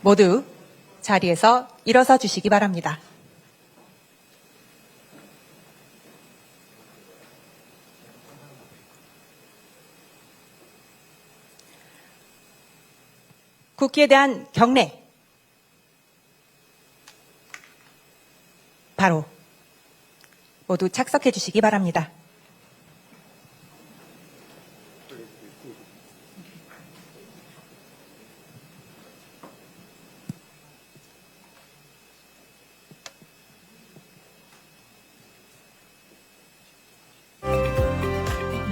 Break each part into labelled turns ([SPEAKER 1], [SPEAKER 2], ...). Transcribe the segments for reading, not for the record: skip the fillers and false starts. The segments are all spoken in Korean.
[SPEAKER 1] 모두 자리에서 일어서 주시기 바랍니다. 국기에 대한 경례. 바로 모두 착석해 주시기 바랍니다.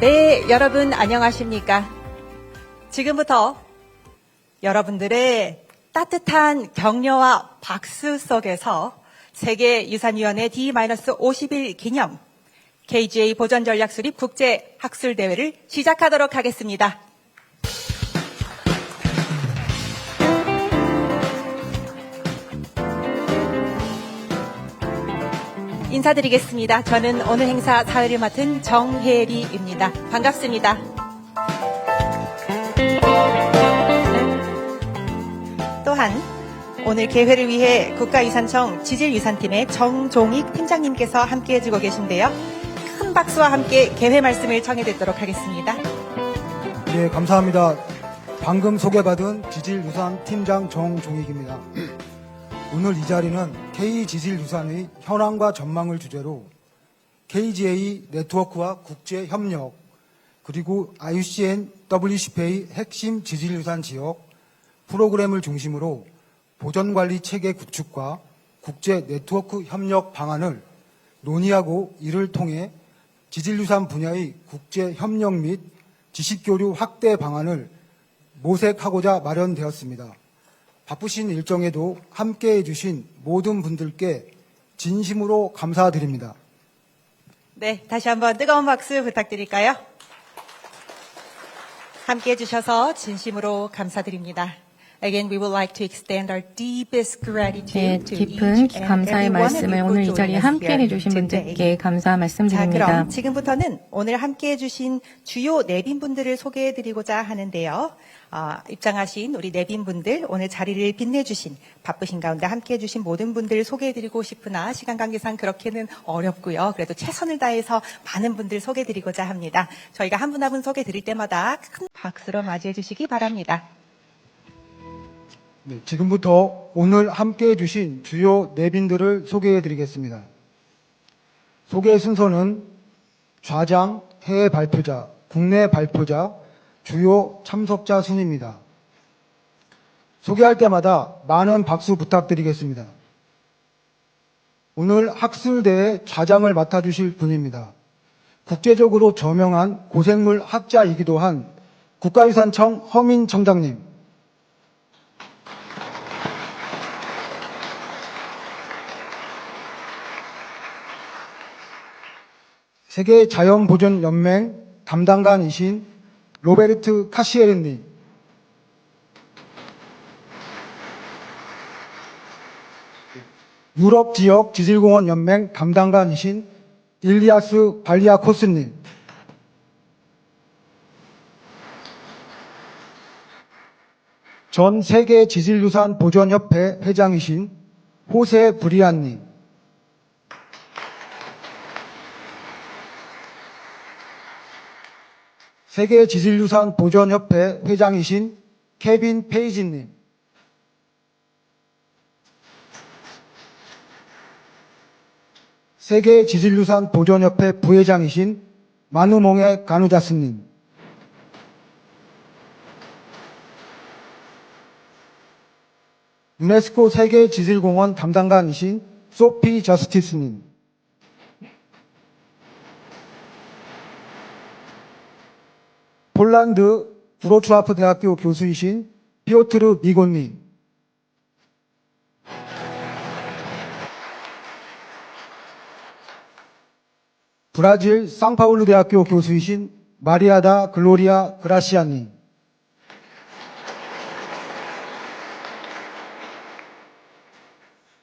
[SPEAKER 1] 네, 여러분 안녕하십니까? 지금부터 여러분들의 따뜻한 격려와 박수 속에서 세계유산위원회 D-50일 기념 KGA 보전전략 수립 국제학술대회를 시작하도록 하겠습니다. 인사드리겠습니다. 저는 오늘 행사 사회를 맡은 정혜리입니다. 반갑습니다. 또한 오늘 개회를 위해 국가유산청 지질유산팀의 정종익 팀장님께서 함께해주고 계신데요. 큰 박수와 함께 개회 말씀을 청해듣도록 하겠습니다.
[SPEAKER 2] 네, 감사합니다. 방금 소개받은 지질유산 팀장 정종익입니다. 오늘 이 자리는 K지질유산의 현황과 전망을 주제로 KGA 네트워크와 국제협력, 그리고 IUCN WCP의 핵심 지질유산 지역 프로그램을 중심으로 보전관리 체계 구축과 국제 네트워크 협력 방안을 논의하고 이를 통해 지질유산 분야의 국제협력 및 지식교류 확대 방안을 모색하고자 마련되었습니다. 바쁘신 일정에도 함께해 주신 모든 분들께 진심으로 감사드립니다.
[SPEAKER 1] 네, 다시 한번 뜨거운 박수 부탁드릴까요? 함께해 주셔서 진심으로 감사드립니다. Again, we would like to extend our deepest gratitude to
[SPEAKER 3] 깊은
[SPEAKER 1] each and
[SPEAKER 3] 감사의
[SPEAKER 1] every one of
[SPEAKER 3] 말씀을
[SPEAKER 1] you who
[SPEAKER 3] 오늘 이
[SPEAKER 1] joined
[SPEAKER 3] 자리에
[SPEAKER 1] us
[SPEAKER 3] 함께
[SPEAKER 1] here
[SPEAKER 3] 해주신
[SPEAKER 1] today.
[SPEAKER 3] 분들께 감사
[SPEAKER 1] 자,
[SPEAKER 3] 말씀드립니다.
[SPEAKER 1] 그럼 지금부터는 오늘 함께해 주신 주요 내빈분들을 소개해드리고자 하는데요. 입장하신 우리 내빈분들, 오늘 자리를 빛내주신, 바쁘신 가운데 함께해 주신 모든 분들 소개해드리고 싶으나 시간 관계상 그렇게는 어렵고요. 그래도 최선을 다해서 많은 분들 소개해드리고자 합니다. 저희가 한 분 한 분 소개해드릴 때마다 큰 박수로 맞이해 주시기 바랍니다.
[SPEAKER 2] 네, 지금부터 오늘 함께해 주신 주요 내빈들을 소개해 드리겠습니다. 소개 순서는 좌장, 해외 발표자, 국내 발표자, 주요 참석자 순입니다. 소개할 때마다 많은 박수 부탁드리겠습니다. 오늘 학술대회 좌장을 맡아주실 분입니다. 국제적으로 저명한 고생물 학자이기도 한 국가유산청 허민 청장님. 세계자연보전연맹 담당관이신 로베르트 카시에르님, 유럽지역 지질공원연맹 담당관이신 일리아스 발리아코스님, 전 세계 지질유산 보전협회 회장이신 호세 브리안님, 세계지질유산 보전협회 회장이신 케빈 페이지님, 세계지질유산 보전협회 부회장이신 마누몽에 가누자스님, 유네스코 세계지질공원 담당관이신 소피 저스티스님, 폴란드 브로츠와프 대학교 교수이신 피오트르 미곤님, 브라질 상파울루 대학교 교수이신 마리아다 글로리아 그라시아님,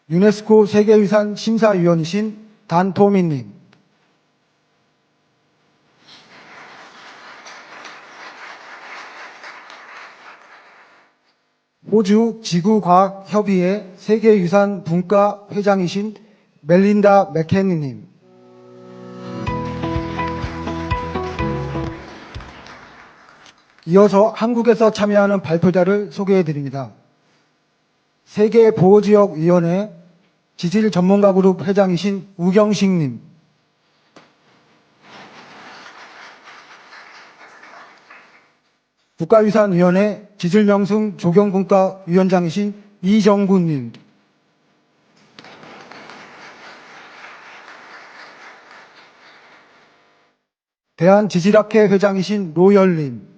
[SPEAKER 2] 유네스코 세계유산 심사위원이신 단토미님, 호주 지구과학협의회 세계유산분과 회장이신 멜린다 맥케니님, 이어서 한국에서 참여하는 발표자를 소개해드립니다. 세계보호지역위원회 지질전문가그룹 회장이신 우경식님, 국가유산위원회 지질명승 조경분과 위원장이신 이정구님, 대한지질학회 회장이신 노열님,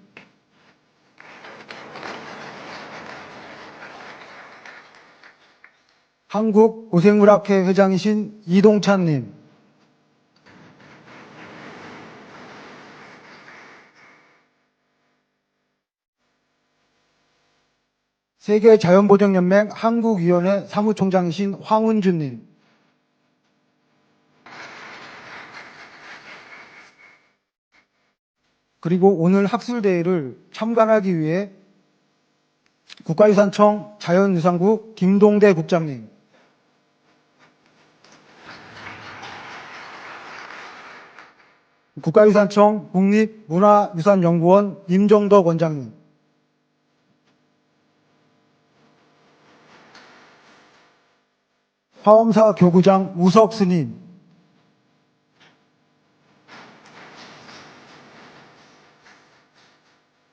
[SPEAKER 2] 한국고생물학회 회장이신 이동찬님, 세계자연보전연맹 한국위원회 사무총장이신 황은주님, 그리고 오늘 학술대회를 참관하기 위해 국가유산청 자연유산국 김동대 국장님, 국가유산청 국립문화유산연구원 임정덕 원장님, 화엄사 교구장 우석 스님,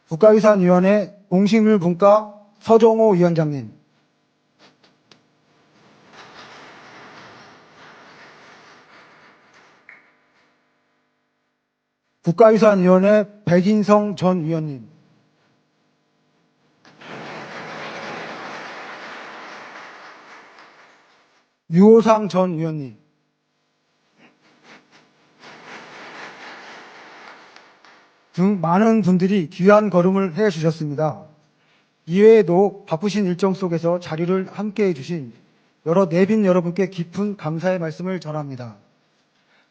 [SPEAKER 2] 국가유산위원회 동식물분과 서정호 위원장님, 국가유산위원회 백인성 전 위원님, 유호상 전 위원님, 등 많은 분들이 귀한 걸음을 해주셨습니다. 이외에도 바쁘신 일정 속에서 자리를 함께해 주신 여러 내빈 여러분께 깊은 감사의 말씀을 전합니다.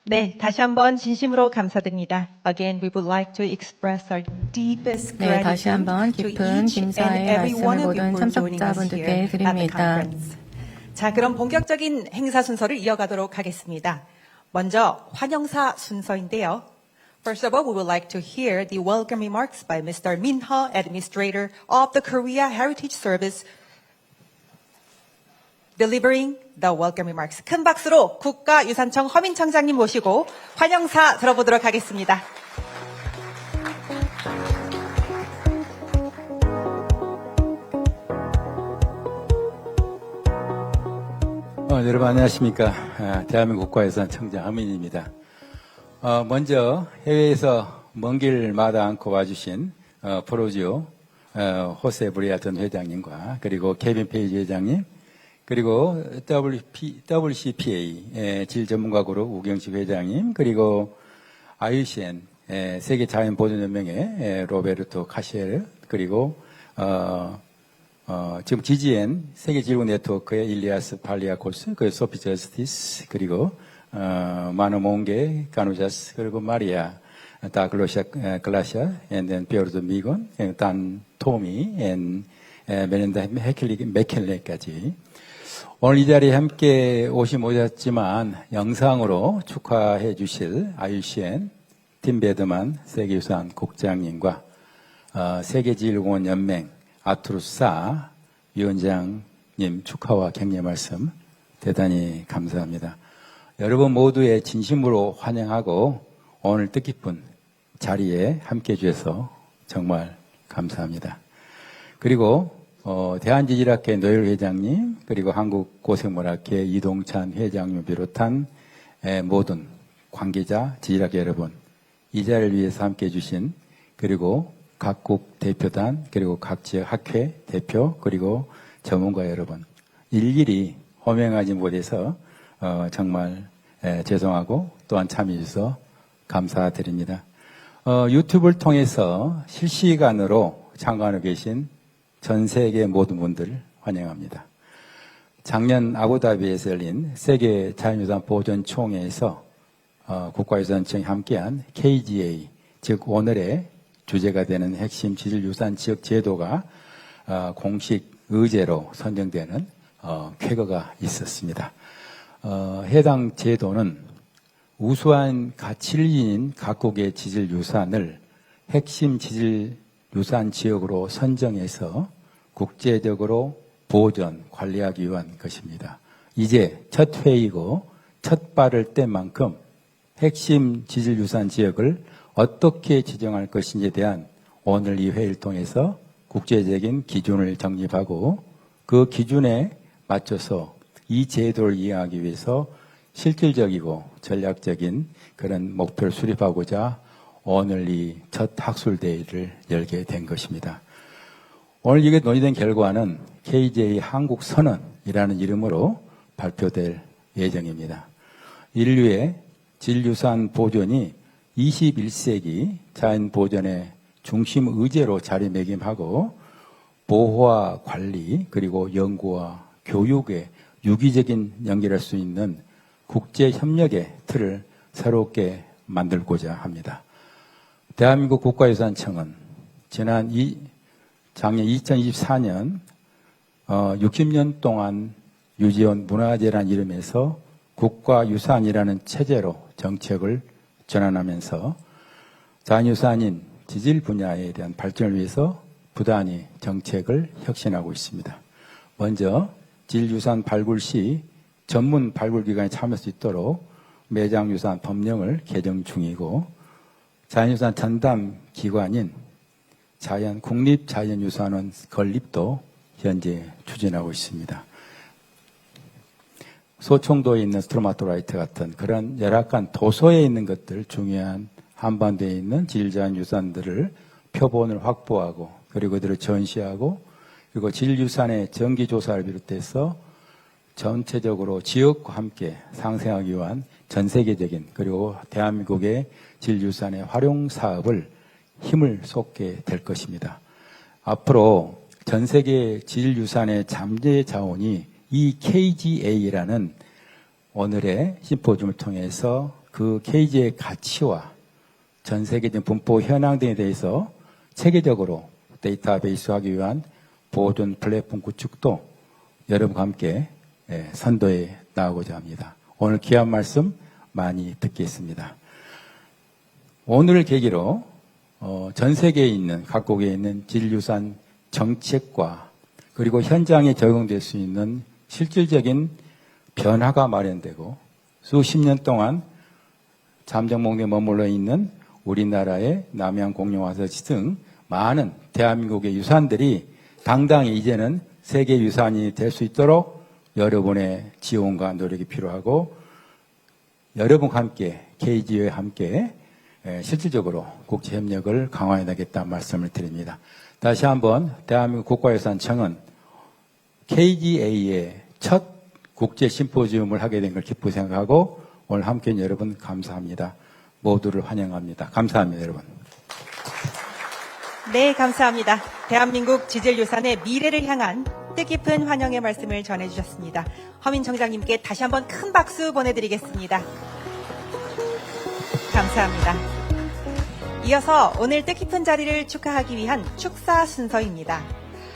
[SPEAKER 1] 네, 다시 한번 진심으로 감사드립니다. Again, we would like to express our deepest
[SPEAKER 3] 네, 다시
[SPEAKER 1] gratitude
[SPEAKER 3] 한번
[SPEAKER 1] to
[SPEAKER 3] 깊은
[SPEAKER 1] each and
[SPEAKER 3] 감사의
[SPEAKER 1] every one
[SPEAKER 3] 말씀을
[SPEAKER 1] of you
[SPEAKER 3] 모든
[SPEAKER 1] for joining us
[SPEAKER 3] 참석자분들께
[SPEAKER 1] here at the
[SPEAKER 3] 드립니다.
[SPEAKER 1] conference. 자, 그럼 본격적인 행사 순서를 이어가도록 하겠습니다. 먼저 환영사 순서인데요. First of all, we would like to hear the welcome remarks by Mr. Min Ho, Administrator of the Korea Heritage Service, delivering the welcome remarks. 큰 박수로 국가유산청 허민 청장님 모시고 환영사 들어보도록 하겠습니다.
[SPEAKER 4] 여러분 안녕하십니까. 대한민국 국가유산청장 허민입니다. 먼저 해외에서 먼 길 마다 않고 와주신 프로지오 호세 브리아 전 회장님과 그리고 케빈 페이지 회장님 그리고 WCPA 질전문가그룹 우경식 회장님 그리고 IUCN 세계자연보존연맹의 로베르토 카시에르 그리고 지금 GGN 세계지구네트워크의 일리아스 팔리아코스 그리고 소피 저스티스 그리고 마노 몽게 가누자스 그리고 마리아 다 글라시아 and then 피오르도 미곤 단 토미 and 멜린다 맥켈레까지 오늘 이 자리에 함께 오셨지만 영상으로 축하해 주실 IUCN 팀 베드만 세계유산 국장님과 세계지질공원 연맹 아투루사 위원장님 축하와 격려 말씀 대단히 감사합니다. 여러분 모두의 진심으로 환영하고 오늘 뜻깊은 자리에 함께해 주셔서 정말 감사합니다. 그리고 대한지질학회 노열 회장님 그리고 한국고생물학회 이동찬 회장님 비롯한 모든 관계자 지질학회 여러분 이 자리를 위해서 함께해 주신 그리고 각국 대표단 그리고 각 지역 학회 대표 그리고 전문가 여러분 일일이 호명하지 못해서 정말 죄송하고 또한 참여해 주셔서 감사드립니다. 유튜브를 통해서 실시간으로 참관하고 계신 전 세계 모든 분들 환영합니다. 작년 아부다비에서 열린 세계 자연유산 보존 총회에서 국가유산청이 함께한 KGA 즉 오늘의 주제가 되는 핵심 지질유산 지역 제도가 공식 의제로 선정되는 쾌거가 있었습니다. 해당 제도는 우수한 가치를 지닌 각국의 지질유산을 핵심 지질유산 지역으로 선정해서 국제적으로 보존, 관리하기 위한 것입니다. 이제 첫 회의고 첫 발을 뗀 만큼 핵심 지질유산 지역을 어떻게 지정할 것인지에 대한 오늘 이 회의를 통해서 국제적인 기준을 정립하고 그 기준에 맞춰서 이 제도를 이해하기 위해서 실질적이고 전략적인 그런 목표를 수립하고자 오늘 이 첫 학술대회를 열게 된 것입니다. 오늘 이게 논의된 결과는 KJ 한국선언이라는 이름으로 발표될 예정입니다. 인류의 지질유산 보존이 21세기 자연 보존의 중심 의제로 자리매김하고 보호와 관리 그리고 연구와 교육에 유기적인 연결할 수 있는 국제 협력의 틀을 새롭게 만들고자 합니다. 대한민국 국가유산청은 지난 작년 2024년 60년 동안 유지온 문화재라는 이름에서 국가유산이라는 체제로 정책을 전환하면서 자연유산인 지질 분야에 대한 발전을 위해서 부단히 정책을 혁신하고 있습니다. 먼저 지질유산 발굴 시 전문 발굴기관에 참여할 수 있도록 매장유산 법령을 개정 중이고 자연유산 전담 기관인 국립자연유산원 건립도 현재 추진하고 있습니다. 소총도에 있는 스트로마토라이트 같은 그런 열악한 도서에 있는 것들 중요한 한반도에 있는 지질자연유산들을 표본을 확보하고 그리고 그들을 전시하고 그리고 지질유산의 정기조사를 비롯해서 전체적으로 지역과 함께 상생하기 위한 전 세계적인 그리고 대한민국의 지질유산의 활용 사업을 힘을 쏟게 될 것입니다. 앞으로 전 세계 지질유산의 잠재 자원이 이 KGA라는 오늘의 심포지움을 통해서 그 KG의 가치와 전 세계적인 분포 현황 등에 대해서 체계적으로 데이터베이스화하기 위한 보존 플랫폼 구축도 여러분과 함께 선도해 나가고자 합니다. 오늘 귀한 말씀 많이 듣겠습니다. 오늘을 계기로 전 세계에 있는 각국에 있는 지질유산 정책과 그리고 현장에 적용될 수 있는 실질적인 변화가 마련되고 수십 년 동안 잠정목에 머물러 있는 우리나라의 남양 공룡화석지 등 많은 대한민국의 유산들이 당당히 이제는 세계유산이 될 수 있도록 여러분의 지원과 노력이 필요하고 여러분과 함께 KG와 함께 실질적으로 국제협력을 강화해야 되겠다는 말씀을 드립니다. 다시 한번 대한민국 국가유산청은 KGA의 첫 국제 심포지움을 하게 된 걸 기쁘게 생각하고 오늘 함께한 여러분 감사합니다. 모두를 환영합니다. 감사합니다, 여러분.
[SPEAKER 1] 네, 감사합니다. 대한민국 지질유산의 미래를 향한 뜻깊은 환영의 말씀을 전해주셨습니다. 허민 청장님께 다시 한번 큰 박수 보내드리겠습니다. 감사합니다. 이어서 오늘 뜻깊은 자리를 축하하기 위한 축사 순서입니다.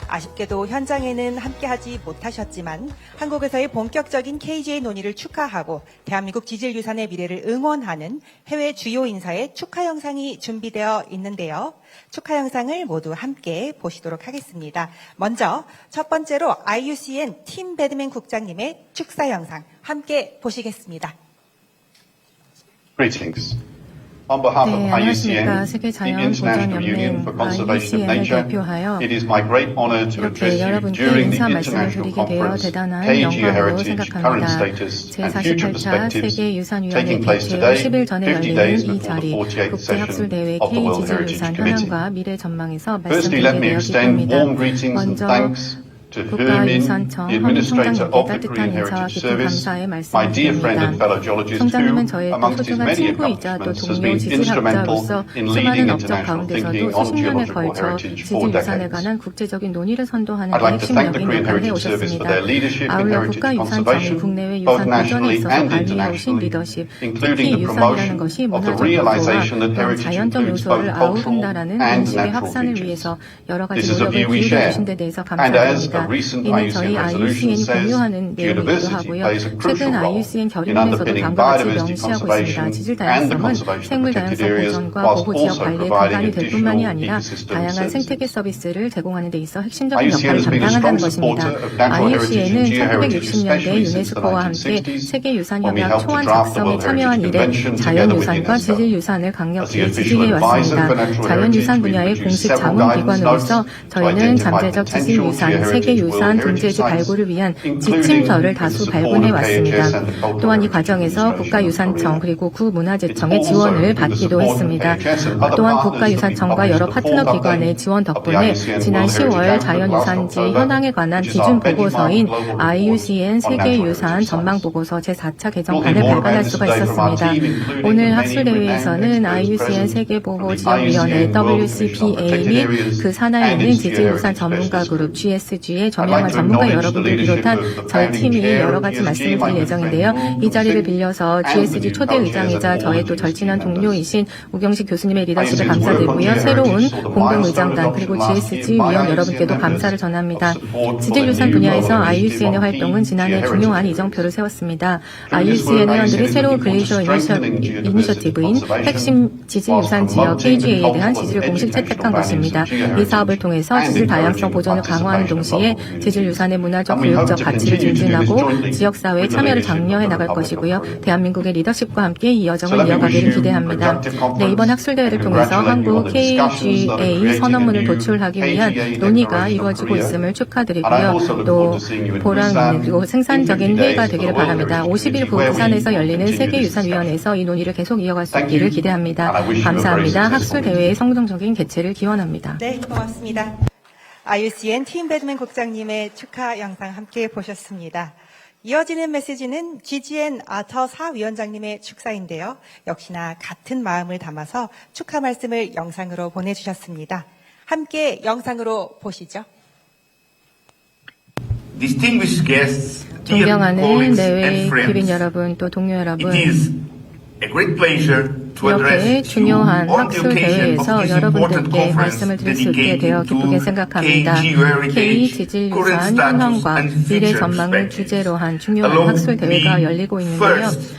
[SPEAKER 1] 아쉽게도 현장에는 함께하지 못하셨지만 한국에서의 본격적인 KGA 논의를 축하하고 대한민국 지질유산의 미래를 응원하는 해외 주요 인사의 축하 영상이 준비되어 있는데요. 축하 영상을 모두 함께 보시도록 하겠습니다. 먼저 첫 번째로 IUCN 팀 배드맨 국장님의 축사 영상 함께 보시겠습니다.
[SPEAKER 3] Greetings. On behalf of
[SPEAKER 5] 네,
[SPEAKER 3] IUCN,
[SPEAKER 5] 안녕하십니까.
[SPEAKER 3] the
[SPEAKER 5] 세계자연
[SPEAKER 3] International Union for Conservation of
[SPEAKER 5] IUCN을
[SPEAKER 3] Nature,
[SPEAKER 5] 대표하여
[SPEAKER 3] it is my great honor to
[SPEAKER 5] 이렇게
[SPEAKER 3] address you
[SPEAKER 5] 여러분께
[SPEAKER 3] during the
[SPEAKER 5] 인사 말씀을
[SPEAKER 3] International
[SPEAKER 5] 드리게 되어
[SPEAKER 3] Conference,
[SPEAKER 5] 대단한
[SPEAKER 3] KG
[SPEAKER 5] 영광으로
[SPEAKER 3] Heritage, Current
[SPEAKER 5] 생각합니다.
[SPEAKER 3] Status and Future
[SPEAKER 5] 제48차
[SPEAKER 3] Perspectives,
[SPEAKER 5] 세계유산위원회
[SPEAKER 3] taking place
[SPEAKER 5] 개최 후
[SPEAKER 3] today,
[SPEAKER 5] 10일 전에
[SPEAKER 3] 50 days
[SPEAKER 5] 열리는 이
[SPEAKER 3] before the
[SPEAKER 5] 자리
[SPEAKER 3] 48th
[SPEAKER 5] 국제학술대회
[SPEAKER 3] session of the World
[SPEAKER 5] K지질유산
[SPEAKER 3] Heritage Committee.
[SPEAKER 5] 현황과 미래 전망에서
[SPEAKER 3] Firstly, let me
[SPEAKER 5] 말씀드리게 되어
[SPEAKER 3] extend
[SPEAKER 5] 기쁩니다.
[SPEAKER 3] warm greetings and
[SPEAKER 5] 먼저
[SPEAKER 3] thanks to Hermin,
[SPEAKER 5] 국가유산청
[SPEAKER 3] the
[SPEAKER 5] 허민
[SPEAKER 3] administrator
[SPEAKER 5] 총장님께
[SPEAKER 3] of the
[SPEAKER 5] 따뜻한
[SPEAKER 3] Korean
[SPEAKER 5] 인사와
[SPEAKER 3] Heritage
[SPEAKER 5] 깊은
[SPEAKER 3] Service,
[SPEAKER 5] 감사의
[SPEAKER 3] my
[SPEAKER 5] 말씀을
[SPEAKER 3] dear friend and
[SPEAKER 5] 드립니다.
[SPEAKER 3] fellow geologist who,
[SPEAKER 5] 총장님은 저의 또
[SPEAKER 3] amongst his
[SPEAKER 5] 소중한
[SPEAKER 3] many
[SPEAKER 5] 친구이자 또
[SPEAKER 3] accomplishments, has
[SPEAKER 5] 동료
[SPEAKER 3] been instrumental
[SPEAKER 5] 지질학자로서
[SPEAKER 3] in
[SPEAKER 5] 수많은
[SPEAKER 3] leading
[SPEAKER 5] 업적
[SPEAKER 3] international
[SPEAKER 5] 가운데서도
[SPEAKER 3] thinking
[SPEAKER 5] 수십
[SPEAKER 3] on
[SPEAKER 5] 년에
[SPEAKER 3] geological
[SPEAKER 5] 걸쳐
[SPEAKER 3] heritage for
[SPEAKER 5] 지질유산에
[SPEAKER 3] decades.
[SPEAKER 5] 관한 국제적인 논의를 선도하는
[SPEAKER 3] I'd
[SPEAKER 5] 데
[SPEAKER 3] like to thank the
[SPEAKER 5] 핵심적인
[SPEAKER 3] Korean
[SPEAKER 5] 역할을
[SPEAKER 3] Heritage Service for
[SPEAKER 5] 해오셨습니다.
[SPEAKER 3] their leadership in
[SPEAKER 5] 아울러
[SPEAKER 3] heritage
[SPEAKER 5] 국가유산청이
[SPEAKER 3] conservation,
[SPEAKER 5] 국내외
[SPEAKER 3] both
[SPEAKER 5] 유산 보존에
[SPEAKER 3] nationally
[SPEAKER 5] 있어서
[SPEAKER 3] and
[SPEAKER 5] 발휘해오신
[SPEAKER 3] internationally,
[SPEAKER 5] 리더십,
[SPEAKER 3] including
[SPEAKER 5] 특히
[SPEAKER 3] the
[SPEAKER 5] 유산이라는 것이
[SPEAKER 3] promotion of the
[SPEAKER 5] 문화적 요소와
[SPEAKER 3] realization that
[SPEAKER 5] 또한
[SPEAKER 3] heritage
[SPEAKER 5] 자연적
[SPEAKER 3] includes both
[SPEAKER 5] 요소를
[SPEAKER 3] cultural
[SPEAKER 5] 아우른다라는
[SPEAKER 3] and
[SPEAKER 5] 인식의
[SPEAKER 3] natural
[SPEAKER 5] 확산을
[SPEAKER 3] features.
[SPEAKER 5] 위해서 여러 가지
[SPEAKER 3] This is a
[SPEAKER 5] 노력을
[SPEAKER 3] view we
[SPEAKER 5] 기울여
[SPEAKER 3] share,
[SPEAKER 5] 주신 데 대해서
[SPEAKER 3] and as a
[SPEAKER 5] 있습니다. 이는 저희 IUCN이 공유하는 내용이기도 하고요. 최근 IUCN 결의문에서도 다음과 같이 명시하고 있습니다. 지질 다양성은 생물 다양성 보존과 보호 지역 관리의 근간이 될 뿐만이 아니라 다양한 생태계 서비스를 제공하는 데 있어 핵심적인 역할을 담당한다는 것입니다. IUCN은 1960년대 유네스코와 함께 세계유산협약 초안 작성에 참여한 이래 자연유산과 지질유산을 강력히 지지해 왔습니다. 자연유산 분야의 공식 자문기관으로서 저희는 잠재적 지질유산, 세계유산 등재지 발굴을 위한 지침서를 다수 발굴해 왔습니다. 또한 이 과정에서 국가유산청 그리고 구문화재청의 지원을 받기도 했습니다. 또한 국가유산청과 여러 파트너 기관의 지원 덕분에 지난 10월 자연유산지 현황에 관한 기준 보고서인 IUCN 세계유산 전망보고서 제4차 개정판을 발간할 수가 있었습니다. 오늘 학술대회에서는 IUCN 세계보호지역위원회 WCPA 및 그 산하에 있는 지질유산 전문가 그룹 GSG의 저명한 전문가 여러분들 비롯한 저희 팀이 여러 가지 말씀을 드릴 예정인데요. 이 자리를 빌려서 GSG 초대 의장이자 저의 또 절친한 동료이신 우경식 교수님의 리더십에 감사드리고요. 새로운 공동의장단 그리고 GSG 위원 여러분께도 감사를 전합니다. 지질유산 분야에서 IUCN의 활동은 지난해 중요한 이정표를 세웠습니다. IUCN 회원들이 새로운 글레이셔 이니셔티브인 핵심 지질유산 지역 KGA에 대한 지지를 공식 채택한 것입니다. 이 사업을 통해서 지질 다양성 보존을 강화하는 동시에 지질유산의 문화적 교육적 가치를 증진하고 지역사회의 참여를 장려해 나갈 것이고요. 대한민국의 리더십과 함께 이 여정을 이어가기를 기대합니다. 네, 이번 학술대회를 통해서 한국 KGA 선언문을 도출하기 위한 논의가 이루어지고 있음을 축하드리고요. 또 보람 있는 그리고 생산적인 회의가 되기를 바랍니다. 50일 후 부산에서 열리는 세계유산위원회에서 이 논의를 계속 이어갈 수 있기를 기대합니다. 감사합니다. 학술대회의 성공적인 개최를 기원합니다.
[SPEAKER 1] 네, 고맙습니다. IUCN 팀 배드맨 국장님의 축하 영상 함께 보셨습니다. 이어지는 메시지는 GGN 아터 사위원장님의 축사인데요. 역시나 같은 마음을 담아서 축하 말씀을 영상으로 보내주셨습니다. 함께 영상으로 보시죠.
[SPEAKER 6] Distinguished guests, dear
[SPEAKER 5] 존경하는
[SPEAKER 6] colleagues
[SPEAKER 5] 내외
[SPEAKER 6] and
[SPEAKER 5] 귀빈
[SPEAKER 6] friends,
[SPEAKER 5] 여러분 또 동료 여러분,
[SPEAKER 6] it is a great pleasure to
[SPEAKER 5] 이렇게
[SPEAKER 6] address you
[SPEAKER 5] 중요한
[SPEAKER 6] on the
[SPEAKER 5] 학술
[SPEAKER 6] occasion of
[SPEAKER 5] 대회에서
[SPEAKER 6] this important
[SPEAKER 5] 여러분들께
[SPEAKER 6] conference
[SPEAKER 5] 말씀을 드릴 수 있게 되어
[SPEAKER 6] dedicated
[SPEAKER 5] 기쁘게
[SPEAKER 6] to
[SPEAKER 5] 생각합니다.
[SPEAKER 6] KG Heritage,
[SPEAKER 5] 지질유산
[SPEAKER 6] current status
[SPEAKER 5] 현황과
[SPEAKER 6] and
[SPEAKER 5] 미래
[SPEAKER 6] future
[SPEAKER 5] 전망을
[SPEAKER 6] perspectives.
[SPEAKER 5] 주제로 한 중요한
[SPEAKER 6] Allow
[SPEAKER 5] 학술 대회가
[SPEAKER 6] me
[SPEAKER 5] 열리고 있는데요.
[SPEAKER 6] first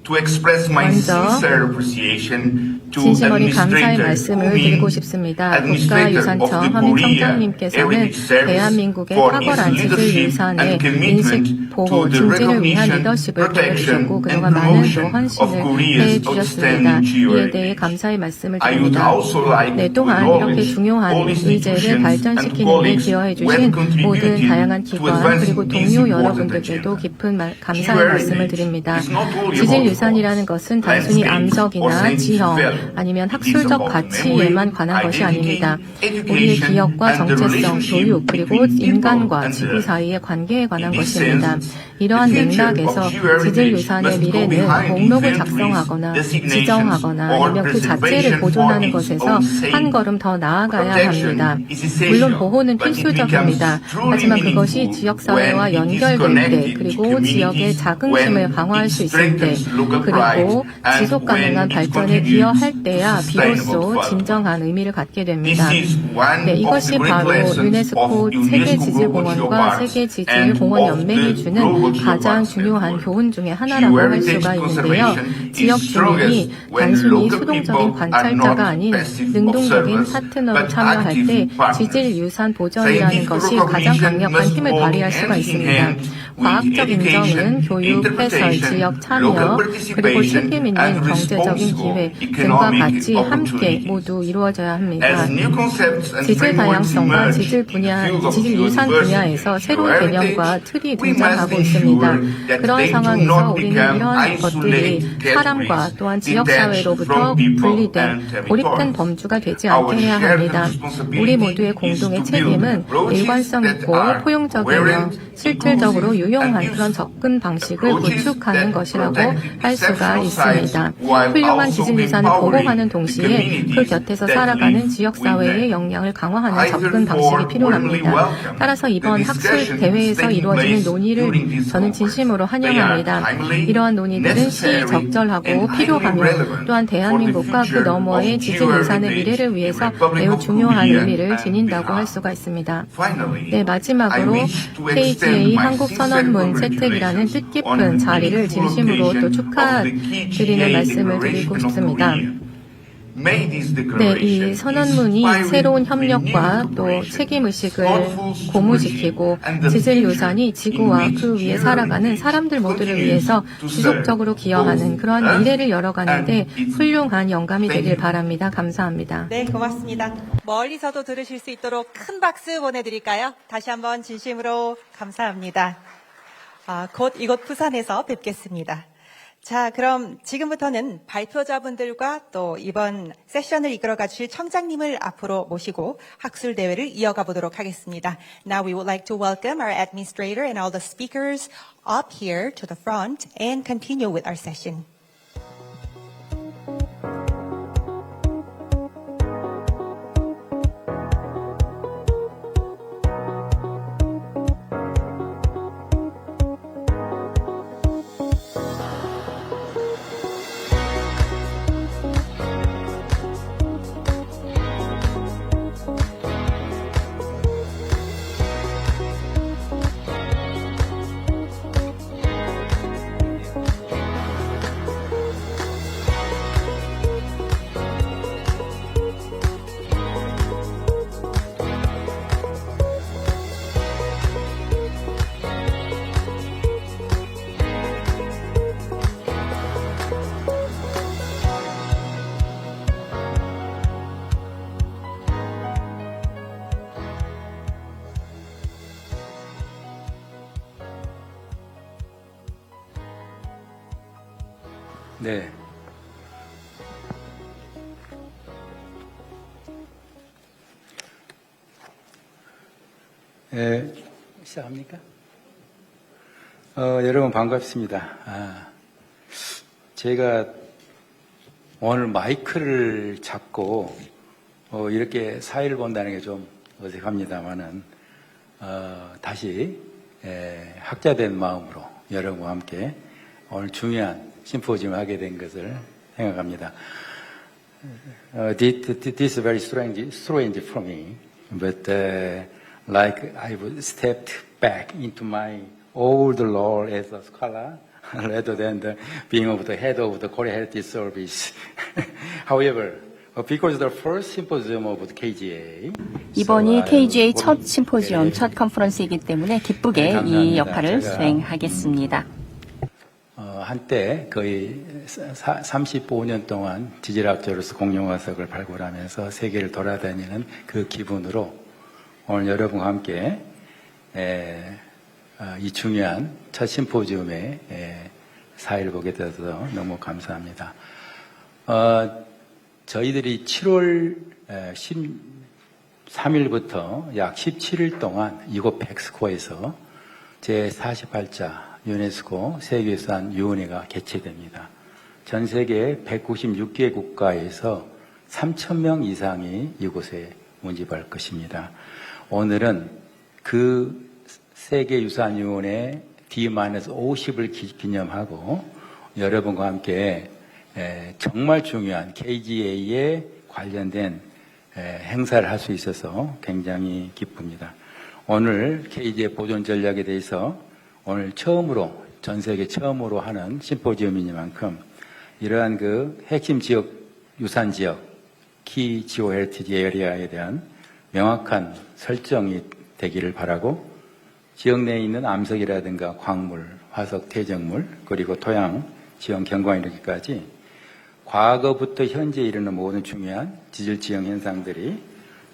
[SPEAKER 6] to express my
[SPEAKER 5] 먼저
[SPEAKER 6] sincere appreciation to
[SPEAKER 5] 진심 어린 감사의
[SPEAKER 6] Administrator
[SPEAKER 5] 말씀을
[SPEAKER 6] Hu Min,
[SPEAKER 5] 드리고 싶습니다.
[SPEAKER 6] Administrator of
[SPEAKER 5] 국가유산청
[SPEAKER 6] the
[SPEAKER 5] 허민
[SPEAKER 6] Korea
[SPEAKER 5] 청장님께서는
[SPEAKER 6] Heritage Service
[SPEAKER 5] 대한민국의
[SPEAKER 6] for his
[SPEAKER 5] 탁월한
[SPEAKER 6] leadership
[SPEAKER 5] 지질유산의
[SPEAKER 6] and commitment
[SPEAKER 5] 인식,
[SPEAKER 6] to
[SPEAKER 5] 보호,
[SPEAKER 6] the
[SPEAKER 5] 증진을 위한
[SPEAKER 6] recognition,
[SPEAKER 5] 리더십을
[SPEAKER 6] protection
[SPEAKER 5] 보여주셨고
[SPEAKER 6] and
[SPEAKER 5] 그동안 많은 또
[SPEAKER 6] promotion of
[SPEAKER 5] 헌신을
[SPEAKER 6] Korea's
[SPEAKER 5] 해주셨습니다.
[SPEAKER 6] outstanding
[SPEAKER 5] 이에
[SPEAKER 6] heritage.
[SPEAKER 5] 대해 감사의 말씀을
[SPEAKER 6] I would
[SPEAKER 5] 드립니다.
[SPEAKER 6] also like
[SPEAKER 5] 네,
[SPEAKER 6] to
[SPEAKER 5] 또한 이렇게
[SPEAKER 6] acknowledge
[SPEAKER 5] 중요한
[SPEAKER 6] all
[SPEAKER 5] 의제를
[SPEAKER 6] institutions and
[SPEAKER 5] 발전시키는 데
[SPEAKER 6] colleagues
[SPEAKER 5] 기여해
[SPEAKER 6] who
[SPEAKER 5] 주신
[SPEAKER 6] have
[SPEAKER 5] 모든
[SPEAKER 6] contributed
[SPEAKER 5] 다양한
[SPEAKER 6] to
[SPEAKER 5] 기관
[SPEAKER 6] advancing
[SPEAKER 5] 그리고
[SPEAKER 6] this
[SPEAKER 5] 동료
[SPEAKER 6] important
[SPEAKER 5] 여러분들께도
[SPEAKER 6] agenda.
[SPEAKER 5] 깊은 감사의 말씀을 드립니다.
[SPEAKER 6] is not only about
[SPEAKER 5] 지질유산이라는 것은 단순히
[SPEAKER 6] landscapes or
[SPEAKER 5] 암석이나
[SPEAKER 6] scientific
[SPEAKER 5] 지형
[SPEAKER 6] value.
[SPEAKER 5] 아니면
[SPEAKER 6] It is
[SPEAKER 5] 학술적
[SPEAKER 6] about
[SPEAKER 5] 가치에만
[SPEAKER 6] memory,
[SPEAKER 5] 관한 것이
[SPEAKER 6] identity,
[SPEAKER 5] 아닙니다. 우리의
[SPEAKER 6] education,
[SPEAKER 5] 기억과
[SPEAKER 6] and the
[SPEAKER 5] 정체성,
[SPEAKER 6] relationship
[SPEAKER 5] 교육, 그리고
[SPEAKER 6] between people
[SPEAKER 5] 인간과
[SPEAKER 6] and
[SPEAKER 5] 지구
[SPEAKER 6] earth.
[SPEAKER 5] 사이의 관계에 관한
[SPEAKER 6] In this
[SPEAKER 5] 것입니다.
[SPEAKER 6] sense,
[SPEAKER 5] 이러한
[SPEAKER 6] the future
[SPEAKER 5] 맥락에서
[SPEAKER 6] of geoheritage
[SPEAKER 5] 지질유산의
[SPEAKER 6] must go
[SPEAKER 5] 미래는
[SPEAKER 6] behind
[SPEAKER 5] 목록을
[SPEAKER 6] inventories,
[SPEAKER 5] 작성하거나
[SPEAKER 6] designations,
[SPEAKER 5] 지정하거나
[SPEAKER 6] or
[SPEAKER 5] 아니면 그 자체를
[SPEAKER 6] preservation
[SPEAKER 5] 보존하는
[SPEAKER 6] for its
[SPEAKER 5] 것에서
[SPEAKER 6] own sake.
[SPEAKER 5] 한 걸음 더 나아가야
[SPEAKER 6] Protection
[SPEAKER 5] 합니다.
[SPEAKER 6] is essential,
[SPEAKER 5] 물론 보호는
[SPEAKER 6] but it
[SPEAKER 5] 필수적입니다.
[SPEAKER 6] becomes truly
[SPEAKER 5] 하지만 그것이
[SPEAKER 6] meaningful
[SPEAKER 5] 지역사회와
[SPEAKER 6] when it is
[SPEAKER 5] 연결될 때
[SPEAKER 6] connected to
[SPEAKER 5] 그리고
[SPEAKER 6] communities,
[SPEAKER 5] 지역의 자긍심을
[SPEAKER 6] when
[SPEAKER 5] 강화할
[SPEAKER 6] it
[SPEAKER 5] 수 있을 때
[SPEAKER 6] strengthens local pride,
[SPEAKER 5] 그리고
[SPEAKER 6] and
[SPEAKER 5] 지속 가능한
[SPEAKER 6] when it
[SPEAKER 5] 발전에
[SPEAKER 6] contributes
[SPEAKER 5] 기여할
[SPEAKER 6] to
[SPEAKER 5] 때야
[SPEAKER 6] sustainable
[SPEAKER 5] 비로소
[SPEAKER 6] development.
[SPEAKER 5] 진정한 의미를 갖게 됩니다.
[SPEAKER 6] This is one
[SPEAKER 5] 네,
[SPEAKER 6] of
[SPEAKER 5] 이것이
[SPEAKER 6] the great
[SPEAKER 5] 바로
[SPEAKER 6] lessons
[SPEAKER 5] 유네스코
[SPEAKER 6] of UNESCO Global
[SPEAKER 5] 세계지질공원과
[SPEAKER 6] Geoparks and
[SPEAKER 5] 세계지질공원연맹이
[SPEAKER 6] of the
[SPEAKER 5] 주는
[SPEAKER 6] Global
[SPEAKER 5] 가장
[SPEAKER 6] Geoparks
[SPEAKER 5] 중요한
[SPEAKER 6] Network.
[SPEAKER 5] 교훈 중에 하나라고 할 수가 있는데요. 지역 주민이 단순히 수동적인 관찰자가 아닌 능동적인 파트너로 참여할 때 지질 유산 보전이라는 것이 가장 강력한 힘을 발휘할 수가 있습니다. 과학적 인정은 교육, 해설, 지역 참여, 그리고 책임 있는 경제적인 기회 등과 같이 함께 모두 이루어져야 합니다. 지질 다양성과 지질 유산 분야에서 새로운 개념과 틀이 등장하고 있습니다. 그런 상황에서 우리는 이러한 것들이 사람과 또한 지역사회로부터 분리된 고립된 범주가 되지 않게 해야 합니다. 우리 모두의 공동의 책임은 일관성 있고 포용적이며 실질적으로 유용한 그런 접근 방식을 구축하는 것이라고 할 수가 있습니다. 훌륭한 지질 유산을 보호하는 동시에 그 곁에서 살아가는 지역사회의 역량을 강화하는 접근 방식이 필요합니다. 따라서 이번 학술 대회에서 이루어지는 논의를 저는 진심으로 환영합니다. 이러한 논의들은 시적절하고 필요하며 또한 대한민국과 그 너머의 지질 유산의 미래를 위해서 매우 중요한 의미를 지닌다고 할 수가 있습니다. 네, 마지막으로 KGA 한국선언문 채택이라는 뜻깊은 자리를 진심으로 또 축하드리는 말씀을 드리고 싶습니다. 네, 이 선언문이 새로운 협력과 또 책임의식을 고무시키고 지질 유산이 지구와 그 위에 살아가는 사람들 모두를 위해서 지속적으로 기여하는 그러한 미래를 열어가는데 훌륭한 영감이 되길 바랍니다. 감사합니다.
[SPEAKER 1] 네, 고맙습니다. 멀리서도 들으실 수 있도록 큰 박수 보내드릴까요? 다시 한번 진심으로 감사합니다. 곧 이곳 부산에서 뵙겠습니다. 자, 그럼 지금부터는 발표자분들과 또 이번 세션을 이끌어가 주실 청장님을 앞으로 모시고 학술 대회를 이어가 보도록 하겠습니다. Now we would like to welcome our administrator and all the speakers up here to the front and continue with our session.
[SPEAKER 4] 네. 시작합니까? 여러분 반갑습니다. 제가 오늘 마이크를 잡고 이렇게 사회를 본다는 게 좀 어색합니다만은 다시 학자된 마음으로 여러분과 함께 오늘 중요한 심포지엄을 하게 된 것을 생각합니다. This is very strange for me, but like I've stepped back into my old role as a scholar rather than being of the head of the Korea Heritage Service. However, because the first symposium of the KGA,
[SPEAKER 6] 이번이 KGA 첫 심포지엄, 첫 컨퍼런스이기 때문에 기쁘게 이 역할을 수행하겠습니다.
[SPEAKER 4] 한때 거의 35년 동안 지질학자로서 공룡화석을 발굴하면서 세계를 돌아다니는 그 기분으로 오늘 여러분과 함께 이 중요한 첫 심포지엄의 사회를 보게 되어서 너무 감사합니다. 저희들이 7월 13일부터 약 17일 동안 이곳 백스코에서 제48차 유네스코 세계유산위원회가 개최됩니다. 전 세계 196개 국가에서 3,000명 이상이 이곳에 운집할 것입니다. 오늘은 그 세계유산위원회 D-50을 기념하고 여러분과 함께 정말 중요한 KGA에 관련된 행사를 할 수 있어서 굉장히 기쁩니다. 오늘 KGA 보존 전략에 대해서 오늘 처음으로, 전 세계 처음으로 하는 심포지엄이니만큼 이러한 그 핵심 지역, 유산 지역, 키 지오 헤리티지 에리아에 대한 명확한 설정이 되기를 바라고 지역 내에 있는 암석이라든가 광물, 화석, 퇴적물, 그리고 토양, 지형 경관 이르기까지 과거부터 현재에 이르는 모든 중요한 지질 지형 현상들이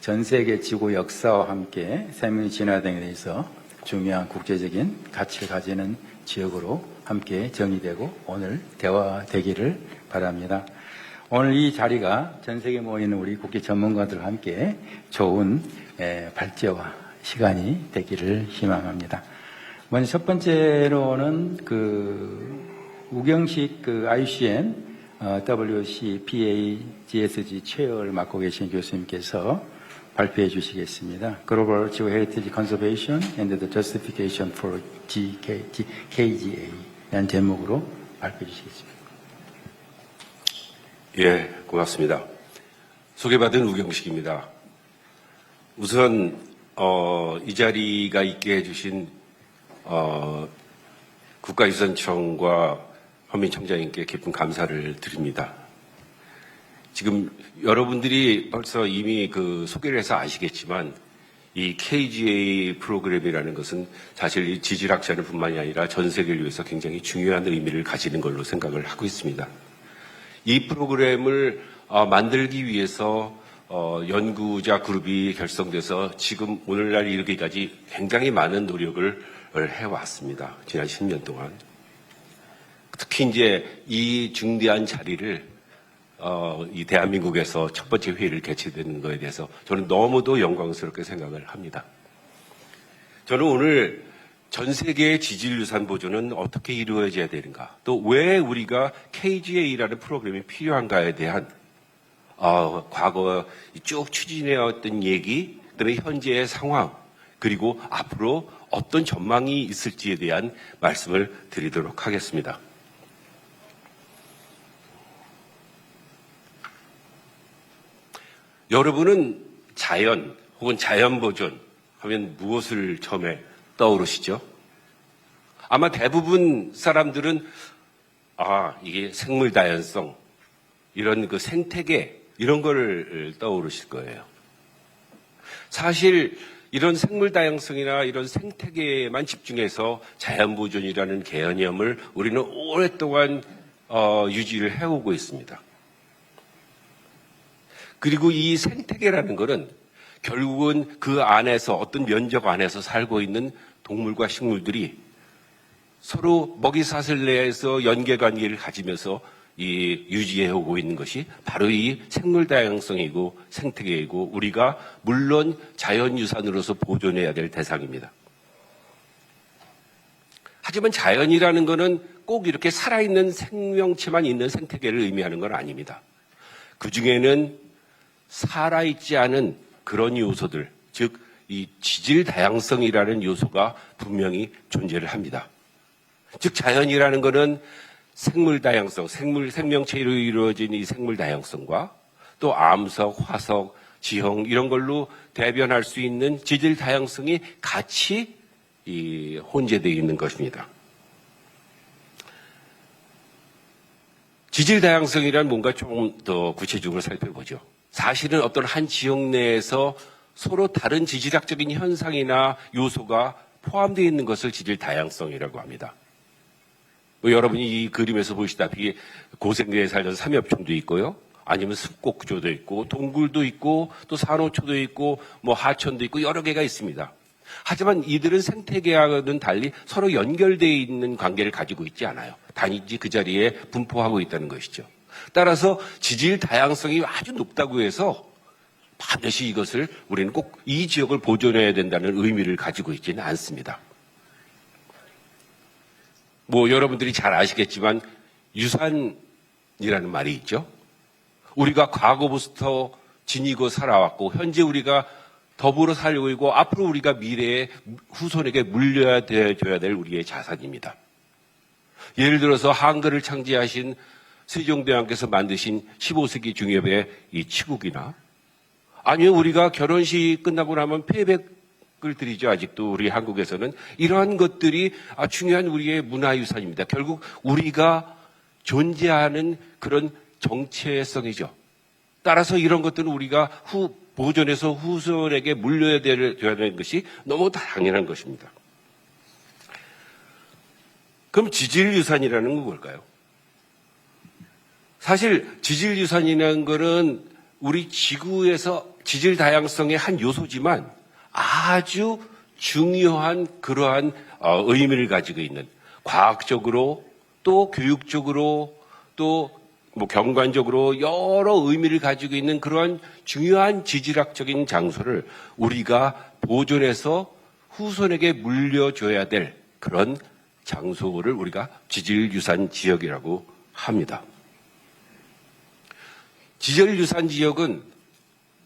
[SPEAKER 4] 전 세계 지구 역사와 함께 생명 진화 등에 대해서 중요한 국제적인 가치를 가지는 지역으로 함께 정의되고 오늘 대화되기를 바랍니다. 오늘 이 자리가 전 세계에 모이는 우리 국제 전문가들과 함께 좋은 발제와 시간이 되기를 희망합니다. 먼저 첫 번째로는 우경식 IUCN WCPA GSG 체어를 맡고 계신 교수님께서 발표해 주시겠습니다. Global Geoheritage Conservation and the Justification for KGA 라는 제목으로 발표해 주시겠습니다.
[SPEAKER 7] 예, 고맙습니다. 소개받은 우경식입니다. 우선 이 자리가 있게 해주신 국가유산청과 헌민청장님께 깊은 감사를 드립니다. 지금 여러분들이 벌써 이미 그 소개를 해서 아시겠지만 이 KGA 프로그램이라는 것은 사실 이 지질학자는 뿐만이 아니라 전 세계를 위해서 굉장히 중요한 의미를 가지는 걸로 생각을 하고 있습니다. 이 프로그램을 만들기 위해서 연구자 그룹이 결성돼서 지금 오늘날 이르기까지 굉장히 많은 노력을 해왔습니다. 지난 10년 동안. 특히 이제 이 중대한 자리를 이 대한민국에서 첫 번째 회의를 개최되는 것에 대해서 저는 너무도 영광스럽게 생각을 합니다. 저는 오늘 전 세계의 지질유산 보존은 어떻게 이루어져야 되는가, 또 왜 우리가 KGA라는 프로그램이 필요한가에 대한 과거 쭉 추진해왔던 얘기, 그다음에 현재의 상황, 그리고 앞으로 어떤 전망이 있을지에 대한 말씀을 드리도록 하겠습니다. 여러분은 자연 혹은 자연보존 하면 무엇을 처음에 떠오르시죠? 아마 대부분 사람들은 이게 생물 다양성, 이런 그 생태계 이런 걸 떠오르실 거예요. 사실 이런 생물 다양성이나 이런 생태계에만 집중해서 자연보존이라는 개념을 우리는 오랫동안 유지를 해오고 있습니다. 그리고 이 생태계라는 것은 결국은 그 안에서 어떤 면적 안에서 살고 있는 동물과 식물들이 서로 먹이사슬 내에서 연계관계를 가지면서 유지해오고 있는 것이 바로 이 생물 다양성이고 생태계이고 우리가 물론 자연유산으로서 보존해야 될 대상입니다. 하지만 자연이라는 것은 꼭 이렇게 살아있는 생명체만 있는 생태계를 의미하는 건 아닙니다. 그 중에는 살아있지 않은 그런 요소들, 즉 이 지질 다양성이라는 요소가 분명히 존재를 합니다. 즉 자연이라는 것은 생물 다양성, 생명체로 이루어진 이 생물 다양성과 또 암석, 화석, 지형 이런 걸로 대변할 수 있는 지질 다양성이 같이 혼재되어 있는 것입니다. 지질 다양성이란 뭔가 조금 더 구체적으로 살펴보죠. 사실은 어떤 한 지역 내에서 서로 다른 지질학적인 현상이나 요소가 포함되어 있는 것을 지질 다양성이라고 합니다. 여러분이 이 그림에서 보시다시피 고생대에 살던 삼엽충도 있고요. 아니면 습곡조도 있고 동굴도 있고 또 산호초도 있고 뭐 하천도 있고 여러 개가 있습니다. 하지만 이들은 생태계와는 달리 서로 연결되어 있는 관계를 가지고 있지 않아요. 단지 그 자리에 분포하고 있다는 것이죠. 따라서 지질 다양성이 아주 높다고 해서 반드시 이것을 우리는 꼭 이 지역을 보존해야 된다는 의미를 가지고 있지는 않습니다. 여러분들이 잘 아시겠지만 유산이라는 말이 있죠. 우리가 과거부터 지니고 살아왔고 현재 우리가 더불어 살고 있고 앞으로 우리가 미래에 후손에게 물려야 줘야 될 우리의 자산입니다. 예를 들어서 한글을 창제하신 세종대왕께서 만드신 15세기 중엽의 이 치국이나 아니면 우리가 결혼식 끝나고 나면 폐백을 드리죠. 아직도 우리 한국에서는 이러한 것들이 중요한 우리의 문화유산입니다. 결국 우리가 존재하는 그런 정체성이죠. 따라서 이런 것들은 우리가 보존해서 후손에게 물려야 되는 것이 너무 당연한 것입니다. 그럼 지질유산이라는 건 뭘까요? 사실 지질유산이라는 것은 우리 지구에서 지질 다양성의 한 요소지만 아주 중요한 그러한 의미를 가지고 있는 과학적으로 또 교육적으로 또 경관적으로 여러 의미를 가지고 있는 그러한 중요한 지질학적인 장소를 우리가 보존해서 후손에게 물려줘야 될 그런 장소를 우리가 지질유산 지역이라고 합니다. 지절유산 지역은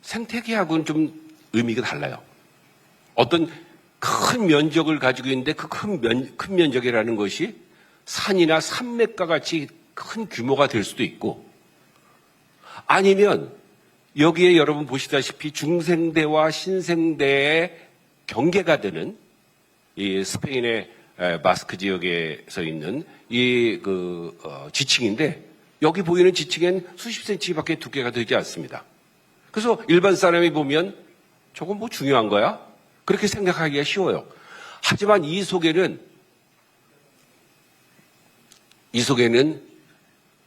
[SPEAKER 7] 생태계하고는 좀 의미가 달라요. 어떤 큰 면적을 가지고 있는데 그 큰 면적이라는 것이 산이나 산맥과 같이 큰 규모가 될 수도 있고, 아니면 여기에 여러분 보시다시피 중생대와 신생대의 경계가 되는 이 스페인의 바스크 지역에서 있는 이 지층인데, 여기 보이는 지층엔 수십 센치밖에 두께가 되지 않습니다. 그래서 일반 사람이 보면 저건 뭐 중요한 거야? 그렇게 생각하기가 쉬워요. 하지만 이 속에는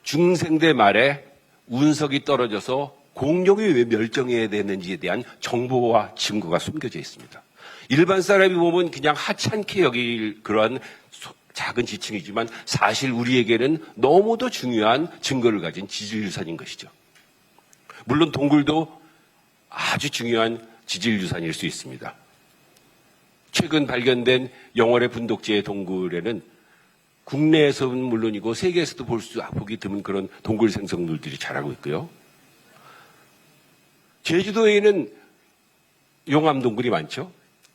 [SPEAKER 7] 중생대 말에 운석이 떨어져서 공룡이 왜 멸종해야 되는지에 대한 정보와 증거가 숨겨져 있습니다. 일반 사람이 보면 그냥 하찮게 여길 그러한 작은 지층이지만 사실 우리에게는 너무도 중요한 증거를 가진 지질유산인 것이죠. 물론 동굴도 아주 중요한 지질유산일 수 있습니다. 최근 발견된 영월의 분독지의 동굴에는 국내에서는 물론이고 세계에서도 보기 드문 그런 동굴 생성물들이 자라고 있고요. 제주도에는 용암동굴이 많죠.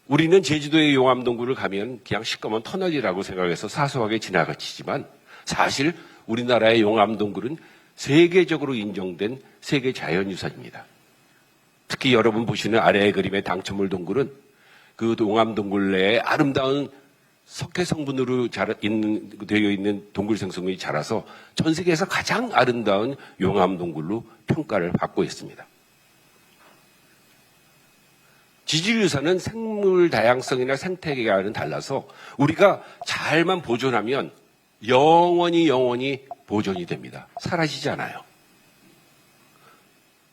[SPEAKER 7] 우리는 제주도의 용암동굴을 가면 그냥 시꺼먼 터널이라고 생각해서 사소하게 지나가치지만 사실 우리나라의 용암동굴은 세계적으로 인정된 세계 자연유산입니다. 특히 여러분 보시는 아래의 그림의 당천물 동굴은 그 용암동굴 내에 아름다운 석회 성분으로 되어 있는 동굴 생성물이 자라서 전 세계에서 가장 아름다운 용암동굴로 평가를 받고 있습니다. 지질유산은 생물 다양성이나 생태계와는 달라서 우리가 잘만 보존하면 영원히 보존이 됩니다. 사라지지 않아요.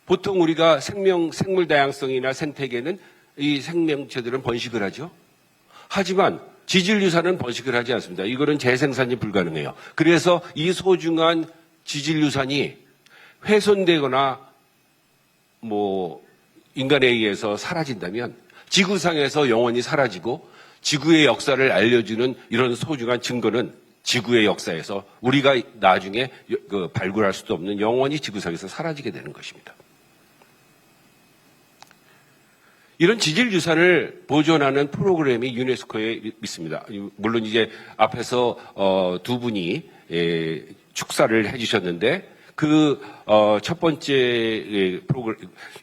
[SPEAKER 7] 보통 우리가 생물 다양성이나 생태계는 이 생명체들은 번식을 하죠. 하지만 지질유산은 번식을 하지 않습니다. 이거는 재생산이 불가능해요. 그래서 이 소중한 지질유산이 훼손되거나 인간에 의해서 사라진다면 지구상에서 영원히 사라지고 지구의 역사를 알려주는 이런 소중한 증거는 지구의 역사에서 우리가 나중에 발굴할 수도 없는 영원히 지구상에서 사라지게 되는 것입니다. 이런 지질유산을 보존하는 프로그램이 유네스코에 있습니다. 물론 이제 앞에서 두 분이 축사를 해주셨는데 첫 번째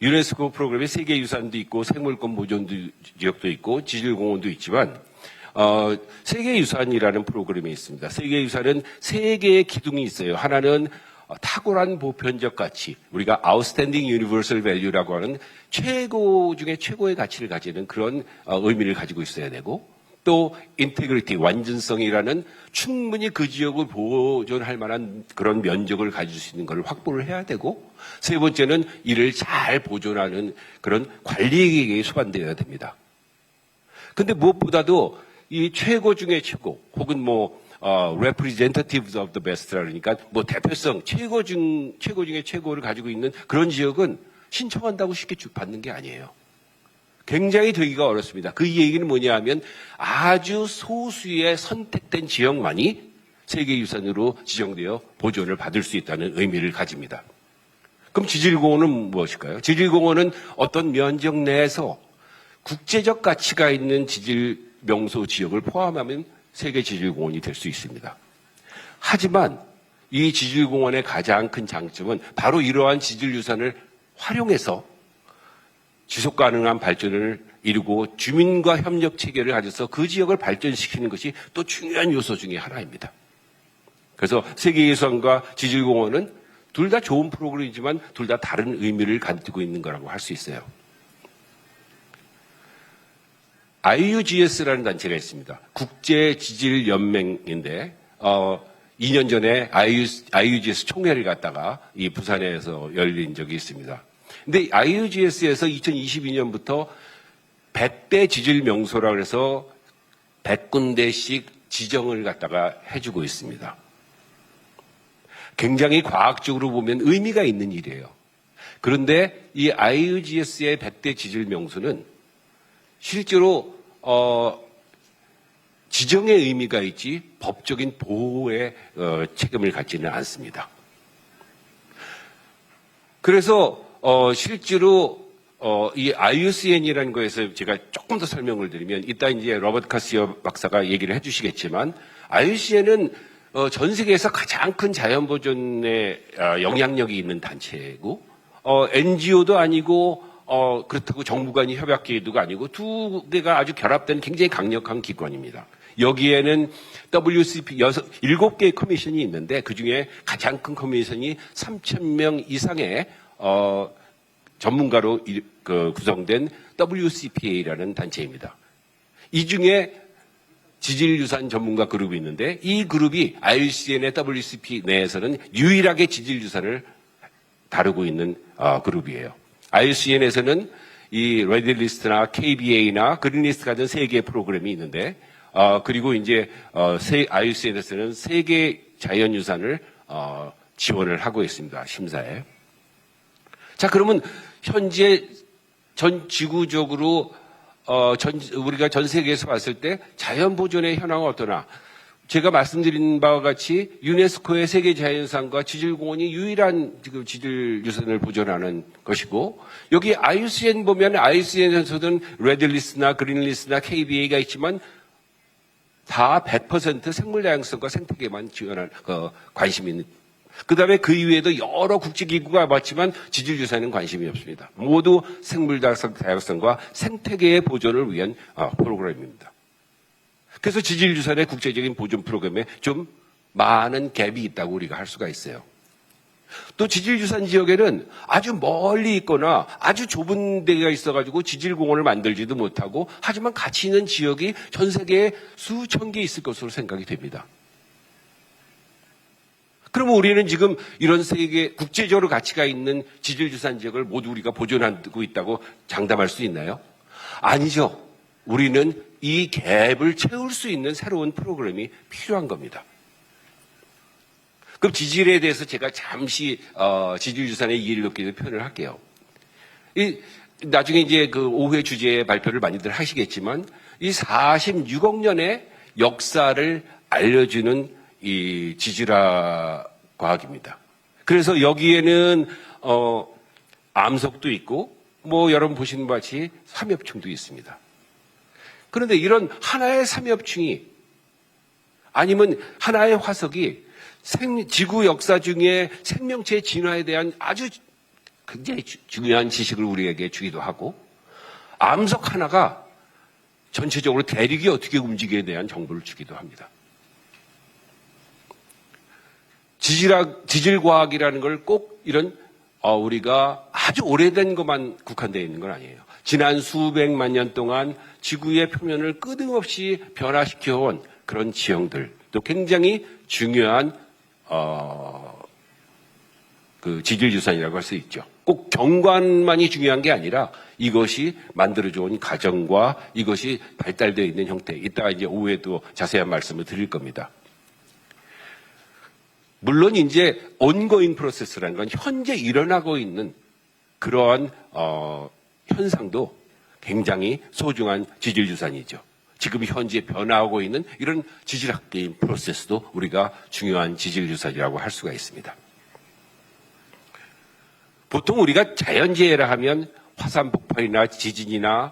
[SPEAKER 7] 유네스코 프로그램에 세계유산도 있고 생물권 보존 지역도 있고 지질공원도 있지만 세계유산이라는 프로그램이 있습니다. 세계유산은 세 개의 기둥이 있어요. 하나는 탁월한 보편적 가치, 우리가 Outstanding Universal Value라고 하는 최고 중에 최고의 가치를 가지는 그런 의미를 가지고 있어야 되고, 또 Integrity, 완전성이라는 충분히 그 지역을 보존할 만한 그런 면적을 가질 수 있는 걸 확보를 해야 되고, 세 번째는 이를 잘 보존하는 그런 관리에게 수반되어야 됩니다. 근데 무엇보다도 이 최고 중에 최고, 혹은 representatives of the best라 그러니까 대표성, 최고 중에 최고를 가지고 있는 그런 지역은 신청한다고 쉽게 받는 게 아니에요. 굉장히 되기가 어렵습니다. 그 얘기는 뭐냐 하면 아주 소수의 선택된 지역만이 세계유산으로 지정되어 보존을 받을 수 있다는 의미를 가집니다. 그럼 지질공원은 무엇일까요? 지질공원은 어떤 면적 내에서 국제적 가치가 있는 지질 명소 지역을 포함하면 세계 지질공원이 될 수 있습니다. 하지만 이 지질공원의 가장 큰 장점은 바로 이러한 지질유산을 활용해서 지속 가능한 발전을 이루고 주민과 협력 체계를 가져서 그 지역을 발전시키는 것이 또 중요한 요소 중에 하나입니다. 그래서 세계유산과 지질공원은 둘 다 좋은 프로그램이지만 둘 다 다른 의미를 가지고 있는 거라고 할 수 있어요. IUGS라는 단체가 있습니다. 국제지질연맹인데 2년 전에 IUGS 총회를 갖다가 이 부산에서 열린 적이 있습니다. 근데 IUGS에서 2022년부터 100대 지질 명소라고 해서 100군데씩 지정을 갖다가 해주고 있습니다. 굉장히 과학적으로 보면 의미가 있는 일이에요. 그런데 이 IUGS의 100대 지질 명소는 실제로 지정의 의미가 있지 법적인 보호의 책임을 갖지는 않습니다. 그래서 실제로 이 IUCN이라는 거에서 제가 조금 더 설명을 드리면 이따 이제 로버트 카시어 박사가 얘기를 해주시겠지만 IUCN은 전 세계에서 가장 큰 자연보존에 영향력이 있는 단체고 NGO도 아니고 그렇다고 정부 간의 협약 기구도 아니고 두 개가 아주 결합된 굉장히 강력한 기관입니다. 여기에는 WCP 7개의 커미션이 있는데 그중에 가장 큰 커미션이 3,000명 이상의 전문가로 구성된 WCPA라는 단체입니다. 이 중에 지질유산 전문가 그룹이 있는데 이 그룹이 IUCN의 WCP 내에서는 유일하게 지질유산을 다루고 있는 그룹이에요. IUCN에서는 이 레드리스트나 KBA나 그린리스트 같은 3개의 프로그램이 있는데 그리고 이제 IUCN에서는 3개 자연유산을 지원을 하고 있습니다. 심사에. 자, 그러면 현재 전 지구적으로 우리가 전 세계에서 봤을 때 자연 보존의 현황은 어떠나 제가 말씀드린 바와 같이 유네스코의 세계 자연유산과 지질공원이 유일한 지금 지질유산을 보존하는 것이고 여기 IUCN 보면 IUCN에서는 레드리스트나 그린리스트나 KBA가 있지만 다 100% 생물 다양성과 생태계만 지원한 관심이 있는. 그다음에 그 이외에도 여러 국제기구가 봤지만 지질유산에는 관심이 없습니다. 모두 생물 다양성과 생태계의 보존을 위한 프로그램입니다. 그래서 지질유산의 국제적인 보존 프로그램에 좀 많은 갭이 있다고 우리가 할 수가 있어요. 또 지질유산 지역에는 아주 멀리 있거나 아주 좁은 데가 있어가지고 지질공원을 만들지도 못하고 하지만 가치 있는 지역이 전 세계에 수천 개 있을 것으로 생각이 됩니다. 그러면 우리는 지금 이런 세계 국제적으로 가치가 있는 지질유산 지역을 모두 우리가 보존하고 있다고 장담할 수 있나요? 아니죠. 우리는 이 갭을 채울 수 있는 새로운 프로그램이 필요한 겁니다. 그럼 지질에 대해서 제가 잠시 지질유산의 이해를 돕기 위해서 표현을 할게요. 나중에 이제 그 오후에 주제의 발표를 많이들 하시겠지만 이 46억 년의 역사를 알려주는 이 지질학 과학입니다. 그래서 여기에는 암석도 있고 뭐 여러분 보시는 바 같이 삼엽충도 있습니다. 그런데 이런 하나의 삼엽충이 아니면 하나의 화석이 지구 역사 중에 생명체의 진화에 대한 아주 굉장히 중요한 지식을 우리에게 주기도 하고 암석 하나가 전체적으로 대륙이 어떻게 움직이에 대한 정보를 주기도 합니다. 지질과학이라는 걸 꼭 이런 우리가 아주 오래된 것만 국한되어 있는 건 아니에요. 지난 수백만 년 동안 지구의 표면을 끊임없이 변화시켜온 그런 지형들, 또 굉장히 중요한 그 지질유산이라고 할 수 있죠. 꼭 경관만이 중요한 게 아니라 이것이 만들어져온 과정과 이것이 발달되어 있는 형태, 이따가 이제 오후에도 자세한 말씀을 드릴 겁니다. 물론 이제 ongoing 프로세스라는 건 현재 일어나고 있는 그러한 현상도 굉장히 소중한 지질유산이죠. 지금 현재 변화하고 있는 이런 지질학계인 프로세스도 우리가 중요한 지질유산이라고 할 수가 있습니다. 보통 우리가 자연재해라 하면 화산 폭발이나 지진이나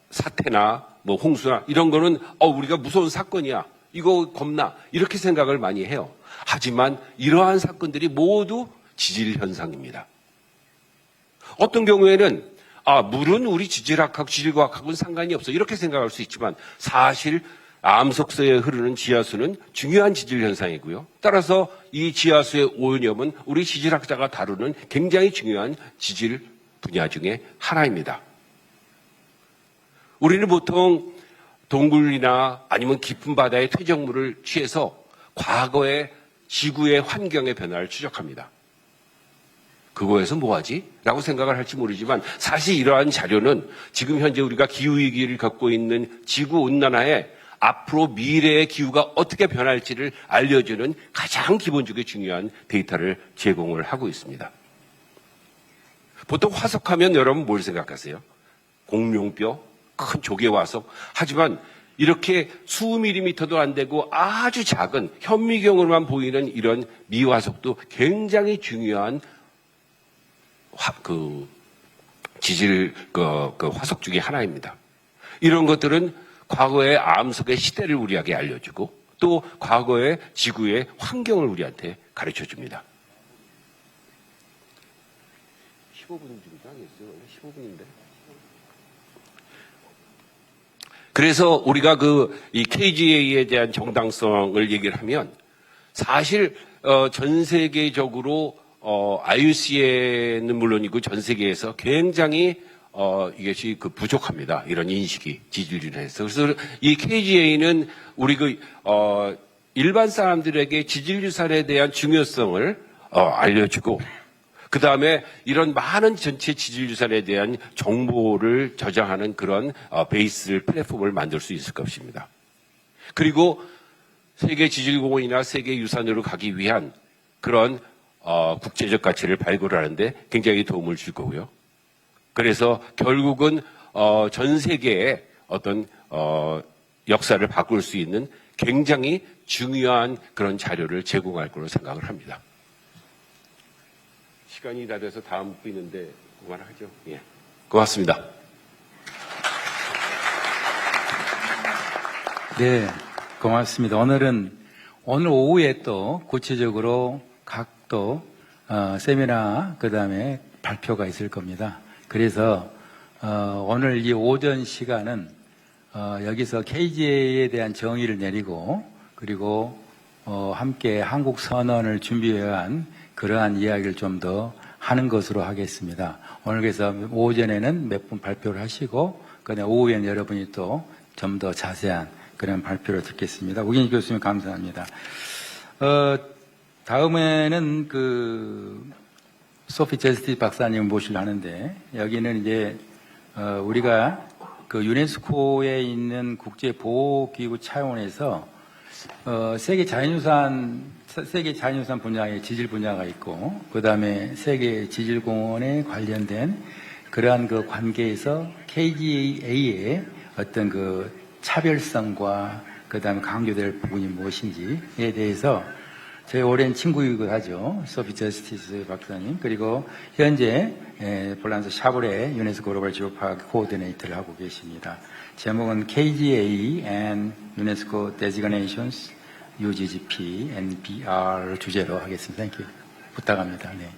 [SPEAKER 7] 사태나 뭐 홍수나 이런 거는 우리가 무서운 사건이야. 이거 겁나. 이렇게 생각을 많이 해요. 하지만 이러한 사건들이 모두 지질 현상입니다. 어떤 경우에는 물은 우리 지질학하고 지질과학하고는 상관이 없어. 이렇게 생각할 수 있지만 사실 암석서에 흐르는 지하수는 중요한 지질 현상이고요. 따라서 이 지하수의 오염은 우리 지질학자가 다루는 굉장히 중요한 지질 분야 중에 하나입니다. 우리는 보통 동굴이나 아니면 깊은 바다의 퇴적물을 취해서 과거의 지구의 환경의 변화를 추적합니다. 그거에서 뭐하지? 라고 생각을 할지 모르지만 사실 이러한 자료는 지금 현재 우리가 기후위기를 겪고 있는 지구온난화에 앞으로 미래의 기후가 어떻게 변할지를 알려주는 가장 기본적으로 중요한 데이터를 제공을 하고 있습니다. 보통 화석하면 여러분 뭘 생각하세요? 공룡뼈, 큰 조개 화석. 하지만 이렇게 수밀리미터도 안 되고 아주 작은 현미경으로만 보이는 이런 미화석도 굉장히 중요한 지질 그 화석 중에 하나입니다. 이런 것들은 과거의 암석의 시대를 우리에게 알려주고 또 과거의 지구의 환경을 우리한테 가르쳐 줍니다. 15분 정도 하겠어요. 15분인데. 그래서 우리가 이 KGA에 대한 정당성을 얘기를 하면 사실 전 세계적으로 IUCN은 물론이고 전 세계에서 굉장히 이것이 부족합니다. 이런 인식이 지질률에 대해서. 그래서 이 KGA는 우리 일반 사람들에게 지질유산에 대한 중요성을 알려주고 그 다음에 이런 많은 전체 지질유산에 대한 정보를 저장하는 그런 베이스를 플랫폼을 만들 수 있을 것입니다. 그리고 세계 지질공원이나 세계 유산으로 가기 위한 그런 국제적 가치를 발굴하는데 굉장히 도움을 줄 거고요. 그래서 결국은 전 세계의 어떤 역사를 바꿀 수 있는 굉장히 중요한 그런 자료를 제공할 거로 생각을 합니다. 시간이 다 돼서 다음 분 있는데 그만하죠. 예, 고맙습니다.
[SPEAKER 4] 네, 고맙습니다. 오늘 오후에 또 구체적으로 각도 세미나 그다음에 발표가 있을 겁니다. 그래서 오늘 이 오전 시간은 여기서 KGA에 대한 정의를 내리고 그리고 함께 한국 선언을 준비한 그러한 이야기를 좀 더 하는 것으로 하겠습니다. 오늘 그래서 오전에는 몇 분 발표를 하시고 그다음에 오후에는 여러분이 또 좀 더 자세한 그런 발표를 듣겠습니다. 우경희 교수님 감사합니다. 다음에는 소피 제스티 박사님 모시려 하는데 여기는 이제 우리가 유네스코에 있는 국제보호기구 차원에서 세계 자연유산 분야의 지질 분야가 있고, 그 다음에 세계 지질공원에 관련된 그러한 관계에서 KGA의 어떤 차별성과 그 다음에 강조될 부분이 무엇인지에 대해서 저희 오랜 친구이기도 하죠. 소피 저스티스 박사님. 그리고 현재 폴란드 샤브레 유네스코 글로벌 지오파크 코오디네이터를 하고 계십니다. 제목은 KGA and UNESCO Designations UGGP NBR 주제로 하겠습니다. Thank you. 부탁합니다. 네.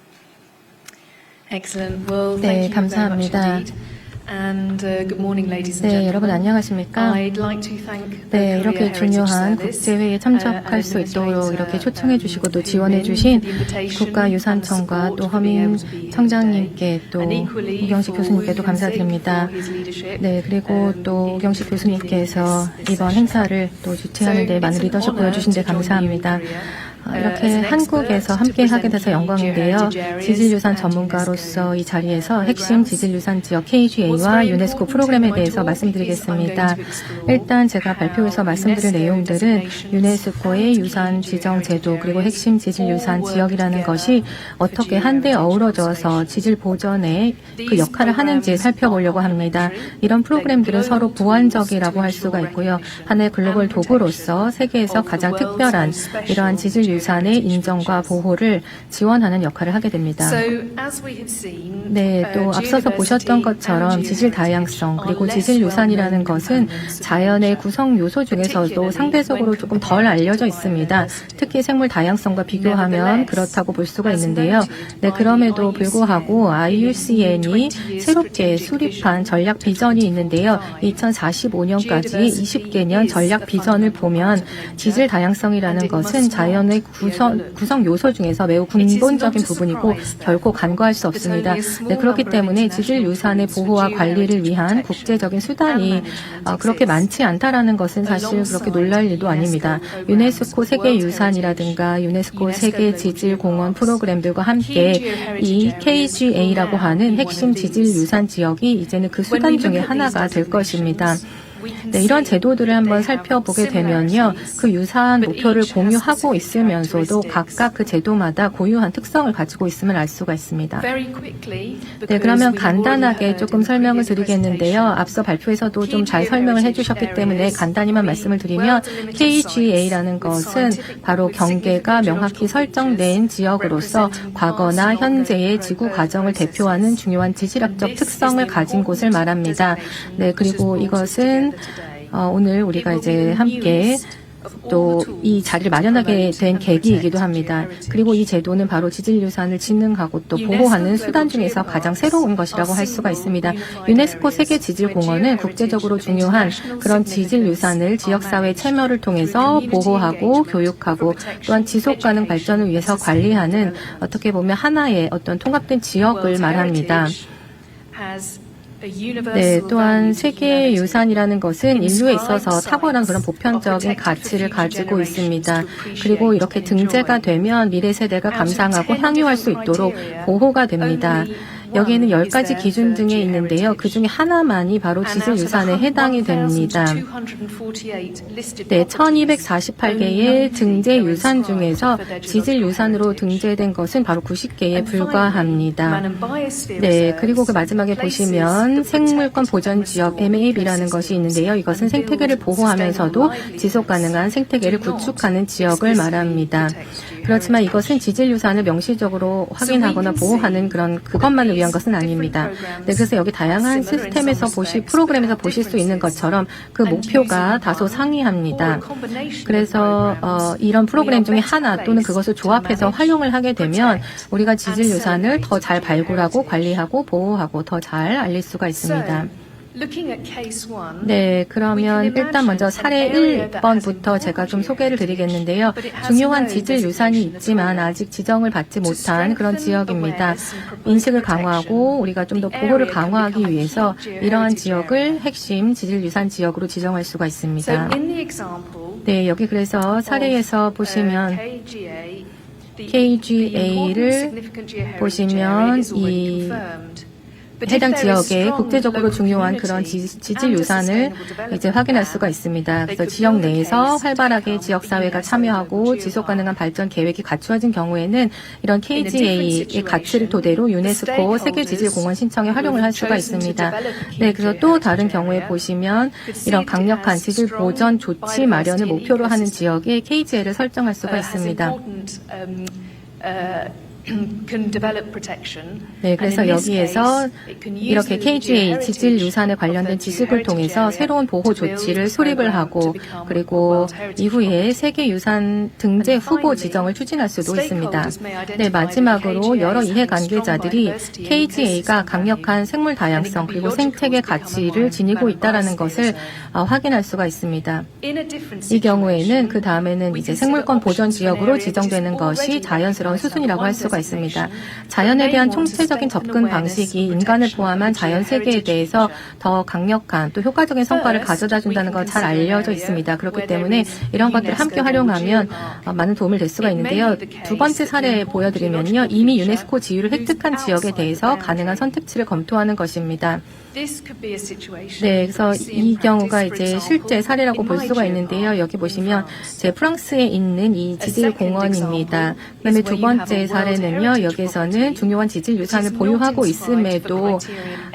[SPEAKER 8] Excellent. Well,
[SPEAKER 5] 네,
[SPEAKER 8] thank you
[SPEAKER 5] 감사합니다.
[SPEAKER 8] very much indeed. And good morning, ladies and
[SPEAKER 5] 네,
[SPEAKER 8] gentlemen.
[SPEAKER 5] 여러분 안녕하십니까?
[SPEAKER 8] I'd like to thank the
[SPEAKER 5] 네,
[SPEAKER 8] Korea
[SPEAKER 5] 이렇게
[SPEAKER 8] Heritage
[SPEAKER 5] 중요한
[SPEAKER 8] Service,
[SPEAKER 5] 국제회의에 참석할 수 있도록 이렇게 초청해 주시고 또 지원해 주신 국가유산청과 또 허민 청장님께 또 우경식 교수님께도 감사드립니다. 네, 그리고 또 우경식 교수님께서 이번 행사를 또 주최하는 데 많은 리더십 보여주신 데 감사합니다. 이렇게 한국에서 함께 하게 돼서 영광인데요. 지질유산 전문가로서 이 자리에서 핵심 지질유산 지역 KGA와 유네스코 프로그램에 대해서 말씀드리겠습니다. 일단 제가 발표에서 말씀드릴 내용들은 유네스코의 유산 지정 제도 그리고 핵심 지질유산 지역이라는 것이 어떻게 한데 어우러져서 지질 보전에 그 역할을 하는지 살펴보려고 합니다. 이런 프로그램들은 서로 보완적이라고 할 수가 있고요. 하나의 글로벌 도구로서 세계에서 가장 특별한 이러한 지질유산의 인정과 보호를 지원하는 역할을 하게 됩니다. 네, 또 앞서서 보셨던 것처럼 지질 다양성 그리고 지질 유산이라는 것은 자연의 구성 요소 중에서도 상대적으로 조금 덜 알려져 있습니다. 특히 생물 다양성과 비교하면 그렇다고 볼 수가 있는데요. 네, 그럼에도 불구하고 IUCN이 새롭게 수립한 전략 비전이 있는데요. 2045년까지 20개년 전략 비전을 보면 지질 다양성이라는 것은 자연의 구성 요소 중에서 매우 근본적인 부분이고 결코 간과할 수 없습니다. 네, 그렇기 때문에 지질 유산의 보호와 관리를 위한 국제적인 수단이 그렇게 많지 않다라는 것은 사실 그렇게 놀랄 일도 아닙니다. 유네스코 세계유산이라든가 유네스코 세계 지질공원 프로그램들과 함께 이 KGA라고 하는 핵심 지질 유산 지역이 이제는 그 수단 중에 하나가 될 것입니다. 네, 이런 제도들을 한번 살펴보게 되면요. 그 유사한 목표를 공유하고 있으면서도 각각 그 제도마다 고유한 특성을 가지고 있음을 알 수가 있습니다. 네, 그러면 간단하게 조금 설명을 드리겠는데요. 앞서 발표에서도 좀 잘 설명을 해주셨기 때문에 간단히만 말씀을 드리면 KGA라는 것은 바로 경계가 명확히 설정된 지역으로서 과거나 현재의 지구 과정을 대표하는 중요한 지질학적 특성을 가진 곳을 말합니다. 네, 그리고 이것은 오늘 우리가 이제 함께 또 이 자리를 마련하게 된 계기이기도 합니다. 그리고 이 제도는 바로 지질유산을 진흥하고 또 보호하는 수단 중에서 가장 새로운 것이라고 할 수가 있습니다. 유네스코 세계지질공원은 국제적으로 중요한 그런 지질유산을 지역사회 참여를 통해서 보호하고 교육하고 또한 지속가능 발전을 위해서 관리하는 어떻게 보면 하나의 어떤 통합된 지역을 말합니다. 네, 또한 세계유산이라는 것은 인류에 있어서 탁월한 그런 보편적인 가치를 가지고 있습니다. 그리고 이렇게 등재가 되면 미래 세대가 감상하고 향유할 수 있도록 보호가 됩니다. 여기에는 10가지 기준 등에 있는데요. 그 중에 하나만이 바로 지질유산에 해당이 됩니다. 네, 1248개의 등재유산 중에서 지질유산으로 등재된 것은 바로 90개에 불과합니다. 네, 그리고 그 마지막에 보시면 생물권 보전지역 MAB라는 것이 있는데요. 이것은 생태계를 보호하면서도 지속가능한 생태계를 구축하는 지역을 말합니다. 그렇지만 이것은 지질유산을 명시적으로 확인하거나 보호하는 그것만을 위한 것은 아닙니다. 네, 그래서 여기 다양한 시스템에서 프로그램에서 보실 수 있는 것처럼 그 목표가 다소 상이합니다. 그래서 이런 프로그램 중에 하나 또는 그것을 조합해서 활용을 하게 되면 우리가 지질유산을 더 잘 발굴하고 관리하고 보호하고 더 잘 알릴 수가 있습니다. 네, 그러면 일단 먼저 사례 1번부터 제가 좀 소개를 드리겠는데요. 중요한 지질유산이 있지만 아직 지정을 받지 못한 그런 지역입니다. 인식을 강화하고 우리가 좀 더 보호를 강화하기 위해서 이러한 지역을 핵심 지질유산 지역으로 지정할 수가 있습니다. 네, 여기 그래서 사례에서 보시면 KGA를 보시면 이 해당 지역의 국제적으로 중요한 그런 지질유산을 이제 확인할 수가 있습니다. 그래서 지역 내에서 활발하게 지역사회가 참여하고 지속가능한 발전 계획이 갖추어진 경우에는 이런 KGA의 가치를 토대로 유네스코 세계지질공원 신청에 활용을 할 수가 있습니다. 네, 그래서 또 다른 경우에 보시면 이런 강력한 지질 보전 조치 마련을 목표로 하는 지역에 KGA를 설정할 수가 있습니다. 네, 그래서 여기에서 이렇게 KGA 지질유산에 관련된 지식을 통해서 새로운 보호 조치를 수립을 하고 그리고 이후에 세계유산 등재 후보 지정을 추진할 수도 있습니다. 네, 마지막으로 여러 이해관계자들이 KGA가 강력한 생물 다양성 그리고 생태계 가치를 지니고 있다는 것을 확인할 수가 있습니다. 이 경우에는 그 다음에는 이제 생물권 보전 지역으로 지정되는 것이 자연스러운 수순이라고 할 수가 있습니다. 자연에 대한 총체적인 접근 방식이 인간을 포함한 자연 세계에 대해서 더 강력한 또 효과적인 성과를 가져다 준다는 거 잘 알려져 있습니다. 그렇기 때문에 이런 것들을 함께 활용하면 많은 도움을 될 수가 있는데요. 두 번째 사례 보여드리면요. 이미 유네스코 지위를 획득한 지역에 대해서 가능한 선택지를 검토하는 것입니다. 네, 그래서 이 경우가 이제 실제 사례라고 볼 수가 있는데요. 여기 보시면 제 프랑스에 있는 이 지질공원입니다. 그다음에 두 번째 사례는요. 여기에서는 중요한 지질유산을 보유하고 있음에도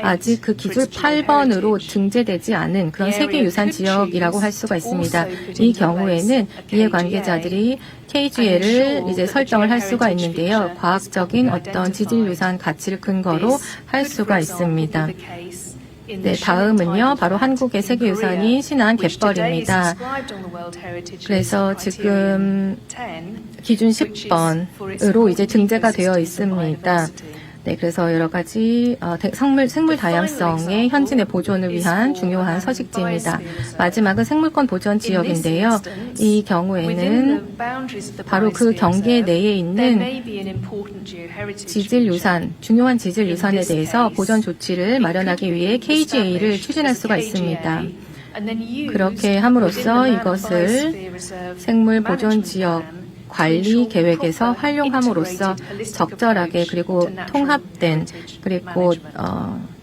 [SPEAKER 5] 아직 그 기술 8번으로 등재되지 않은 그런 세계유산 지역이라고 할 수가 있습니다. 이 경우에는 이해관계자들이 KGA를 이제 설정을 할 수가 있는데요. 과학적인 어떤 지질유산 가치를 근거로 할 수가 있습니다. 네, 다음은요. 바로 한국의 세계유산인 신안 갯벌입니다. 그래서 지금 기준 10번으로 이제 등재가 되어 있습니다. 네, 그래서 여러 가지 생물 다양성의 현진의 보존을 위한 중요한 서식지입니다. 마지막은 생물권 보전 지역인데요. 이 경우에는 바로 그 경계 내에 있는 지질유산, 중요한 지질유산에 대해서 보전 조치를 마련하기 위해 KGA를 추진할 수가 있습니다. 그렇게 함으로써 이것을 생물 보존 지역 관리 계획에서 활용함으로써 적절하게 그리고 통합된 그리고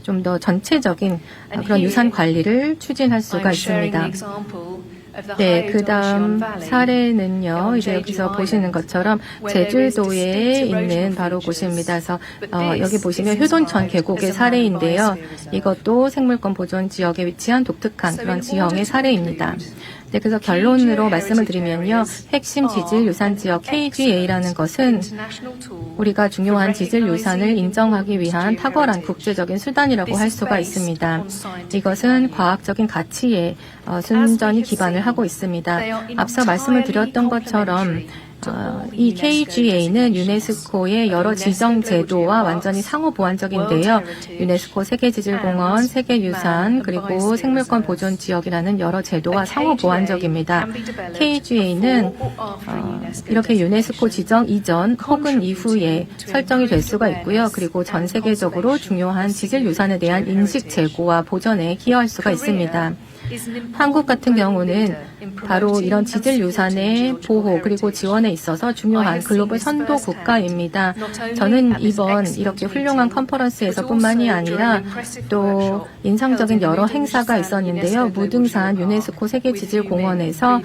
[SPEAKER 5] 좀 더 전체적인 그런 유산 관리를 추진할 수가 있습니다. 네, 그 다음 사례는요, 이제 여기서 보시는 것처럼 제주도에 있는 바로 곳입니다. 그래서 여기 보시면 효돈천 계곡의 사례인데요. 이것도 생물권 보존 지역에 위치한 독특한 그런 지형의 사례입니다. 네, 그래서 결론으로 말씀을 드리면요, 핵심 지질 유산 지역 KGA라는 것은 우리가 중요한 지질 유산을 인정하기 위한 탁월한 국제적인 수단이라고 할 수가 있습니다. 이것은 과학적인 가치에 순전히 기반을 하고 있습니다. 앞서 말씀을 드렸던 것처럼 이 KGA는 유네스코의 여러 지정 제도와 완전히 상호 보완적인데요. 유네스코 세계지질공원, 세계유산, 그리고 생물권 보존 지역이라는 여러 제도와 상호 보완적입니다. KGA는 이렇게 유네스코 지정 이전 혹은 이후에 설정이 될 수가 있고요. 그리고 전 세계적으로 중요한 지질 유산에 대한 인식 제고와 보전에 기여할 수가 있습니다. 한국 같은 경우는 바로 이런 지질 유산의 보호 그리고 지원에 있어서 중요한 글로벌 선도 국가입니다. 저는 이번 이렇게 훌륭한 컨퍼런스에서 뿐만이 아니라 또 인상적인 여러 행사가 있었는데요. 무등산 유네스코 세계지질공원에서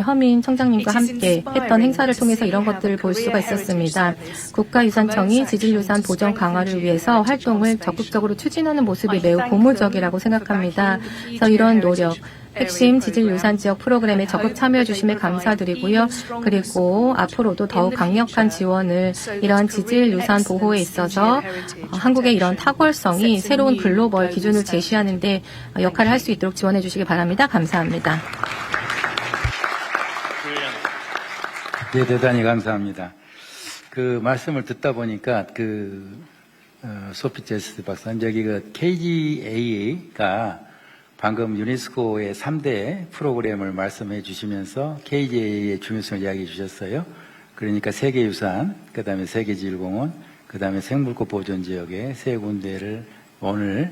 [SPEAKER 5] 허민 청장님과 함께 했던 행사를 통해서 이런 것들을 볼 수가 있었습니다. 국가유산청이 지질유산 보전 강화를 위해서 활동을 적극적으로 추진하는 모습이 매우 고무적이라고 생각합니다. 그래서 이런 노력, 핵심 지질유산 지역 프로그램에 적극 참여해 주심에 감사드리고요. 그리고 앞으로도 더욱 강력한 지원을 이러한 지질유산 보호에 있어서 한국의 이런 탁월성이 새로운 글로벌 기준을 제시하는 데 역할을 할 수 있도록 지원해 주시기 바랍니다. 감사합니다.
[SPEAKER 4] 네, 대단히 감사합니다. 그 말씀을 듣다 보니까 소피 제스 박사님, 여기 KGA가 방금 유네스코의 3대 프로그램을 말씀해 주시면서 KGA의 중요성을 이야기해 주셨어요. 그러니까 세계유산, 그 다음에 세계지질공원, 그 다음에 생물권 보존지역의 세 군데를 오늘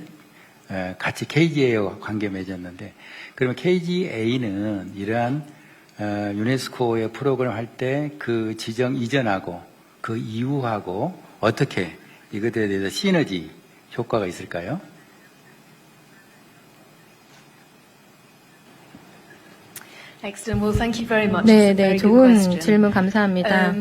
[SPEAKER 4] 같이 KGA와 관계 맺었는데, 그러면 KGA는 이러한 유네스코의 프로그램 할 때 그 지정 이전하고 그 이후하고 어떻게 이것에 대해서 시너지 효과가 있을까요?
[SPEAKER 8] Excellent. Well, thank you very much.
[SPEAKER 5] 네,
[SPEAKER 8] It's a very good
[SPEAKER 5] 좋은
[SPEAKER 8] question.
[SPEAKER 5] 질문 감사합니다.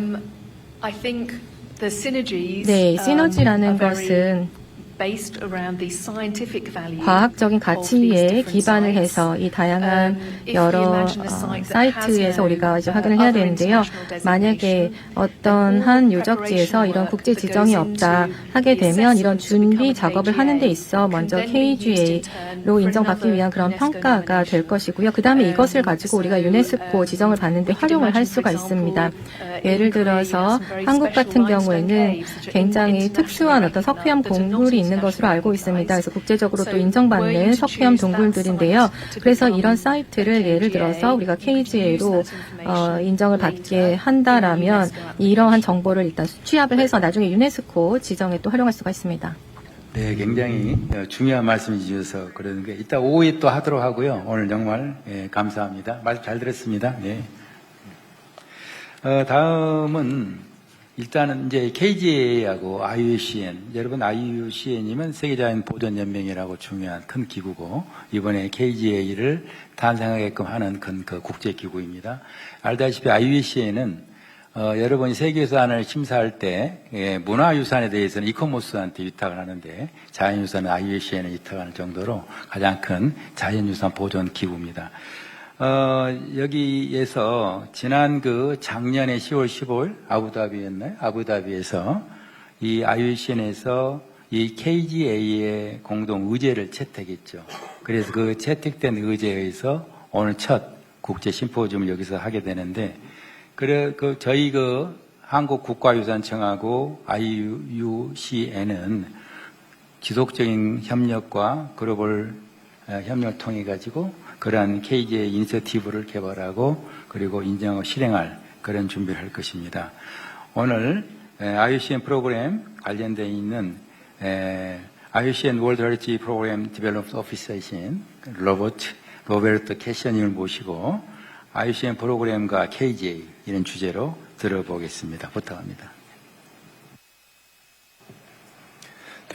[SPEAKER 8] I think the synergies
[SPEAKER 5] 네, 시너지라는
[SPEAKER 8] are very
[SPEAKER 5] 것은
[SPEAKER 8] based around the scientific value
[SPEAKER 5] 과학적인
[SPEAKER 8] of these
[SPEAKER 5] 가치에
[SPEAKER 8] different
[SPEAKER 5] 기반을
[SPEAKER 8] sites.
[SPEAKER 5] 해서 이 다양한
[SPEAKER 8] If
[SPEAKER 5] 여러
[SPEAKER 8] you imagine a site that
[SPEAKER 5] 사이트에서
[SPEAKER 8] has
[SPEAKER 5] 우리가 이제
[SPEAKER 8] no,
[SPEAKER 5] 확인을 해야
[SPEAKER 8] other
[SPEAKER 5] 되는데요.
[SPEAKER 8] international
[SPEAKER 5] 만약에
[SPEAKER 8] designation,
[SPEAKER 5] 어떤
[SPEAKER 8] then
[SPEAKER 5] 한
[SPEAKER 8] all
[SPEAKER 5] 유적지에서
[SPEAKER 8] preparation
[SPEAKER 5] 이런
[SPEAKER 8] work
[SPEAKER 5] 국제
[SPEAKER 8] that
[SPEAKER 5] 지정이
[SPEAKER 8] goes
[SPEAKER 5] 없다
[SPEAKER 8] into
[SPEAKER 5] 하게
[SPEAKER 8] the
[SPEAKER 5] 되면 이런
[SPEAKER 8] assessment to become
[SPEAKER 5] 준비
[SPEAKER 8] a
[SPEAKER 5] 작업을
[SPEAKER 8] KGA
[SPEAKER 5] 하는 데 있어 먼저
[SPEAKER 8] can then be used in turn
[SPEAKER 5] KGA로
[SPEAKER 8] for
[SPEAKER 5] 인정받기
[SPEAKER 8] another
[SPEAKER 5] 위한 그런
[SPEAKER 8] UNESCO
[SPEAKER 5] 평가가 될
[SPEAKER 8] nomination.
[SPEAKER 5] 것이고요. 그 다음에 이것을 가지고 우리가 유네스코 지정을 받는 데
[SPEAKER 8] we could
[SPEAKER 5] 활용을 할
[SPEAKER 8] imagine,
[SPEAKER 5] 수가
[SPEAKER 8] for
[SPEAKER 5] 있습니다.
[SPEAKER 8] example,
[SPEAKER 5] 예를
[SPEAKER 8] in Korea,
[SPEAKER 5] 들어서
[SPEAKER 8] some very
[SPEAKER 5] 한국
[SPEAKER 8] special
[SPEAKER 5] 같은
[SPEAKER 8] limestone
[SPEAKER 5] 경우에는
[SPEAKER 8] caves which are
[SPEAKER 5] 굉장히
[SPEAKER 8] internationally
[SPEAKER 5] 특수한 어떤 석회암
[SPEAKER 8] recognized, that are not
[SPEAKER 5] 동굴이 있는 것으로 알고
[SPEAKER 8] internationally
[SPEAKER 5] 있습니다. 그래서 국제적으로 또
[SPEAKER 8] So
[SPEAKER 5] 인정받는
[SPEAKER 8] were you to
[SPEAKER 5] 석회암
[SPEAKER 8] choose that
[SPEAKER 5] 동굴들인데요.
[SPEAKER 8] site to
[SPEAKER 5] 그래서
[SPEAKER 8] become
[SPEAKER 5] 이런
[SPEAKER 8] a
[SPEAKER 5] 사이트를
[SPEAKER 8] KGA,
[SPEAKER 5] 예를 들어서 우리가
[SPEAKER 8] you could use
[SPEAKER 5] KGA로
[SPEAKER 8] that information
[SPEAKER 5] 인정을 받게
[SPEAKER 8] later
[SPEAKER 5] 한다라면
[SPEAKER 8] in the UNESCO
[SPEAKER 5] 이러한 정보를 일단 취합을 해서 나중에 유네스코 지정에 또 활용할 수가 있습니다.
[SPEAKER 4] 네, 굉장히 중요한 말씀 주셔서 그러는 게 이따 오후에 또 하도록 하고요. 오늘 정말 감사합니다. 말씀 잘 들었습니다. 네. 다음은 일단은 이제 KGA하고 IUCN, 여러분 IUCN이면 세계자연 보존연맹이라고 중요한 큰 기구고 이번에 KGA를 탄생하게끔 하는 큰 그 국제 기구입니다. 알다시피 IUCN은 여러분이 세계유산을 심사할 때 문화유산에 대해서는 이코모스한테 위탁을 하는데 자연유산은 IUCN에 위탁하는 정도로 가장 큰 자연유산 보존 기구입니다. 여기에서 지난 작년에 10월 15일 아부다비였나요? 아부다비에서 이 IUCN에서 이 KGA의 공동 의제를 채택했죠. 그래서 그 채택된 의제에 의해서 오늘 첫 국제 심포지움을 여기서 하게 되는데, 저희 한국 국가유산청하고 IUCN은 지속적인 협력과 글로벌 협력을 통해 가지고 그러한 KGA 이니셔티브를 개발하고 그리고 인정하고 실행할 그런 준비를 할 것입니다. 오늘 IUCN 프로그램 관련되어 있는 IUCN 월드 헤리티지 프로그램 디벨롭먼트 오피서이신 로베르토 캐셔님을 모시고 IUCN 프로그램과 KGA 이런 주제로 들어보겠습니다. 부탁합니다.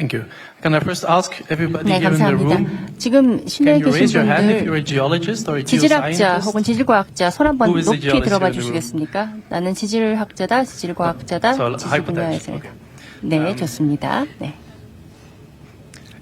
[SPEAKER 9] Thank you. Can I first ask everybody
[SPEAKER 6] 네,
[SPEAKER 9] here in the
[SPEAKER 6] 감사합니다.
[SPEAKER 9] room,
[SPEAKER 6] 지금 실내에
[SPEAKER 9] can you raise
[SPEAKER 6] 계신
[SPEAKER 9] your hand if
[SPEAKER 6] 분들
[SPEAKER 9] you're a geologist or a
[SPEAKER 6] 지질학자
[SPEAKER 9] geoscientist?
[SPEAKER 6] 혹은 지질과학자 손 한번
[SPEAKER 9] Who is the
[SPEAKER 6] 높이
[SPEAKER 9] geologist
[SPEAKER 6] 들어봐
[SPEAKER 9] in the room?
[SPEAKER 6] 주시겠습니까? 나는 지질학자다, 지질과학자다,
[SPEAKER 9] So,
[SPEAKER 6] 지질
[SPEAKER 9] hypothetical.
[SPEAKER 6] 분야에서.
[SPEAKER 9] Okay.
[SPEAKER 6] 네, 좋습니다. 네.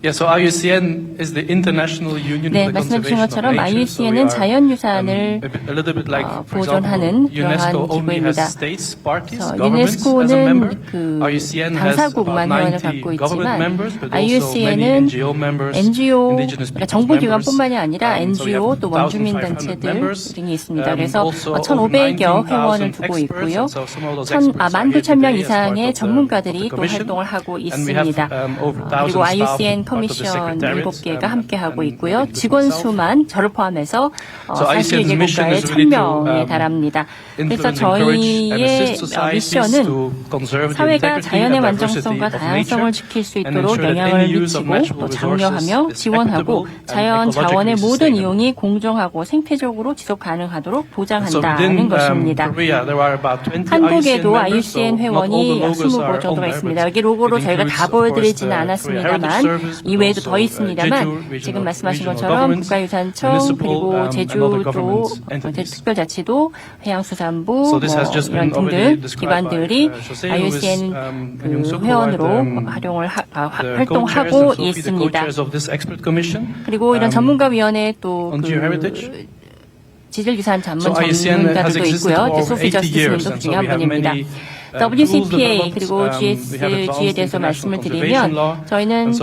[SPEAKER 9] Yeah, so IUCN is the International Union
[SPEAKER 6] 네,
[SPEAKER 9] for the
[SPEAKER 6] 말씀해 주신
[SPEAKER 9] Conservation of
[SPEAKER 6] 것처럼
[SPEAKER 9] Nature. So we
[SPEAKER 6] IUCN은
[SPEAKER 9] are,
[SPEAKER 6] 자연유산을
[SPEAKER 9] a little bit like, for
[SPEAKER 6] 보존하는
[SPEAKER 9] example, UNESCO
[SPEAKER 6] 그러한
[SPEAKER 9] only has
[SPEAKER 6] 기구입니다.
[SPEAKER 9] states, parties,
[SPEAKER 6] 그래서
[SPEAKER 9] governments as a member.
[SPEAKER 6] 유네스코는 그
[SPEAKER 9] IUCN has about
[SPEAKER 6] 당사국만 회원을
[SPEAKER 9] 90
[SPEAKER 6] 갖고
[SPEAKER 9] government
[SPEAKER 6] 있지만
[SPEAKER 9] members, but also many
[SPEAKER 6] IUCN은
[SPEAKER 9] NGO members,
[SPEAKER 6] NGO,
[SPEAKER 9] indigenous
[SPEAKER 6] 그러니까
[SPEAKER 9] peoples
[SPEAKER 6] 정부기관뿐만이
[SPEAKER 9] members.
[SPEAKER 6] 아니라
[SPEAKER 9] So we
[SPEAKER 6] NGO
[SPEAKER 9] have
[SPEAKER 6] 또 원주민
[SPEAKER 9] 1,500
[SPEAKER 6] 단체들
[SPEAKER 9] members.
[SPEAKER 6] 등이 있습니다. 그래서
[SPEAKER 9] Also
[SPEAKER 6] 1,500여
[SPEAKER 9] 19,000
[SPEAKER 6] 회원을 두고
[SPEAKER 9] experts,
[SPEAKER 6] 있고요.
[SPEAKER 9] and so some of those experts are here
[SPEAKER 6] 19,000명
[SPEAKER 9] today as part
[SPEAKER 6] 이상의
[SPEAKER 9] of the
[SPEAKER 6] 전문가들이 또
[SPEAKER 9] commission.
[SPEAKER 6] 활동을 하고
[SPEAKER 9] And we have,
[SPEAKER 6] 있습니다.
[SPEAKER 9] over 1,000
[SPEAKER 6] 그리고
[SPEAKER 9] staff,
[SPEAKER 6] IUCN
[SPEAKER 9] part of the
[SPEAKER 6] 커미션
[SPEAKER 9] secretariat,
[SPEAKER 6] 7개가 함께 하고
[SPEAKER 9] and
[SPEAKER 6] 있고요.
[SPEAKER 9] including
[SPEAKER 6] 직원
[SPEAKER 9] myself.
[SPEAKER 6] 수만 저를 포함해서
[SPEAKER 9] So IUCN's mission
[SPEAKER 6] 42개국가의
[SPEAKER 9] is really to,
[SPEAKER 6] 1,000명에 달합니다. 그래서
[SPEAKER 9] influence, encourage, and
[SPEAKER 6] 저희의
[SPEAKER 9] assist societies
[SPEAKER 6] 미션은
[SPEAKER 9] to conserve the
[SPEAKER 6] 사회가
[SPEAKER 9] integrity
[SPEAKER 6] 자연의
[SPEAKER 9] and diversity
[SPEAKER 6] 완전성과
[SPEAKER 9] of
[SPEAKER 6] 다양성을
[SPEAKER 9] nature
[SPEAKER 6] 지킬 수
[SPEAKER 9] and
[SPEAKER 6] 있도록
[SPEAKER 9] ensure that
[SPEAKER 6] 영향을
[SPEAKER 9] any use of
[SPEAKER 6] 미치고
[SPEAKER 9] natural
[SPEAKER 6] 또
[SPEAKER 9] resources
[SPEAKER 6] 장려하며
[SPEAKER 9] is
[SPEAKER 6] 지원하고
[SPEAKER 9] equitable and
[SPEAKER 6] 자연 자원의
[SPEAKER 9] ecologically
[SPEAKER 6] 모든
[SPEAKER 9] sustainable.
[SPEAKER 6] 이용이 공정하고 생태적으로 지속 가능하도록
[SPEAKER 9] So
[SPEAKER 6] 보장한다는
[SPEAKER 9] within
[SPEAKER 6] 것입니다.
[SPEAKER 9] Korea, there are about 20
[SPEAKER 6] 한국에도
[SPEAKER 9] IUCN members, so
[SPEAKER 6] IUCN
[SPEAKER 9] not all the
[SPEAKER 6] 회원이
[SPEAKER 9] logos
[SPEAKER 6] 20곳
[SPEAKER 9] are
[SPEAKER 6] 정도가
[SPEAKER 9] on there,
[SPEAKER 6] 있습니다.
[SPEAKER 9] but
[SPEAKER 6] 여기 로고로
[SPEAKER 9] it
[SPEAKER 6] 저희가
[SPEAKER 9] includes,
[SPEAKER 6] 다
[SPEAKER 9] of course,
[SPEAKER 6] 보여드리지는
[SPEAKER 9] the Korea
[SPEAKER 6] 않았습니다만
[SPEAKER 9] Heritage Service, but
[SPEAKER 6] 이외에도
[SPEAKER 9] also
[SPEAKER 6] 더 있습니다만
[SPEAKER 9] Jeju,
[SPEAKER 6] 지금 말씀하신
[SPEAKER 9] regional
[SPEAKER 6] 것처럼
[SPEAKER 9] governments,
[SPEAKER 6] 국가유산청
[SPEAKER 9] municipal,
[SPEAKER 6] 그리고
[SPEAKER 9] and other
[SPEAKER 6] 제주도
[SPEAKER 9] government entities.
[SPEAKER 6] 특별자치도 해양수산부
[SPEAKER 9] So this has just been
[SPEAKER 6] 이런
[SPEAKER 9] already
[SPEAKER 6] 등등
[SPEAKER 9] described by,
[SPEAKER 6] 기관들이
[SPEAKER 9] Jose, who is,
[SPEAKER 6] IUCN
[SPEAKER 9] Young
[SPEAKER 6] 그
[SPEAKER 9] Suk,
[SPEAKER 6] 회원으로
[SPEAKER 9] the
[SPEAKER 6] 활동하고
[SPEAKER 9] co-chairs and Sophie, the
[SPEAKER 6] 있습니다.
[SPEAKER 9] co-chairs of this expert commission.
[SPEAKER 6] 그리고 이런 전문가위원회 또
[SPEAKER 9] on geoheritage.
[SPEAKER 6] 지질유산 전문
[SPEAKER 9] So IUCN has
[SPEAKER 6] 전문가들도
[SPEAKER 9] existed
[SPEAKER 6] 있고요.
[SPEAKER 9] for
[SPEAKER 6] 이제 소피
[SPEAKER 9] 80 years,
[SPEAKER 6] 저스티스님도
[SPEAKER 9] and
[SPEAKER 6] 중에
[SPEAKER 9] so
[SPEAKER 6] 한
[SPEAKER 9] we have
[SPEAKER 6] 분입니다.
[SPEAKER 9] many
[SPEAKER 6] WCPA 그리고 GSG에 대해서 말씀을 드리면 저희는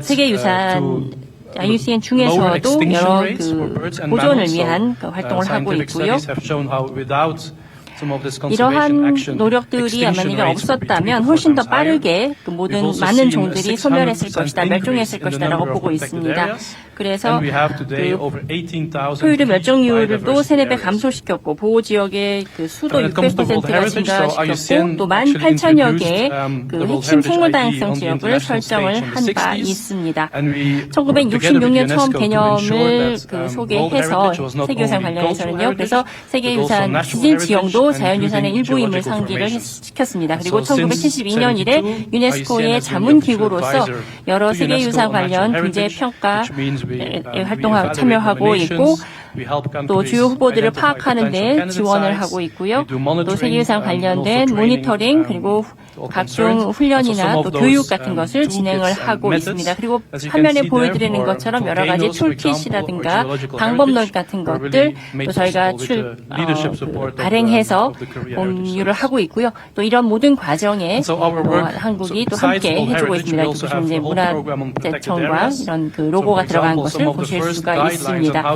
[SPEAKER 6] 세계유산 IUCN 중에서도 여러 그 보존을 위한 그 활동을 하고 있고요. 이러한 노력들이 만약에 없었다면 훨씬 더 빠르게 그 모든 많은 종들이 소멸했을 것이다, 멸종했을 것이다라고 보고 있습니다. 그래서 그 포유류 멸종률도 3-4배 감소시켰고 보호 지역의 그 수도 600%가 증가시켰고 또 18,000여 개의 그 핵심 생물 다양성 지역을 설정을 한 바 있습니다. 1966년 처음 개념을 그 소개해서 세계유산 관련해서는요. 그래서 세계유산 지질 지형도 자연유산의 일부임을 상기를 시켰습니다. 그리고 1972년 이래 유네스코의 자문기구로서 여러 세계유산 관련 문제 평가 활동에 참여하고 있고 또 주요 후보들을 파악하는 데 지원을 하고 있고요. 또 세계유산 관련된 모니터링 그리고 각종 훈련이나 또 교육 같은 것을 진행을 하고 있습니다. 그리고 화면에 보여드리는 것처럼 여러 가지 툴킷이라든가 방법론 같은 것들 또 저희가 발행해서 공유를 하고 있고요. 또 이런 모든 과정에 한국이 또 함께 해주고 있습니다. 여기 보시면 이제 문화재청과 이런 그 로고가 들어간 것을 보실 수가 있습니다.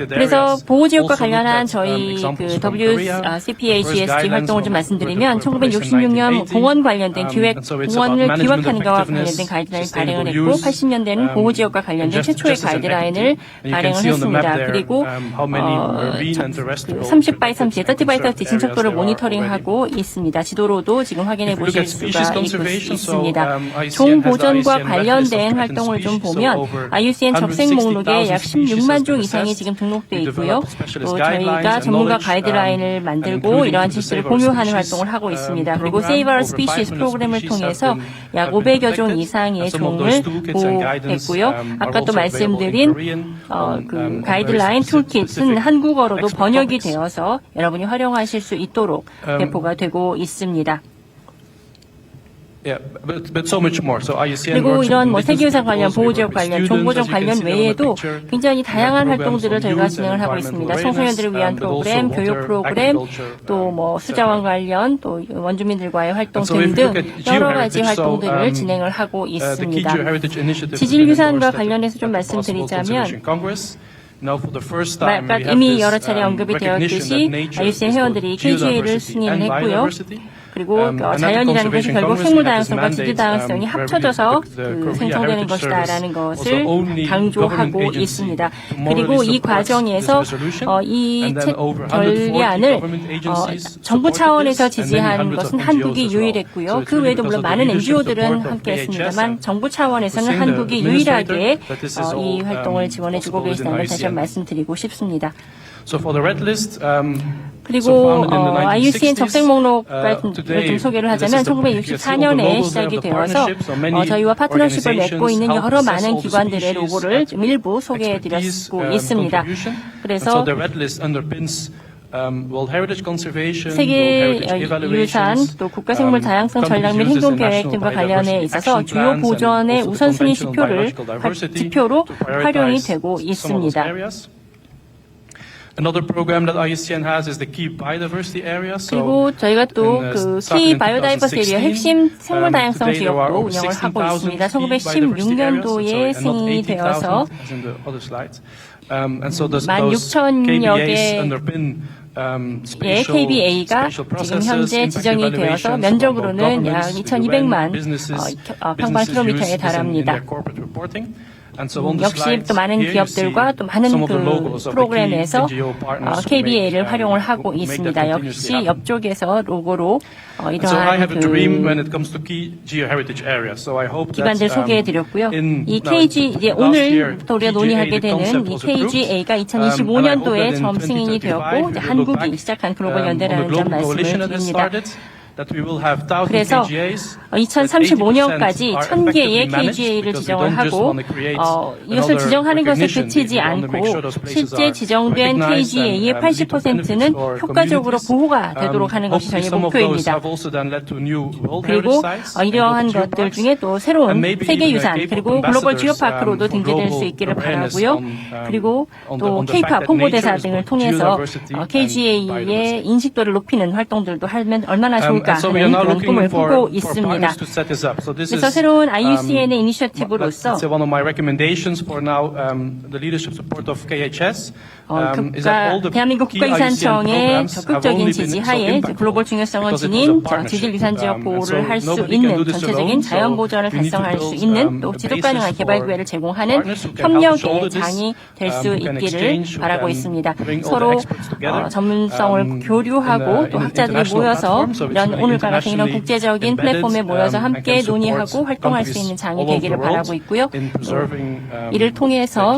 [SPEAKER 6] 그래서 보호지역과 관련한 저희 그 WCPA-GSG 활동을 좀 말씀드리면 1966년 공원 관련된 기획, 공원을 기획하는 것과 관련된 가이드라인 발행을 했고 80년대는 보호지역과 관련된 최초의 가이드라인을 발행을 했습니다. 그리고 30x30, 30x30 진척도를 모니터링하고 있습니다. 지도로도 지금 확인해 보실 수가 있습니다. 종 보존과 관련된 활동을 좀 보면 IUCN 적색 목록에 약 16만 종 이상이 지금 등록되어 있고요. 또 저희가 전문가 가이드라인을 만들고 이러한 지식을 공유하는 활동을 하고 있습니다. 그리고 Save Our Species 프로그램을 통해서 약 500여 종 이상의 종을 보호했고요. 아까 또 말씀드린 그 가이드라인 툴킷은 한국어로도 번역이 되어서 여러분이 활용하실 수 있도록 배포가 되고 있습니다. 그리고 이런 세계유산 관련, 보호지역 관련, 종보전 관련 외에도 굉장히 다양한 활동들을 저희가 진행을 하고 있습니다. 청소년들을 위한 프로그램, 교육 프로그램, 또 수자원 관련, 또 원주민들과의 활동 등등 여러 가지 활동들을 진행을 하고 있습니다. 지질유산과 관련해서 좀 말씀드리자면 이미 여러 차례 언급이 되었듯이 IUCN 회원들이 KGA를 승인을 했고요. 그리고 자연이라는 것이 결국 생물 다양성과 지질 다양성이 합쳐져서 생성되는 것이다라는 것을 강조하고 있습니다. 그리고 이 과정에서 이 결의안을 정부 차원에서 지지한 것은 한국이 유일했고요. 그 외에도 물론 많은 NGO들은 함께했습니다만 정부 차원에서는 한국이 유일하게 이 활동을 지원해주고 계시다는 걸 다시 한번 말씀드리고 싶습니다.
[SPEAKER 9] So for the red list,
[SPEAKER 6] 그리고 IUCN 적색 목록을 좀 소개를 하자면 1964년에 시작이 되어서 저희와 파트너십을 맺고 있는 여러 많은 기관들의 로고를 좀 일부 소개해드리고 있습니다. 그래서 세계 유산 또 국가생물 다양성 전략 및 행동 계획 등과 관련해 있어서 주요 보전의 우선순위 지표로 활용이 되고 있습니다.
[SPEAKER 9] Another program that IUCN has is the Key Biodiversity Area.
[SPEAKER 6] 그리고 저희가 또 그 Key Biodiversity Area 핵심 생물 다양성 지역도 운영을 하고 있습니다. 1916년도에 승인이 되어서 16,000여 개의 KBA가 지금 현재 지정이 되어서 면적으로는 약 2,200만 평방킬로미터에 달합니다. 역시 또 많은 기업들과 또 많은 그 프로그램에서 KBA를 활용을 하고 있습니다. 역시 옆쪽에서 로고로 이러한 그 기관들 소개해드렸고요. 이 KG 이제 오늘부터 우리가 논의하게 되는 이 KGA가 2025년도에 처음 승인이 되었고 이제 한국이 시작한 글로벌 연대라는 점 말씀을 드립니다. 그래서 2035년까지 1,000개의 KGA를 지정을 하고 이것을 지정하는 것에 그치지 않고 실제 지정된 KGA의 80%는 효과적으로 보호가 되도록 하는 것이 저희의 목표입니다. 그리고 이러한 것들 중에 또 새로운 세계유산 그리고 글로벌 지오파크로도 등재될 수 있기를 바라고요. 그리고 또 K-POP 홍보대사 등을 통해서 KGA의 인식도를 높이는 활동들도 하면 얼마나 좋을까 하는 그런 꿈을 꾸고 있습니다. 그래서 새로운 IUCN의 이니셔티브로서 대한민국 국가유산청의 적극적인 지지하에 글로벌 중요성을 지닌 지질유산지역 보호를 할 수 있는 전체적인 자연보전을 달성할 수 있는 또 지속가능한 개발기회를 제공하는 협력의 장이 될 수 있기를 바라고 있습니다. 서로 전문성을 교류하고 또 학자들이 모여서 이런 오늘과 같은 이런 국제적인 플랫폼에 모여서 함께 논의하고 활동할 수 있는 장이 되기를 바라고 있고요. 이를 통해서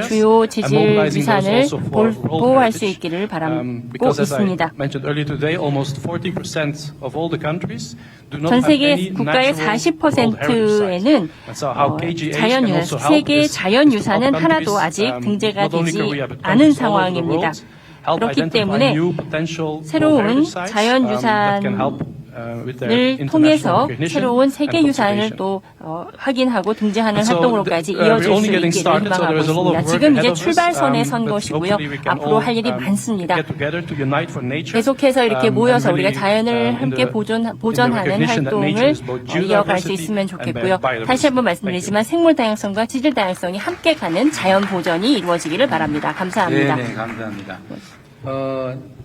[SPEAKER 6] 주요 지질유산을 보호할 수 있기를 바라고 있습니다. 전 세계 국가의 40%에는 자연유산, 세계 자연유산은 하나도 아직 등재가 되지 않은 상황입니다. 그렇기 때문에 새로운 자연유산을 통해서 새로운 세계유산을 또 확인하고 등재하는 활동으로까지 이어질 수 있기를 희망하고 있습니다. 지금 이제 출발선에 선 것이고요. 앞으로 할 일이 많습니다. 계속해서 이렇게 모여서 우리가 자연을 함께 보전하는 활동을 이어갈 수 있으면 좋겠고요. 다시 한번 말씀드리지만 생물 다양성과 지질 다양성이 함께 가는 자연 보전이 이루어지기를 바랍니다. 감사합니다.
[SPEAKER 4] 네, 감사합니다.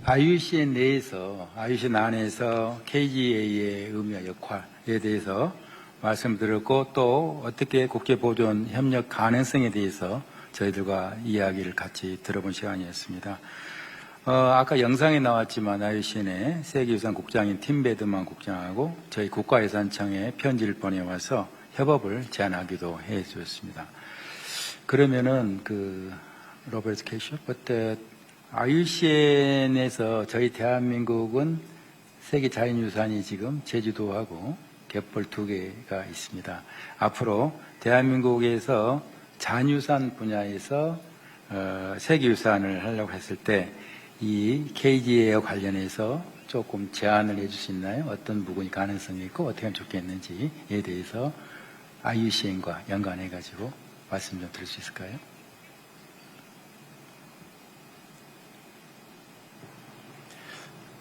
[SPEAKER 4] IUCN 내에서, IUCN 안에서 KGA의 의미와 역할에 대해서 말씀드렸고 또 어떻게 국제보존 협력 가능성에 대해서 저희들과 이야기를 같이 들어본 시간이었습니다. 아까 영상에 나왔지만 IUCN의 세계유산 국장인 팀 베드만 국장하고 저희 국가유산청에 편지를 보내와서 협업을 제안하기도 해 주었습니다. 그러면은 로버트 캐셔, IUCN에서 저희 대한민국은 세계 자연유산이 지금 제주도하고 갯벌 2개가 있습니다. 앞으로 대한민국에서 자연유산 분야에서 세계유산을 하려고 했을 때 이 KGA와 관련해서 조금 제안을 해줄 수 있나요? 어떤 부분이 가능성이 있고 어떻게 하면 좋겠는지에 대해서 IUCN과 연관해가지고 말씀 좀 드릴 수 있을까요?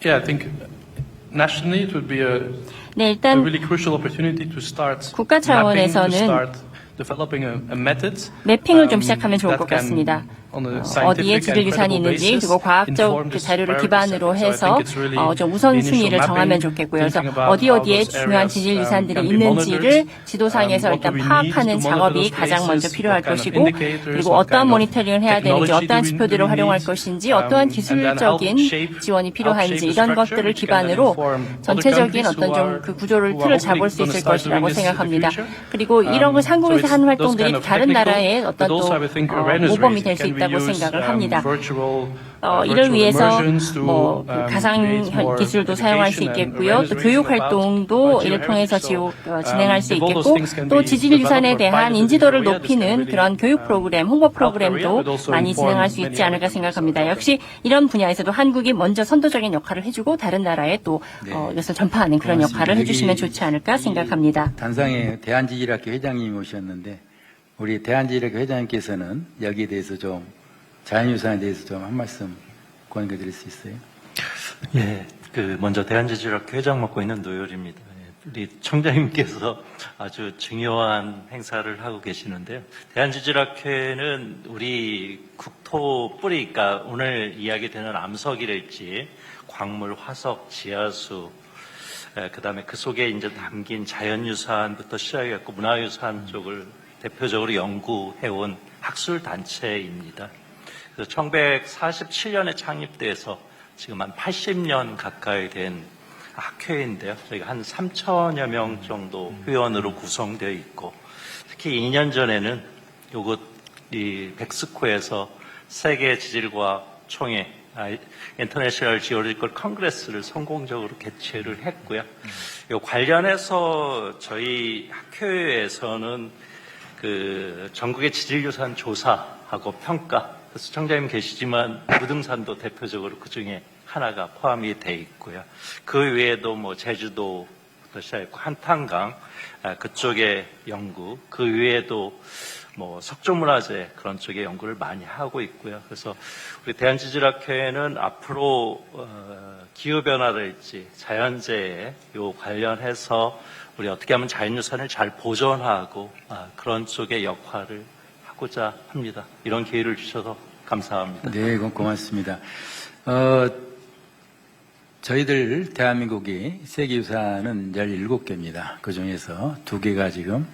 [SPEAKER 9] Yeah, I think nationally it would be a
[SPEAKER 6] 일단
[SPEAKER 9] really crucial opportunity to start
[SPEAKER 6] 국가 차원에서는 매핑을 좀 시작하면 좋을 것 같습니다. 어디에 지질유산이 있는지 그리고 과학적 자료를 기반으로 해서 좀 우선순위를 정하면 좋겠고요. 그래서 어디에 중요한 지질유산들이 있는지를 지도상에서 일단 파악하는 작업이 가장 먼저 필요할 것이고 그리고 어떠한 모니터링을 해야 되는지 어떠한 지표들을 활용할 것인지 어떠한 기술적인 지원이 필요한지 이런 것들을 기반으로 전체적인 어떤 좀 그 구조를 틀을 잡을 수 있을 것이라고 생각합니다. 그리고 이런 걸 상공에서 하는 활동들이 다른 나라의 어떤 또 모범이 될 수 있다. 있다고 생각을 합니다. 이를 위해서 그 가상 기술도 사용할 수 있겠고요. 또 교육 활동도 이를 통해서 진행할 수 있겠고, 또 지질 유산에 대한 인지도를 높이는 그런 교육 프로그램, 홍보 프로그램도 많이 진행할 수 있지 않을까 생각합니다. 역시 이런 분야에서도 한국이 먼저 선도적인 역할을 해주고 다른 나라에 또 이것을 전파하는 그런 역할을 해주시면 좋지 않을까 생각합니다.
[SPEAKER 4] 단상에 대한지질학회 회장님이 오셨는데 우리 대한지질학회 회장님께서는 여기에 대해서 좀 자연유산에 대해서 좀 한 말씀 권고 드릴 수 있어요?
[SPEAKER 10] 예, 먼저 대한지질학회 회장 맡고 있는 노열입니다. 우리 청장님께서 아주 중요한 행사를 하고 계시는데요. 대한지질학회는 우리 국토 뿌리, 그러니까 오늘 이야기되는 암석이랄지 광물, 화석, 지하수, 그다음에 그 속에 이제 담긴 자연유산부터 시작해서 문화유산 쪽을 대표적으로 연구해온 학술단체입니다. 그래서 1947년에 창립돼서 지금 한 80년 가까이 된 학회인데요. 저희가 한 3천여 명 정도 회원으로 구성되어 있고, 특히 2년 전에는 이 백스코에서 세계 지질과학 총회 인터내셔널 지오로지컬 컨그레스를 성공적으로 개최를 했고요. 이 관련해서 저희 학회에서는 전국의 지질유산 조사하고 평가, 수청자님 계시지만 무등산도 대표적으로 그 중에 하나가 포함이 돼 있고요. 그 외에도 제주도부터 시작했고 한탄강 그쪽의 연구, 그 외에도 석조문화재 그런 쪽의 연구를 많이 하고 있고요. 그래서 우리 대한지질학회는 앞으로 기후변화랄지 자연재해 요 관련해서 우리 어떻게 하면 자연유산을 잘 보존하고 그런 쪽의 역할을 하고자 합니다. 이런 기회를 주셔서 감사합니다.
[SPEAKER 4] 네, 고맙습니다. 저희들 대한민국이 세계유산은 17개입니다. 그 중에서 2개가 지금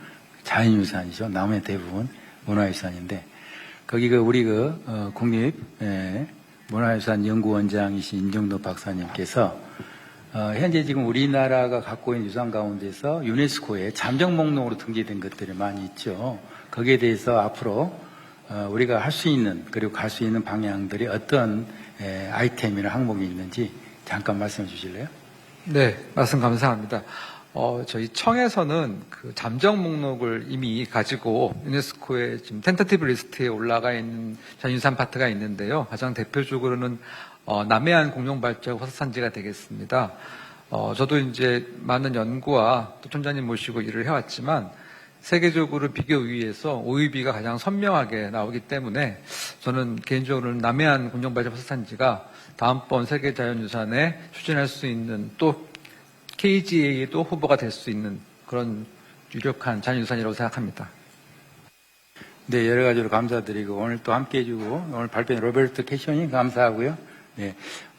[SPEAKER 4] 자연유산이죠. 나머지 대부분 문화유산인데, 거기 우리 국립 문화유산 연구원장이신 임정도 박사님께서 현재 지금 우리나라가 갖고 있는 유산 가운데서 유네스코에 잠정 목록으로 등재된 것들이 많이 있죠. 거기에 대해서 앞으로 우리가 할 수 있는, 그리고 갈 수 있는 방향들이 어떤 아이템이나 항목이 있는지 잠깐 말씀해 주실래요?
[SPEAKER 11] 네, 말씀 감사합니다. 저희 청에서는 그 잠정 목록을 이미 가지고 유네스코의 지금 텐터티브 리스트에 올라가 있는 자연유산 파트가 있는데요. 가장 대표적으로는 남해안 공룡발자국 화석산지가 되겠습니다. 저도 이제 많은 연구와 또 총장님 모시고 일을 해왔지만 세계적으로 비교 우위에서 OEB가 가장 선명하게 나오기 때문에 저는 개인적으로는 남해안 공룡발자국 화석산지가 다음번 세계자연유산에 추진할 수 있는, 또 KGA에도 후보가 될 수 있는 그런 유력한 자연유산이라고 생각합니다.
[SPEAKER 4] 네, 여러 가지로 감사드리고 오늘 또 함께해 주고 오늘 발표한 로베르토 캐시오님 감사하고요. 네,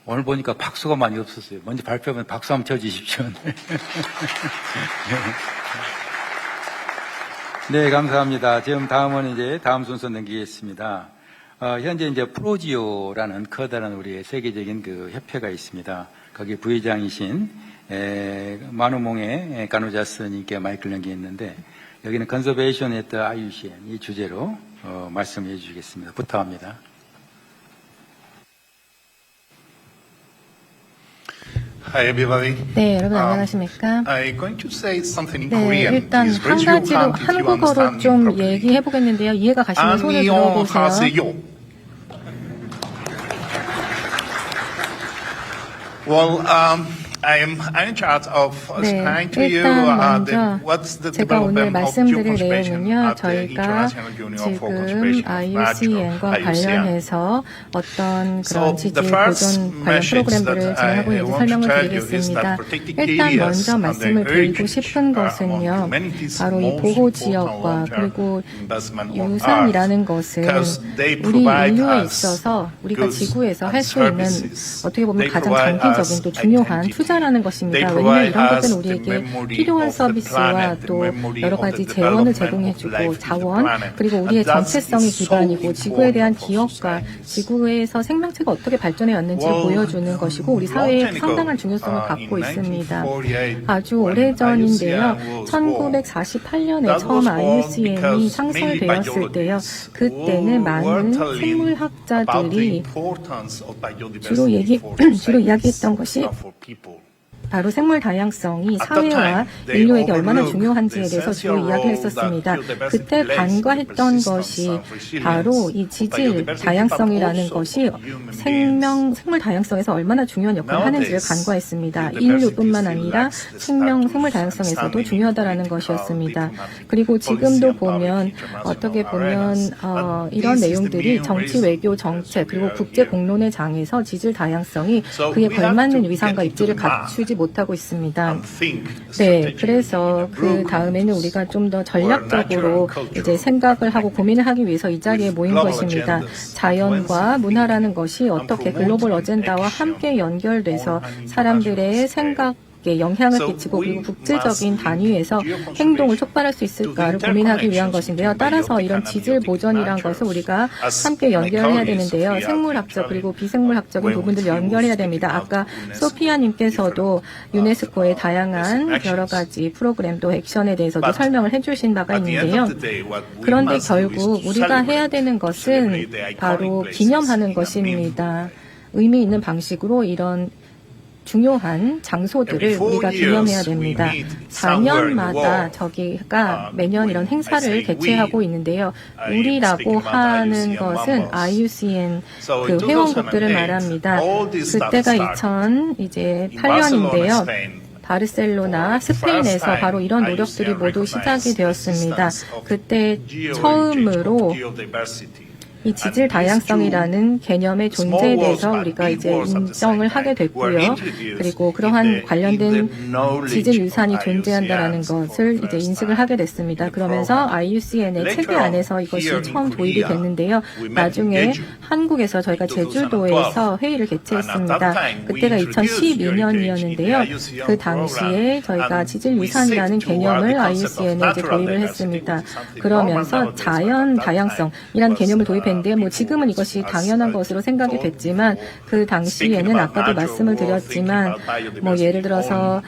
[SPEAKER 4] 오늘 보니까 박수가 많이 없었어요. 먼저 발표하면 박수 한번 쳐주십시오. 네, 감사합니다. 지금 다음은 이제 다음 순서 넘기겠습니다. 현재 이제 프로지오라는 커다란 우리의 세계적인 협회가 있습니다. 거기 부회장이신 마누몽의 가누자스님께 마이크를 넘기겠는데, 여기는 컨서베이션 at IUCN 이 주제로 말씀해 주시겠습니다. 부탁합니다.
[SPEAKER 12] Hi everybody.
[SPEAKER 5] 네, 여러분 안녕하십니까?
[SPEAKER 12] I'm going to say something in
[SPEAKER 5] 네,
[SPEAKER 12] Korean.
[SPEAKER 5] 일단
[SPEAKER 12] Please
[SPEAKER 5] 한
[SPEAKER 12] raise your
[SPEAKER 5] 가지로
[SPEAKER 12] hand if you
[SPEAKER 5] 한국어로
[SPEAKER 12] understand me
[SPEAKER 5] 좀
[SPEAKER 12] properly.
[SPEAKER 5] 얘기해 보겠는데요. 이해가 가시면 손을 들어보세요.
[SPEAKER 12] 안녕하세요. Well, I'm in charge of explaining to you
[SPEAKER 5] 일단 먼저
[SPEAKER 12] what's the
[SPEAKER 5] 제가 오늘
[SPEAKER 12] development of
[SPEAKER 5] 말씀드릴
[SPEAKER 12] geoconservation
[SPEAKER 5] 내용은요,
[SPEAKER 12] at the
[SPEAKER 5] 저희가
[SPEAKER 12] International Union for
[SPEAKER 5] 지금
[SPEAKER 12] Conservation of Nature,
[SPEAKER 5] IUCN과
[SPEAKER 12] IUCN.
[SPEAKER 5] 관련해서 어떤
[SPEAKER 12] So
[SPEAKER 5] 그런
[SPEAKER 12] the
[SPEAKER 5] 지질
[SPEAKER 12] first
[SPEAKER 5] 보존 관련
[SPEAKER 12] message
[SPEAKER 5] 프로그램들을
[SPEAKER 12] that
[SPEAKER 5] 진행하고
[SPEAKER 12] I
[SPEAKER 5] 있는지
[SPEAKER 12] want to
[SPEAKER 5] 설명을
[SPEAKER 12] tell you is
[SPEAKER 5] 드리겠습니다.
[SPEAKER 12] that protected
[SPEAKER 5] 일단
[SPEAKER 12] areas
[SPEAKER 5] 먼저
[SPEAKER 12] and
[SPEAKER 5] 말씀을
[SPEAKER 12] the
[SPEAKER 5] 드리고
[SPEAKER 12] heritage
[SPEAKER 5] 싶은
[SPEAKER 12] among
[SPEAKER 5] 것은요,
[SPEAKER 12] humanity's
[SPEAKER 5] 바로 이
[SPEAKER 12] most
[SPEAKER 5] 보호
[SPEAKER 12] important
[SPEAKER 5] 지역과
[SPEAKER 12] long-term
[SPEAKER 5] 그리고
[SPEAKER 12] investment on
[SPEAKER 5] 유산이라는
[SPEAKER 12] Earth,
[SPEAKER 5] 것은
[SPEAKER 12] because they
[SPEAKER 5] 우리
[SPEAKER 12] provide
[SPEAKER 5] 인류에
[SPEAKER 12] us
[SPEAKER 5] 있어서 우리가
[SPEAKER 12] goods
[SPEAKER 5] 지구에서
[SPEAKER 12] and
[SPEAKER 5] 할 수 있는
[SPEAKER 12] services.
[SPEAKER 5] 어떻게 보면
[SPEAKER 12] They
[SPEAKER 5] 가장
[SPEAKER 12] provide
[SPEAKER 5] 장기적인
[SPEAKER 12] us
[SPEAKER 5] 또 중요한
[SPEAKER 12] identity.
[SPEAKER 5] 투자라는 것입니다. 왜냐하면 이런 것들은 우리에게 필요한 서비스와 또 여러 가지 재원을 제공해주고 자원 그리고 우리의 정체성이 기반이고 지구에 대한 기억과 지구에서 생명체가 어떻게 발전해 왔는지를 보여주는 것이고 우리 사회에 상당한 중요성을 갖고 있습니다. 아주 오래전인데요. 1948년에 처음 IUCN이 창설되었을 때요. 그때는 많은 생물학자들이 주로 이야기했던 것이 바로 생물 다양성이 사회와 인류에게 얼마나 중요한지에 대해서 주로 이야기를 했었습니다. 그때 간과했던 것이 바로 이 지질 다양성이라는 것이 생물 다양성에서 얼마나 중요한 역할을 하는지를 간과했습니다. 인류뿐만 아니라 생물 다양성에서도 중요하다라는 것이었습니다. 그리고 지금도 보면 어떻게 보면 이런 내용들이 정치, 외교, 정책 그리고 국제 공론의 장에서 지질 다양성이 그에 걸맞는 위상과 입지를 갖추지 못하고 있습니다. 네, 그래서 그 다음에는 우리가 좀 더 전략적으로 이제 생각을 하고 고민을 하기 위해서 이 자리에 모인 것입니다. 자연과 문화라는 것이 어떻게 글로벌 어젠다와 함께 연결돼서 사람들의 생각 영향을 끼치고 그리고 국제적인 단위에서 행동을 촉발할 수 있을까를 고민하기 위한 것인데요. 따라서 이런 지질 보전이란 것을 우리가 함께 연결해야 되는데요. 생물학적 그리고 비생물학적인 부분들 연결해야 됩니다. 아까 소피아님께서도 유네스코의 다양한 여러 가지 프로그램 또 액션에 대해서도 설명을 해주신 바가 있는데요. 그런데 결국 우리가 해야 되는 것은 바로 기념하는 것입니다. 의미 있는 방식으로 이런 중요한 장소들을 우리가 기념해야 됩니다. 4년마다 저기가 매년 이런 행사를 개최하고 있는데요. 우리라고 하는 것은 IUCN 그 회원국들을 말합니다. 그때가 2008년인데요. 바르셀로나, 스페인에서 바로 이런 노력들이 모두 시작이 되었습니다. 그때 처음으로 이 지질 다양성이라는 개념의 존재에 대해서 우리가 이제 인정을 하게 됐고요. 그리고 그러한 관련된 지질 유산이 존재한다라는 것을 이제 인식을 하게 됐습니다. 그러면서 IUCN의 체계 안에서 이것이 처음 도입이 됐는데요. 나중에 한국에서 저희가 제주도에서 회의를 개최했습니다. 그때가 2012년이었는데요. 그 당시에 저희가 지질 유산이라는 개념을 IUCN에 이제 도입을 했습니다. 그러면서 자연 다양성이라는 개념을 도입했는데 뭐 지금은 이것이 당연한 것으로 생각이 됐지만 그 당시에는 아까도 말씀을 드렸지만 뭐 예를 들어서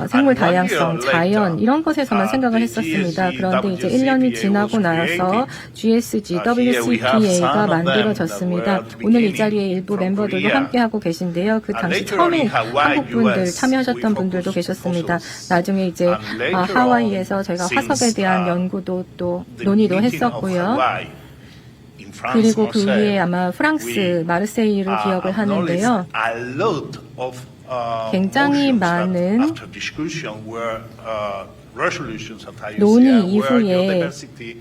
[SPEAKER 5] 생물 다양성, 자연 이런 것에서만 생각을 했었습니다. 그런데 이제 1년이 지나고 나서 GSG, WCPA가 만들어졌습니다. 오늘 이 자리에 일부 멤버들도 함께하고 계신데요. 그 당시 처음에 한국 분들 참여하셨던 분들도 계셨습니다. 나중에 이제 하와이에서 저희가 화석에 대한 연구도 또 논의도 했었고요. 그리고 그 위에 아마 프랑스 마르세유를 기억을 하는데요. 굉장히 많은 논의 이후에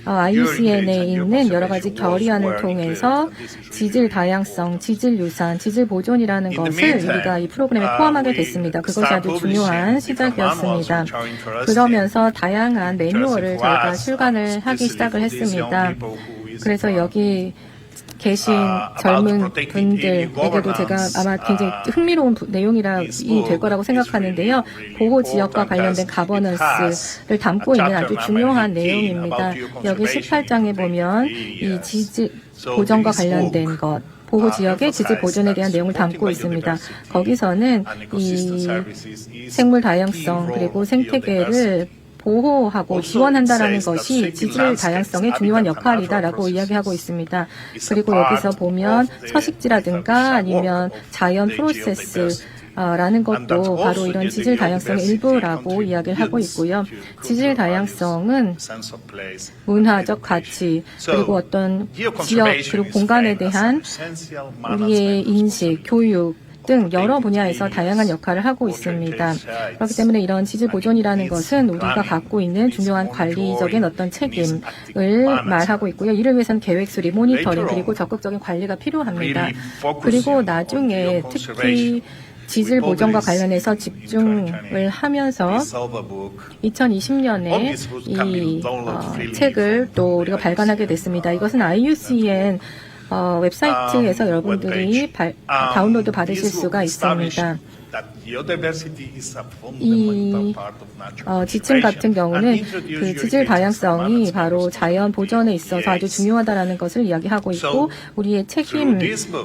[SPEAKER 5] IUCN에 있는 여러 가지 결의안을 통해서 지질 다양성, 지질 유산, 지질 보존이라는 것을 우리가 이 프로그램에 포함하게 됐습니다. 그것이 아주 중요한 시작이었습니다. 그러면서 다양한 매뉴얼을 저희가 출간을 하기 시작을 했습니다. 그래서 여기 계신 젊은 분들에게도 제가 아마 굉장히 흥미로운 내용이 될 거라고 생각하는데요. 보호 지역과 관련된 가버넌스를 담고 있는 아주 중요한 내용입니다. 여기 18장에 보면 이 지질 보전과 관련된 것, 보호 지역의 지질 보존에 대한 내용을 담고 있습니다. 거기서는 이 생물 다양성 그리고 생태계를 보호하고 지원한다라는 것이 지질 다양성의 중요한 역할이다라고 이야기하고 있습니다. 그리고 여기서 보면 서식지라든가 아니면 자연 프로세스 라는 것도 바로 이런 지질 다양성의 일부라고 이야기를 하고 있고요. 지질 다양성은 문화적 가치 그리고 어떤 지역 그리고 공간에 대한 우리의 인식, 교육 등 여러 분야에서 다양한 역할을 하고 있습니다. 그렇기 때문에 이런 지질 보존이라는 것은 우리가 갖고 있는 중요한 관리적인 어떤 책임을 말하고 있고요. 이를 위해서는 계획 수립, 모니터링 그리고 적극적인 관리가 필요합니다. 그리고 나중에 특히 지질 보전과 관련해서 집중을 하면서 2020년에 이 책을 또 우리가 발간하게 됐습니다. 이것은 IUCN 웹사이트에서 여러분들이 다운로드 받으실 수가 있습니다.
[SPEAKER 12] that biodiversity is a
[SPEAKER 5] 이
[SPEAKER 12] fundamental part of natural
[SPEAKER 5] 지침 같은
[SPEAKER 12] preservation.
[SPEAKER 5] 경우는
[SPEAKER 12] And introduce
[SPEAKER 5] 그
[SPEAKER 12] your
[SPEAKER 5] 지질 다양성이
[SPEAKER 12] balance
[SPEAKER 5] 바로 자연 보전에 있어서 아주 중요하다라는 것을 이야기하고 있고 우리의 책임,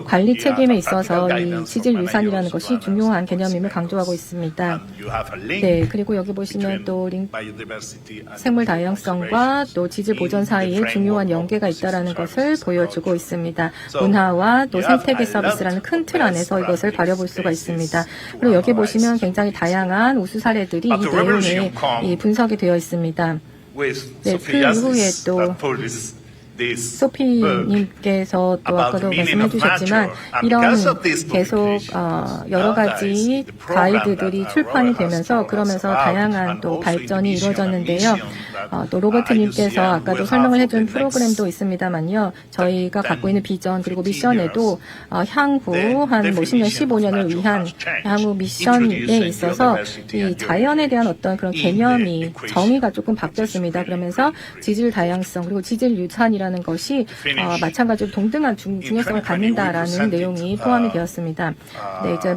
[SPEAKER 5] 관리 책임에 있어서 이 지질 유산이라는 것이 중요한 개념임을 강조하고 있습니다.
[SPEAKER 12] You have a link
[SPEAKER 5] 네, 그리고 여기 보시면 또
[SPEAKER 12] biodiversity and
[SPEAKER 5] 생물 다양성과 또 지질 보전 사이에 중요한 연계가 있다는 것을 보여주고 있습니다. 문화와 또 생태계 서비스라는 큰 틀 안에서 이것을 바라볼 수가 있습니다. 그리고 여기 보시면 굉장히 다양한 우수 사례들이 이 내용에 이 분석이 되어 있습니다. 네, 그 이후에 또 소피님께서 또 아까도 말씀해 주셨지만 이런 계속 여러 가지 가이드들이 출판이 되면서 그러면서 다양한 또 발전이 이루어졌는데요. 또 로버트님께서 아까도 설명을 해준 프로그램도 있습니다만요. 저희가 갖고 있는 비전 그리고 미션에도 향후 한 10년, 15년을 위한 향후 미션에 있어서 이 자연에 대한 어떤 그런 개념이 정의가 조금 바뀌었습니다. 그러면서 지질 다양성 그리고 지질 유산이라는 것이 마찬가지로 동등한 중요성을 갖는다라는 내용이 포함이 되었습니다. 네, 이제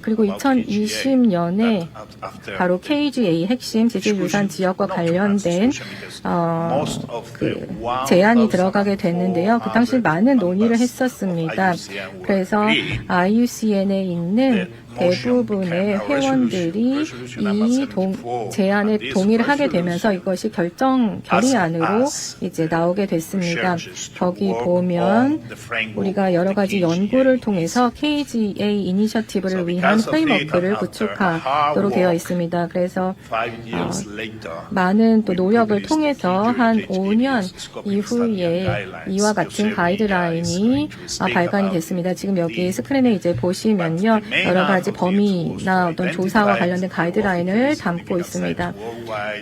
[SPEAKER 5] 그리고 2020년에 바로 KGA 핵심 지질유산 지역과 관련된 그 제안이 들어가게 됐는데요. 그 당시 많은 논의를 했었습니다. 그래서 IUCN에 있는 대부분의 회원들이 이 제안에 동의를 하게 되면서 이것이 결의안으로 이제 나오게 됐습니다. 거기 보면 우리가 여러 가지 연구를 통해서 KGA 이니셔티브를 위한 프레임워크를 구축하도록 되어 있습니다. 그래서 많은 또 노력을 통해서 한 5년 이후에 이와 같은 가이드라인이 발간이 됐습니다. 지금 여기 스크린에 이제 보시면요. 여러 가지 범위나 어떤 조사와 관련된 가이드라인을 담고 있습니다.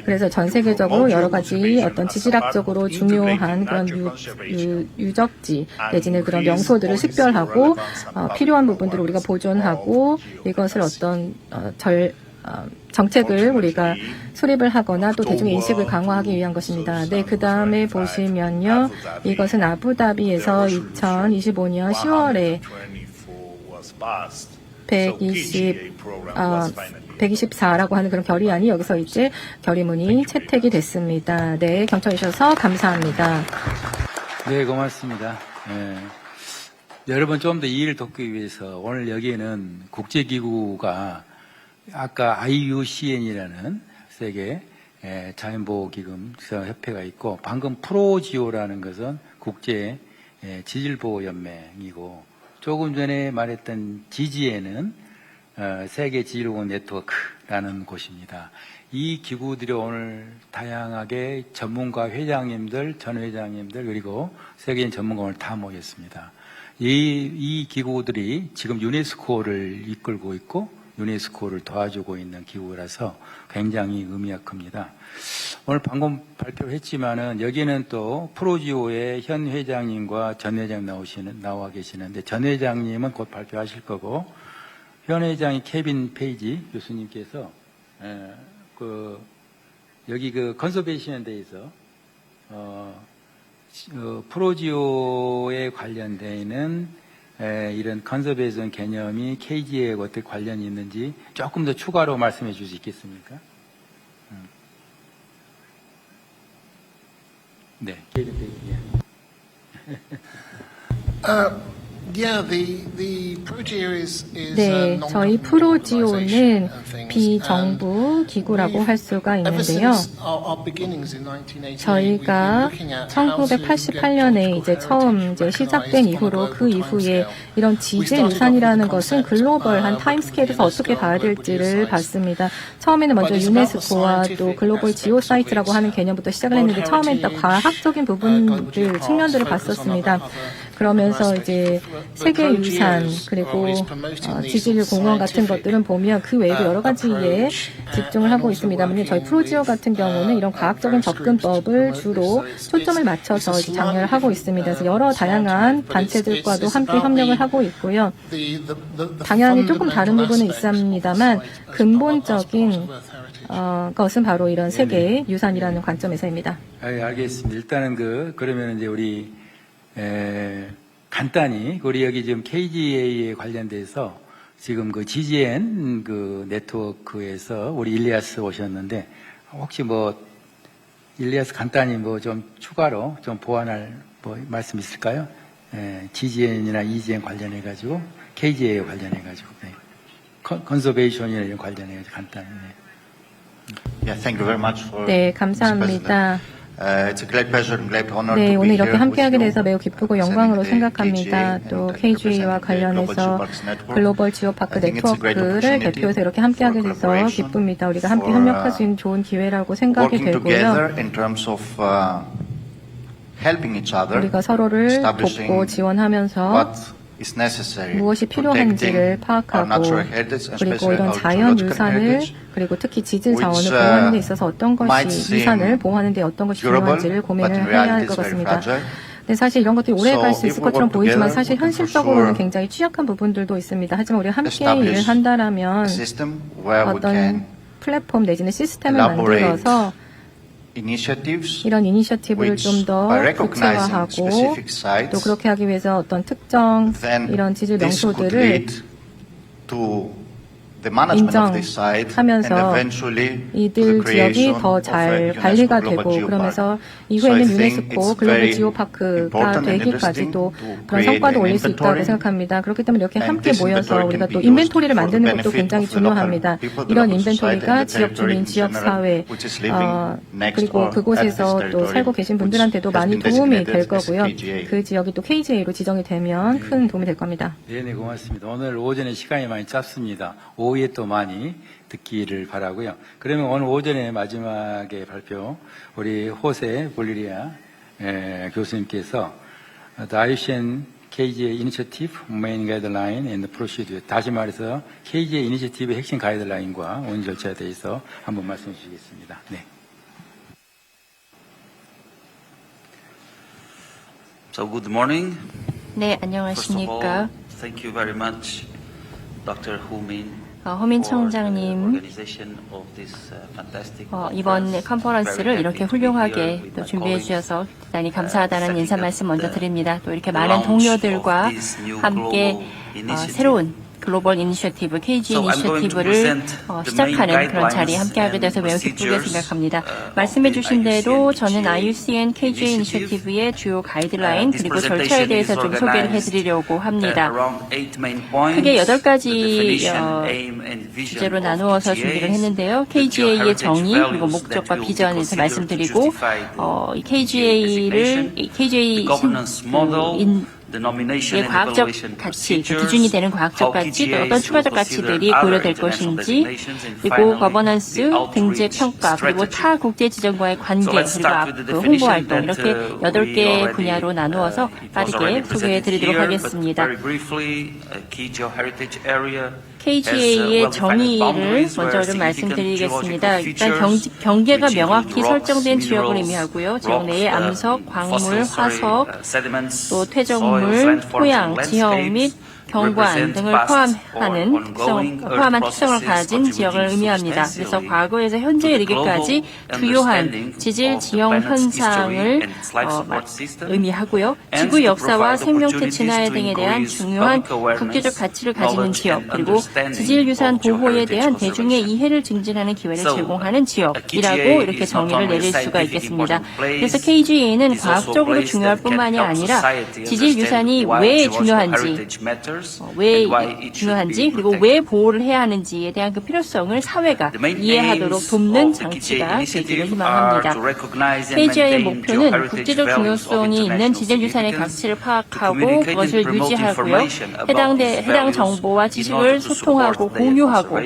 [SPEAKER 5] 그래서 전 세계적으로 여러 가지 어떤 지질학적으로 중요한 그런 유적지 내지는 그런 명소들을 식별하고 필요한 부분들을 우리가 보존하고 이것을 어떤 정책을 우리가 수립을 하거나 또 대중의 인식을 강화하기 위한 것입니다. 네, 그 다음에 보시면요. 이것은 아부다비에서 2025년 10월에 124라고 하는 그런 결의안이 여기서 이제 결의문이 채택이 됐습니다. 네, 경청해 주셔서 감사합니다.
[SPEAKER 4] 네, 고맙습니다. 여러분 좀 더 이해를 돕기 위해서 오늘 여기에는 국제기구가 아까 IUCN이라는 세계 자연보호기금 협회가 있고 방금 프로지오라는 것은 국제 지질보호연맹이고 조금 전에 말했던 GGN은 세계 지질보호 네트워크라는 곳입니다. 이 기구들이 오늘 다양하게 전문가 회장님들, 전 회장님들 그리고 세계인 전문가 오늘 다 모였습니다. 이 기구들이 지금 유네스코를 이끌고 있고 유네스코를 도와주고 있는 기구라서 굉장히 의미가 큽니다. 오늘 방금 발표했지만은 여기는 또 프로지오의 현 회장님과 전 회장 나와 계시는데 전 회장님은 곧 발표하실 거고 현 회장이 케빈 페이지 교수님께서 여기 그 컨서베이션에 대해서 프로지오에 관련되는 이런 컨서베이션 개념이 KGA에 어떻게 관련이 있는지 조금 더 추가로 말씀해 주실 수 있겠습니까? 네, 케빈 페이지.
[SPEAKER 5] 네, 저희 프로지오는 비정부 기구라고 할 수가 있는데요. 저희가 1988년에 이제 처음 이제 시작된 이후로 그 이후에 이런 지질 유산이라는 것은 글로벌한 타임스케일에서 어떻게 봐야 될지를 봤습니다. 처음에는 먼저 유네스코와 또 글로벌 지오 사이트라고 하는 개념부터 시작을 했는데 처음에는 딱 과학적인 부분들, 측면들을 봤었습니다. 그러면서 이제 세계 유산 그리고 지질 공원 같은 것들은 보면 그 외에도 여러 가지에 집중을 하고 있습니다만 저희 프로지오 같은 경우는 이런 과학적인 접근법을 주로 초점을 맞춰서 장려를 하고 있습니다. 그래서 여러 다양한 단체들과도 함께 협력을 하고 있고요. 당연히 조금 다른 부분은 있습니다만 근본적인 것은 바로 이런 세계 유산이라는 관점에서입니다.
[SPEAKER 4] 알겠습니다. 일단은 그러면 이제 우리 간단히 우리 여기 지금 KGA에 관련돼서 지금 그 GGN 그 네트워크에서 우리 일리아스 오셨는데 혹시 뭐 일리아스 간단히 뭐 좀 추가로 좀 보완할 뭐 말씀 있을까요? 예, GGN이나 EGN 관련해 가지고 KGA 관련해 가지고 컨서베이션이나 이런 관련해 가지고 간단히.
[SPEAKER 13] Yeah, thank you very much for
[SPEAKER 5] 네, 감사합니다.
[SPEAKER 13] It's a great pleasure and great honor
[SPEAKER 5] 네,
[SPEAKER 13] to be
[SPEAKER 5] 오늘 이렇게
[SPEAKER 13] here
[SPEAKER 5] 함께하게
[SPEAKER 13] with
[SPEAKER 5] 돼서
[SPEAKER 13] you,
[SPEAKER 5] 매우 기쁘고 영광으로
[SPEAKER 13] representing the
[SPEAKER 5] 생각합니다.
[SPEAKER 13] KGA
[SPEAKER 5] 또
[SPEAKER 13] and
[SPEAKER 5] KGA와
[SPEAKER 13] representing the Global
[SPEAKER 5] 관련해서
[SPEAKER 13] Geoparks Network.
[SPEAKER 5] 글로벌 지오파크
[SPEAKER 13] I think it's a great
[SPEAKER 5] 네트워크를
[SPEAKER 13] opportunity
[SPEAKER 5] 대표해서 이렇게 함께하게
[SPEAKER 13] for
[SPEAKER 5] 돼서
[SPEAKER 13] collaboration,
[SPEAKER 5] 기쁩니다. 우리가 함께
[SPEAKER 13] for,
[SPEAKER 5] 협력할 수 있는 좋은 기회라고 생각이
[SPEAKER 13] working
[SPEAKER 5] 되고요.
[SPEAKER 13] together in terms of helping each other,
[SPEAKER 5] 우리가 서로를
[SPEAKER 13] establishing
[SPEAKER 5] 돕고 지원하면서
[SPEAKER 13] what is necessary,
[SPEAKER 5] 무엇이 필요한지를
[SPEAKER 13] protecting our
[SPEAKER 5] 파악하고
[SPEAKER 13] natural heritage, and
[SPEAKER 5] 그리고
[SPEAKER 13] especially
[SPEAKER 5] 이런
[SPEAKER 13] our
[SPEAKER 5] 자연
[SPEAKER 13] geological
[SPEAKER 5] 유산을
[SPEAKER 13] heritage,
[SPEAKER 5] 그리고 특히 지질 자원을
[SPEAKER 13] which,
[SPEAKER 5] 보호하는 데 있어서 어떤
[SPEAKER 13] might
[SPEAKER 5] 것이
[SPEAKER 13] seem
[SPEAKER 5] 유산을 보호하는 데 어떤 것이
[SPEAKER 13] durable,
[SPEAKER 5] 중요한지를
[SPEAKER 13] but
[SPEAKER 5] 고민을
[SPEAKER 13] in
[SPEAKER 5] 해야 할
[SPEAKER 13] reality
[SPEAKER 5] 것
[SPEAKER 13] it's very
[SPEAKER 5] 같습니다.
[SPEAKER 13] fragile.
[SPEAKER 5] 네, 사실 이런 것들이 오래 갈 수
[SPEAKER 13] So
[SPEAKER 5] 있을
[SPEAKER 13] if we
[SPEAKER 5] 것처럼
[SPEAKER 13] work
[SPEAKER 5] 보이지만
[SPEAKER 13] together,
[SPEAKER 5] 사실
[SPEAKER 13] we can for
[SPEAKER 5] 현실적으로는
[SPEAKER 13] sure
[SPEAKER 5] 굉장히 취약한 부분들도 있습니다. 하지만 우리가 함께
[SPEAKER 13] establish
[SPEAKER 5] 일을 한다라면
[SPEAKER 13] a system where we
[SPEAKER 5] 어떤
[SPEAKER 13] can
[SPEAKER 5] 플랫폼 내지는 시스템을
[SPEAKER 13] elaborate
[SPEAKER 5] 만들어서
[SPEAKER 13] initiatives
[SPEAKER 5] 이런 이니셔티브를
[SPEAKER 13] which
[SPEAKER 5] 좀 더
[SPEAKER 13] by recognizing
[SPEAKER 5] 구체화하고
[SPEAKER 13] specific sites
[SPEAKER 5] 또 그렇게 하기 위해서 어떤 특정
[SPEAKER 13] then
[SPEAKER 5] 이런 지질
[SPEAKER 13] this could
[SPEAKER 5] 명소들을
[SPEAKER 13] lead to the management of this site and
[SPEAKER 5] 인정하면서
[SPEAKER 13] eventually to the
[SPEAKER 5] 이들 지역이
[SPEAKER 13] creation
[SPEAKER 5] 더
[SPEAKER 13] of a
[SPEAKER 5] 잘
[SPEAKER 13] UNESCO
[SPEAKER 5] 관리가
[SPEAKER 13] Global
[SPEAKER 5] 되고
[SPEAKER 13] Geopark.
[SPEAKER 5] 그러면서
[SPEAKER 13] So
[SPEAKER 5] 이후에는
[SPEAKER 13] I think
[SPEAKER 5] 유네스코
[SPEAKER 13] it's
[SPEAKER 5] 글로벌
[SPEAKER 13] very
[SPEAKER 5] 지오파크가
[SPEAKER 13] important and
[SPEAKER 5] 되기까지도
[SPEAKER 13] interesting to
[SPEAKER 5] 그런
[SPEAKER 13] create
[SPEAKER 5] 성과도
[SPEAKER 13] an
[SPEAKER 5] 올릴 수 있다고
[SPEAKER 13] inventory.
[SPEAKER 5] 생각합니다. 그렇기 때문에 이렇게
[SPEAKER 13] And
[SPEAKER 5] 함께
[SPEAKER 13] this
[SPEAKER 5] 모여서
[SPEAKER 13] inventory
[SPEAKER 5] 우리가
[SPEAKER 13] can
[SPEAKER 5] 또
[SPEAKER 13] be used
[SPEAKER 5] 인벤토리를
[SPEAKER 13] for the
[SPEAKER 5] 만드는 것도
[SPEAKER 13] benefit
[SPEAKER 5] 굉장히
[SPEAKER 13] of the local
[SPEAKER 5] 중요합니다.
[SPEAKER 13] people, the
[SPEAKER 5] 이런
[SPEAKER 13] local society
[SPEAKER 5] 인벤토리가
[SPEAKER 13] and the
[SPEAKER 5] 지역
[SPEAKER 13] territory
[SPEAKER 5] 주민,
[SPEAKER 13] in
[SPEAKER 5] 지역
[SPEAKER 13] general,
[SPEAKER 5] 사회
[SPEAKER 13] which is living next
[SPEAKER 5] 그리고
[SPEAKER 13] or at
[SPEAKER 5] 그곳에서
[SPEAKER 13] this
[SPEAKER 5] 또 살고
[SPEAKER 13] territory,
[SPEAKER 5] 계신
[SPEAKER 13] which
[SPEAKER 5] 분들한테도
[SPEAKER 13] has
[SPEAKER 5] 많이
[SPEAKER 13] been
[SPEAKER 5] 도움이 될
[SPEAKER 13] designated as
[SPEAKER 5] 거고요.
[SPEAKER 13] KGA.
[SPEAKER 5] 그 지역이 또 KGA로 지정이 되면 큰 도움이 될 겁니다.
[SPEAKER 4] 네, 고맙습니다. 오늘 오전에 시간이 많이 짧습니다. 오후에 또 많이 듣기를 바라고요. 그러면 오늘 오전에 마지막에 발표 우리 호세 볼리리아 교수님께서 The IUCN KGA Initiative Main Guideline and Procedure 다시 말해서 KGA 이니셔티브의 핵심 가이드라인과 원인 절차에 대해서 한번 말씀해 주시겠습니다. 네.
[SPEAKER 14] So good morning.
[SPEAKER 6] 네,
[SPEAKER 14] First of all,
[SPEAKER 6] 안녕하십니까.
[SPEAKER 14] thank you very much, Dr. Hu-min.
[SPEAKER 6] 허민 청장님, 이번 컨퍼런스를 이렇게 훌륭하게 또 준비해 주셔서 대단히 감사하다는 인사 말씀 먼저 드립니다. 또 이렇게 많은 동료들과 함께 새로운 글로벌 이니셔티브, KG 이니셔티브를 시작하는 그런 자리에 함께하게 돼서 매우 기쁘게 생각합니다. 말씀해 주신 대로 저는 IUCN KG 이니셔티브의 주요 가이드라인 그리고 절차에 대해서 좀 소개를 해드리려고 합니다. 크게 8가지 주제로 나누어서 준비를 했는데요. KGA의 정의 그리고 목적과 비전에 대해서 말씀드리고 이 KGA를 KGA 의 과학적 가치, 기준이 되는 과학적 가치, 또 어떤 추가적 가치들이 고려될 것인지, 그리고 거버넌스, 등재 평가, 그리고 타 국제 지정과의 관계, 그리고 홍보 활동 이렇게 8개 분야로 나누어서 빠르게 소개해 드리도록 하겠습니다. KGA의 정의를 먼저 좀 말씀드리겠습니다. 일단 경계가 명확히 설정된 지역을 의미하고요. 지역 내에 암석, 광물, 화석, 또 퇴적물, 토양, 지형 및 경관 등을 포함한 특성을 가진 지역을 의미합니다. 그래서 과거에서 현재에 이르기까지 주요한 지질 지형 현상을 의미하고요. 지구 역사와 생명체 진화에 등에 대한 중요한 국제적 가치를 가지는 지역, 그리고 지질 유산 보호에 대한 대중의 이해를 증진하는 기회를 제공하는 지역이라고 이렇게 정의를 내릴 수가 있겠습니다. 그래서 KGA는 과학적으로 중요할 뿐만이 아니라 지질 유산이 왜 중요한지 그리고 왜 보호를 해야 하는지에 대한 그 필요성을 사회가 이해하도록 돕는 장치가 되기를 희망합니다. KGA의 목표는 국제적 중요성이 있는 지질 유산의 가치를 파악하고 그것을 유지하고요. 해당 정보와 지식을 소통하고 공유하고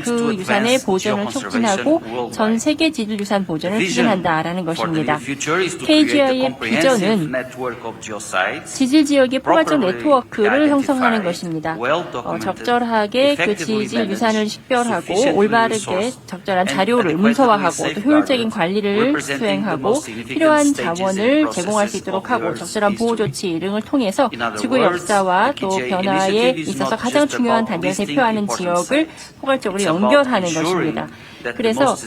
[SPEAKER 6] 그 유산의 보존을 촉진하고 전 세계 지질 유산 보존을 추진한다라는 것입니다. KGA의 비전은 지질 지역의 포괄적 네트워크를 형성하는 것입니다. 적절하게 그 지질 유산을 식별하고 올바르게 적절한 자료를 문서화하고 또 효율적인 관리를 수행하고 필요한 자원을 제공할 수 있도록 하고 적절한 보호 조치 등을 통해서 지구 역사와 또 변화에 있어서 가장 중요한 단계를 대표하는 지역을 포괄적으로 연결하는 것입니다. 그래서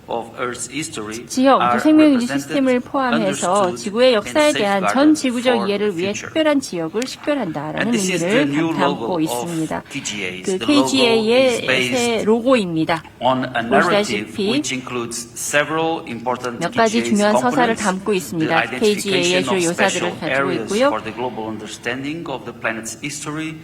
[SPEAKER 14] of Earth's history
[SPEAKER 5] 지역,
[SPEAKER 14] are
[SPEAKER 5] 생명유지
[SPEAKER 14] represented,
[SPEAKER 5] 시스템을 포함해서
[SPEAKER 14] understood,
[SPEAKER 5] 지구의 역사에
[SPEAKER 14] and
[SPEAKER 5] 대한 전
[SPEAKER 14] safeguarded
[SPEAKER 5] 지구적
[SPEAKER 14] for
[SPEAKER 5] 이해를
[SPEAKER 14] the
[SPEAKER 5] 위해
[SPEAKER 14] future.
[SPEAKER 5] 특별한 지역을 식별한다라는
[SPEAKER 14] And this is the
[SPEAKER 5] 의미를
[SPEAKER 14] new
[SPEAKER 5] 담고
[SPEAKER 14] logo
[SPEAKER 5] 있습니다.
[SPEAKER 14] of KGA.
[SPEAKER 5] 그
[SPEAKER 14] The logo is
[SPEAKER 5] KGA의
[SPEAKER 14] based
[SPEAKER 5] 새 로고입니다.
[SPEAKER 14] on a narrative
[SPEAKER 5] 보시다시피
[SPEAKER 14] which includes several important
[SPEAKER 5] 몇 가지
[SPEAKER 14] KGA's
[SPEAKER 5] 중요한 서사를
[SPEAKER 14] components,
[SPEAKER 5] 담고
[SPEAKER 14] the
[SPEAKER 5] 있습니다.
[SPEAKER 14] identification
[SPEAKER 5] KGA의 주요
[SPEAKER 14] of
[SPEAKER 5] 요사들을
[SPEAKER 14] special
[SPEAKER 5] 가지고
[SPEAKER 14] areas
[SPEAKER 5] 있고요.
[SPEAKER 14] for the global understanding of the planet's history,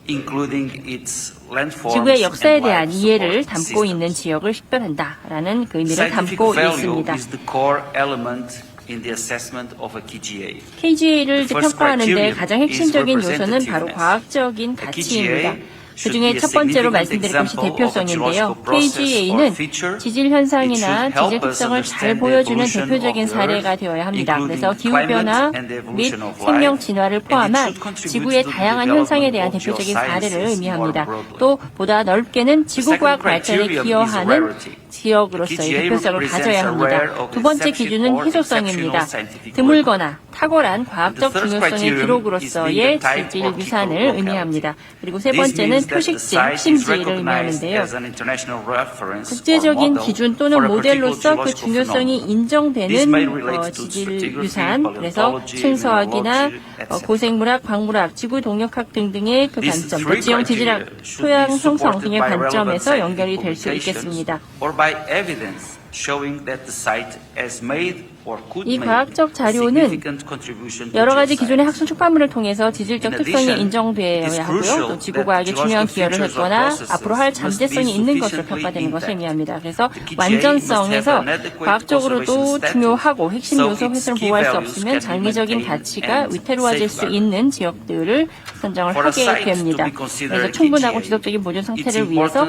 [SPEAKER 14] including its landforms
[SPEAKER 5] 지구의 역사에
[SPEAKER 14] and
[SPEAKER 5] 대한
[SPEAKER 14] life
[SPEAKER 5] 이해를
[SPEAKER 14] support
[SPEAKER 5] 담고
[SPEAKER 14] systems.
[SPEAKER 5] 있는 지역을 식별한다라는 그 의미를
[SPEAKER 14] Scientific
[SPEAKER 5] 담고
[SPEAKER 14] value
[SPEAKER 5] 있습니다.
[SPEAKER 14] is the core element in the assessment of a KGA.
[SPEAKER 5] KGA를
[SPEAKER 14] The first
[SPEAKER 5] 평가하는데
[SPEAKER 14] criterion
[SPEAKER 5] 가장
[SPEAKER 14] is
[SPEAKER 5] 핵심적인 요소는 바로
[SPEAKER 14] representativeness.
[SPEAKER 5] 과학적인
[SPEAKER 14] A
[SPEAKER 5] 가치입니다.
[SPEAKER 14] KGA
[SPEAKER 5] 그 중에 첫 번째로 말씀드릴 것이 대표성인데요. KGA는 지질 현상이나 지질 특성을 잘 보여주는 대표적인 사례가 되어야 합니다. 그래서 기후변화 및 생명 진화를 포함한 지구의 다양한 현상에 대한 대표적인 사례를 의미합니다. 또 보다 넓게는 지구과학 발전에 기여하는 지역으로서의 대표성을 가져야 합니다. 두 번째 기준은 희소성입니다. 드물거나 탁월한 과학적 중요성의 기록으로서의 지질 유산을 의미합니다. 그리고 세 번째는 표식질, 핵심지를 의미하는데요. 국제적인 기준 또는 모델로서 그 중요성이 인정되는 지질 유산, 그래서 층서학이나 고생물학, 광물학, 지구 동력학 등등의 그 관점, 또 지형 지질학, 토양 형성 등의 관점에서 연결이 될 수 있겠습니다. 이 과학적 자료는 여러 가지 기존의 학술 출판물을 통해서 지질적 특성이 인정되어야 하고요. 또 지구과학에 중요한 기여를 했거나 앞으로 할 잠재성이 있는 것으로 평가되는 것을 의미합니다. 그래서 완전성에서 과학적으로도 중요하고 핵심 요소 훼손을 보호할 수 없으면 장기적인 가치가 위태로워질 수 있는 지역들을 선정을 하게 됩니다. 그래서 충분하고 지속적인 보존 상태를 위해서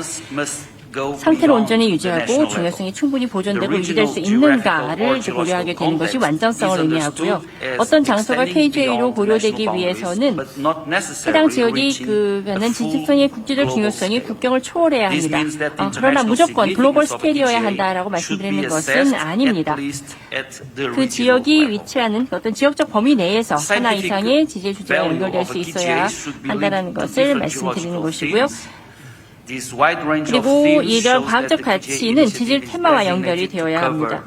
[SPEAKER 5] 상태를 온전히 유지하고 중요성이 충분히 보존되고 유지될 수 있는가를 고려하게 되는 것이 완전성을 의미하고요. 어떤 장소가 KGA로 고려되기 위해서는 해당 지역이 그는 지질성의 국제적 중요성이 국경을 초월해야 합니다. 그러나 무조건 글로벌 스케일이어야 한다라고 말씀드리는 것은 아닙니다. 그 지역이 위치하는 어떤 지역적 범위 내에서 하나 이상의 지질 주제가 연결될 수 있어야 한다는 것을 말씀드리는 것이고요. 그리고 이런 과학적 가치는 지질 테마와 연결이 되어야 합니다.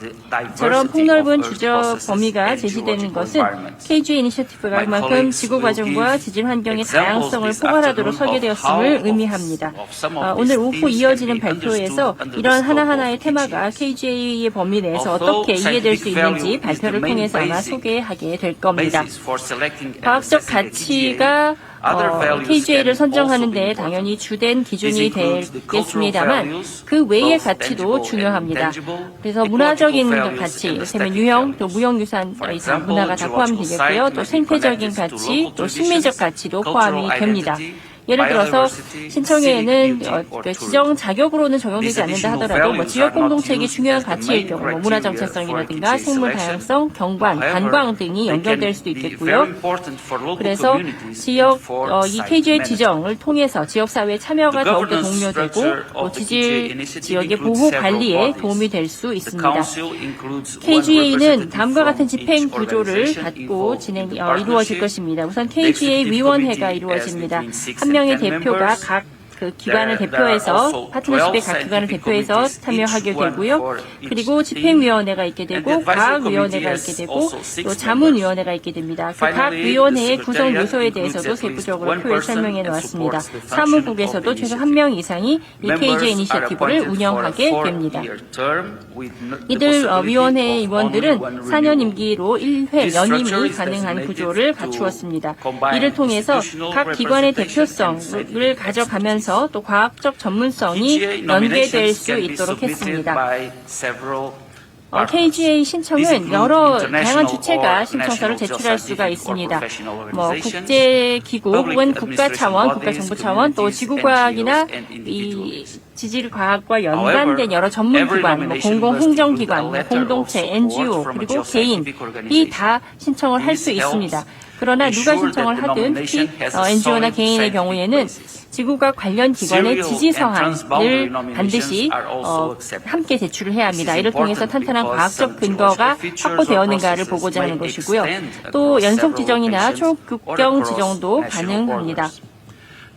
[SPEAKER 5] 저런 폭넓은 주적 범위가 제시되는 것은 KGA 이니셔티브가 그만큼 지구 과정과 지질 환경의 다양성을 포괄하도록 설계되었음을 의미합니다. 오늘 오후 이어지는 발표에서 이런 하나하나의 테마가 KGA의 범위 내에서 어떻게 이해될 수 있는지 발표를 통해서 아마 소개하게 될 겁니다. 과학적 가치가 KGA를 선정하는 데 당연히 주된 기준이 되겠습니다만 그 외의 가치도 중요합니다. 그래서 문화적인 가치, 이를테면 유형, 또 무형유산 이상 문화가 다 포함되겠고요. 또 생태적인 가치, 또 심미적 가치도 포함이 됩니다. 예를 들어서 신청회에는 지정 자격으로는 적용되지 않는다 하더라도 지역 공동체의 중요한 가치일 경우 문화 정체성이라든가 생물 다양성, 경관, 관광 등이 연결될 수도 있겠고요. 그래서 지역 이 KGA 지정을 통해서 지역 사회의 참여가 더욱더 독려되고 또 지질 지역의 보호 관리에 도움이 될 수 있습니다. KGA는 다음과 같은 집행 구조를 갖고 이루어질 것입니다. 우선 KGA 위원회가 이루어집니다. 한 명의 대표가 각 그 기관을 대표해서 파트너십의 각 기관을 대표해서 참여하게 되고요. 그리고 집행위원회가 있게 되고 과학위원회가 있게 되고 또 자문위원회가 있게 됩니다. 그 각 위원회의 구성 요소에 대해서도 세부적으로 표에 설명해 놓았습니다. 사무국에서도 최소 한 명 이상이 이 KGA 이니셔티브를 운영하게 됩니다. 이들 위원회 임원들은 4년 임기로 1회 연임이 가능한 구조를 갖추었습니다. 이를 통해서 각 기관의 대표성을 가져가면서 또 과학적 전문성이 연계될 수 있도록 했습니다. KGA 신청은 여러 다양한 주체가 신청서를 제출할 수가 있습니다. 국제기구 혹은 국가 차원, 국가정부 차원, 또 지구과학이나 이 지질과학과 연관된 여러 전문기관, 공공행정기관, 공동체, NGO, 그리고 개인이 다 신청을 할 수 있습니다. 그러나 누가 신청을 하든 특히 NGO나 개인의 경우에는 지구과 관련 기관의 지지 서한을 반드시 함께 제출을 해야 합니다. 이를 통해서 탄탄한 과학적 근거가 확보되었는가를 보고자 하는 것이고요. 또 연속 지정이나 초국경 지정도 가능합니다.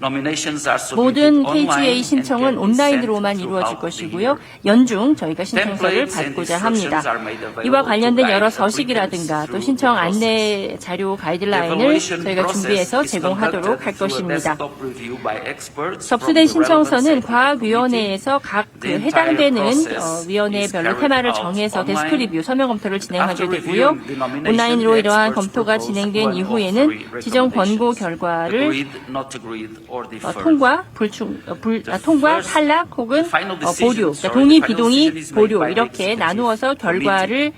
[SPEAKER 14] Nominations are
[SPEAKER 6] 모든
[SPEAKER 14] submitted online
[SPEAKER 6] KGA
[SPEAKER 14] and
[SPEAKER 6] 신청은
[SPEAKER 14] can be
[SPEAKER 6] 온라인으로만
[SPEAKER 14] sent
[SPEAKER 6] 이루어질
[SPEAKER 14] throughout the
[SPEAKER 6] 것이고요.
[SPEAKER 14] year.
[SPEAKER 6] 연중 저희가 신청서를
[SPEAKER 14] Templates and
[SPEAKER 6] 받고자 합니다.
[SPEAKER 14] instructions are made available
[SPEAKER 6] 이와 관련된
[SPEAKER 14] to
[SPEAKER 6] 여러
[SPEAKER 14] guide
[SPEAKER 6] 서식이라든가 또
[SPEAKER 14] applicants
[SPEAKER 6] 신청
[SPEAKER 14] through the
[SPEAKER 6] 안내 자료 가이드라인을
[SPEAKER 14] Evaluation
[SPEAKER 6] 저희가
[SPEAKER 14] process
[SPEAKER 6] 준비해서
[SPEAKER 14] is
[SPEAKER 6] 제공하도록
[SPEAKER 14] conducted
[SPEAKER 6] 할
[SPEAKER 14] through a
[SPEAKER 6] 것입니다.
[SPEAKER 14] desktop review by experts
[SPEAKER 6] 접수된
[SPEAKER 14] from the relevant
[SPEAKER 6] 신청서는
[SPEAKER 14] scientific
[SPEAKER 6] 과학위원회에서 각 그
[SPEAKER 14] The entire
[SPEAKER 6] 해당되는
[SPEAKER 14] process
[SPEAKER 6] 위원회별로
[SPEAKER 14] is
[SPEAKER 6] 테마를
[SPEAKER 14] carried out
[SPEAKER 6] 정해서
[SPEAKER 14] online.
[SPEAKER 6] 데스크 리뷰, 서면 검토를 진행하게
[SPEAKER 14] After
[SPEAKER 6] 되고요.
[SPEAKER 14] reviewing the nomination,
[SPEAKER 6] 온라인으로
[SPEAKER 14] the
[SPEAKER 6] 이러한
[SPEAKER 14] experts
[SPEAKER 6] 검토가
[SPEAKER 14] propose
[SPEAKER 6] 진행된
[SPEAKER 14] one of
[SPEAKER 6] 이후에는
[SPEAKER 14] three
[SPEAKER 6] 지정 권고 결과를
[SPEAKER 14] agreed, not agreed, or deferred.
[SPEAKER 6] 통과, 탈락 혹은
[SPEAKER 14] final
[SPEAKER 6] 보류,
[SPEAKER 14] decision,
[SPEAKER 6] 그러니까 동의,
[SPEAKER 14] the final
[SPEAKER 6] 비동의,
[SPEAKER 14] decision is made
[SPEAKER 6] 보류
[SPEAKER 14] by the
[SPEAKER 6] 이렇게
[SPEAKER 14] executive
[SPEAKER 6] 나누어서 결과를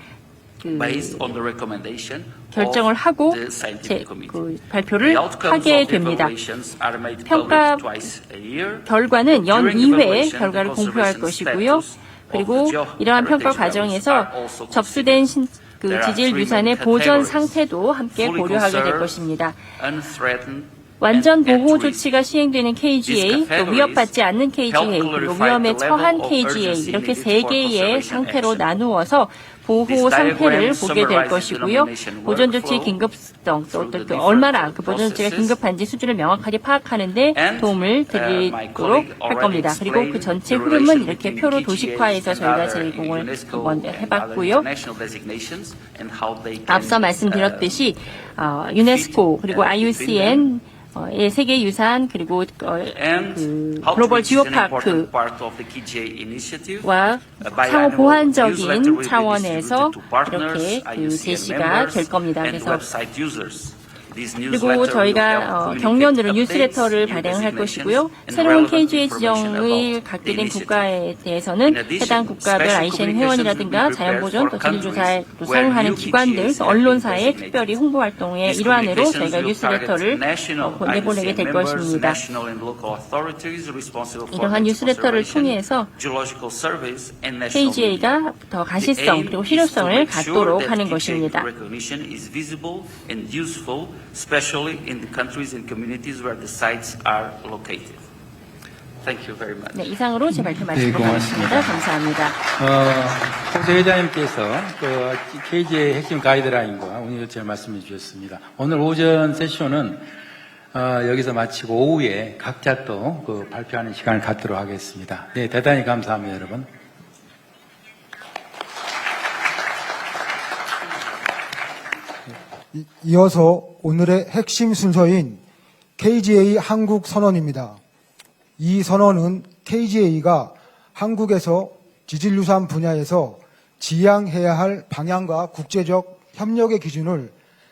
[SPEAKER 14] based on the recommendation
[SPEAKER 6] 결정을
[SPEAKER 14] of
[SPEAKER 6] 하고
[SPEAKER 14] the scientific committee.
[SPEAKER 6] 발표를
[SPEAKER 14] The outcomes
[SPEAKER 6] 하게
[SPEAKER 14] of the
[SPEAKER 6] 됩니다.
[SPEAKER 14] evaluations are made
[SPEAKER 6] 평가
[SPEAKER 14] public twice a year.
[SPEAKER 6] 결과는 연
[SPEAKER 14] During
[SPEAKER 6] 2회
[SPEAKER 14] evaluation,
[SPEAKER 6] 결과를
[SPEAKER 14] the
[SPEAKER 6] 공표할
[SPEAKER 14] conservation
[SPEAKER 6] 것이고요.
[SPEAKER 14] status
[SPEAKER 6] 그리고
[SPEAKER 14] of the
[SPEAKER 6] 이러한 평가
[SPEAKER 14] heritage values
[SPEAKER 6] 과정에서
[SPEAKER 14] are also
[SPEAKER 6] 접수된
[SPEAKER 14] considered. There are
[SPEAKER 6] 지질
[SPEAKER 14] three
[SPEAKER 6] 유산의
[SPEAKER 14] main
[SPEAKER 6] 보존
[SPEAKER 14] categories.
[SPEAKER 6] 상태도 함께
[SPEAKER 14] Fully
[SPEAKER 6] 고려하게 될
[SPEAKER 14] conserved,
[SPEAKER 6] 것입니다.
[SPEAKER 14] unthreatened,
[SPEAKER 6] 완전
[SPEAKER 14] and at
[SPEAKER 6] 보호
[SPEAKER 14] risk.
[SPEAKER 6] 조치가 시행되는 KGA, 또 위협받지 않는 KGA, 그리고 위험에 처한 KGA 이렇게 세 개의 상태로 나누어서 보호 상태를 보게 될 것이고요. 보존 조치 긴급성, 또 얼마나 그 보존 조치가 긴급한지 수준을 명확하게 파악하는 데 도움을 드리도록 할 겁니다. 그리고 그 전체 흐름은 이렇게 표로 도식화해서 저희가 제공을 한번 해봤고요. 앞서 말씀드렸듯이 유네스코 그리고 IUCN 세계유산 그리고 글로벌 지오파크와 상호 보완적인 차원에서 이렇게 그 제시가 될 겁니다. 그래서 그리고 저희가 경련으로 뉴스레터를 발행할 것이고요. 새로운 KGA 지정을 갖게 된 국가에 대해서는 해당 국가별 ICN 회원이라든가 자연보존 또 질조사에 수상하는 기관들, 또 언론사의 특별히 홍보 활동의 일환으로 저희가 뉴스레터를 내보내게 될 것입니다. 이러한 뉴스레터를 통해서 KGA가 더 가시성 그리고 실효성을 갖도록 하는 것입니다.
[SPEAKER 14] especially in the countries and communities where the sites are located. Thank you very much.
[SPEAKER 6] 네, 이상으로 제 발표 마치도록 하겠습니다. 감사합니다.
[SPEAKER 4] 홍 회장님께서 그 KGA 핵심 가이드라인과 운영 조치를 말씀해 주셨습니다. 오늘 오전 세션은 여기서 마치고 오후에 각자 또 그 발표하는 시간을 갖도록 하겠습니다. 네, 대단히 감사합니다, 여러분.
[SPEAKER 2] 이어서 오늘의 핵심 순서인 KGA 한국 선언입니다. 이 선언은 KGA가 한국에서 지질유산 분야에서 지향해야 할 방향과 국제적 협력의 기준을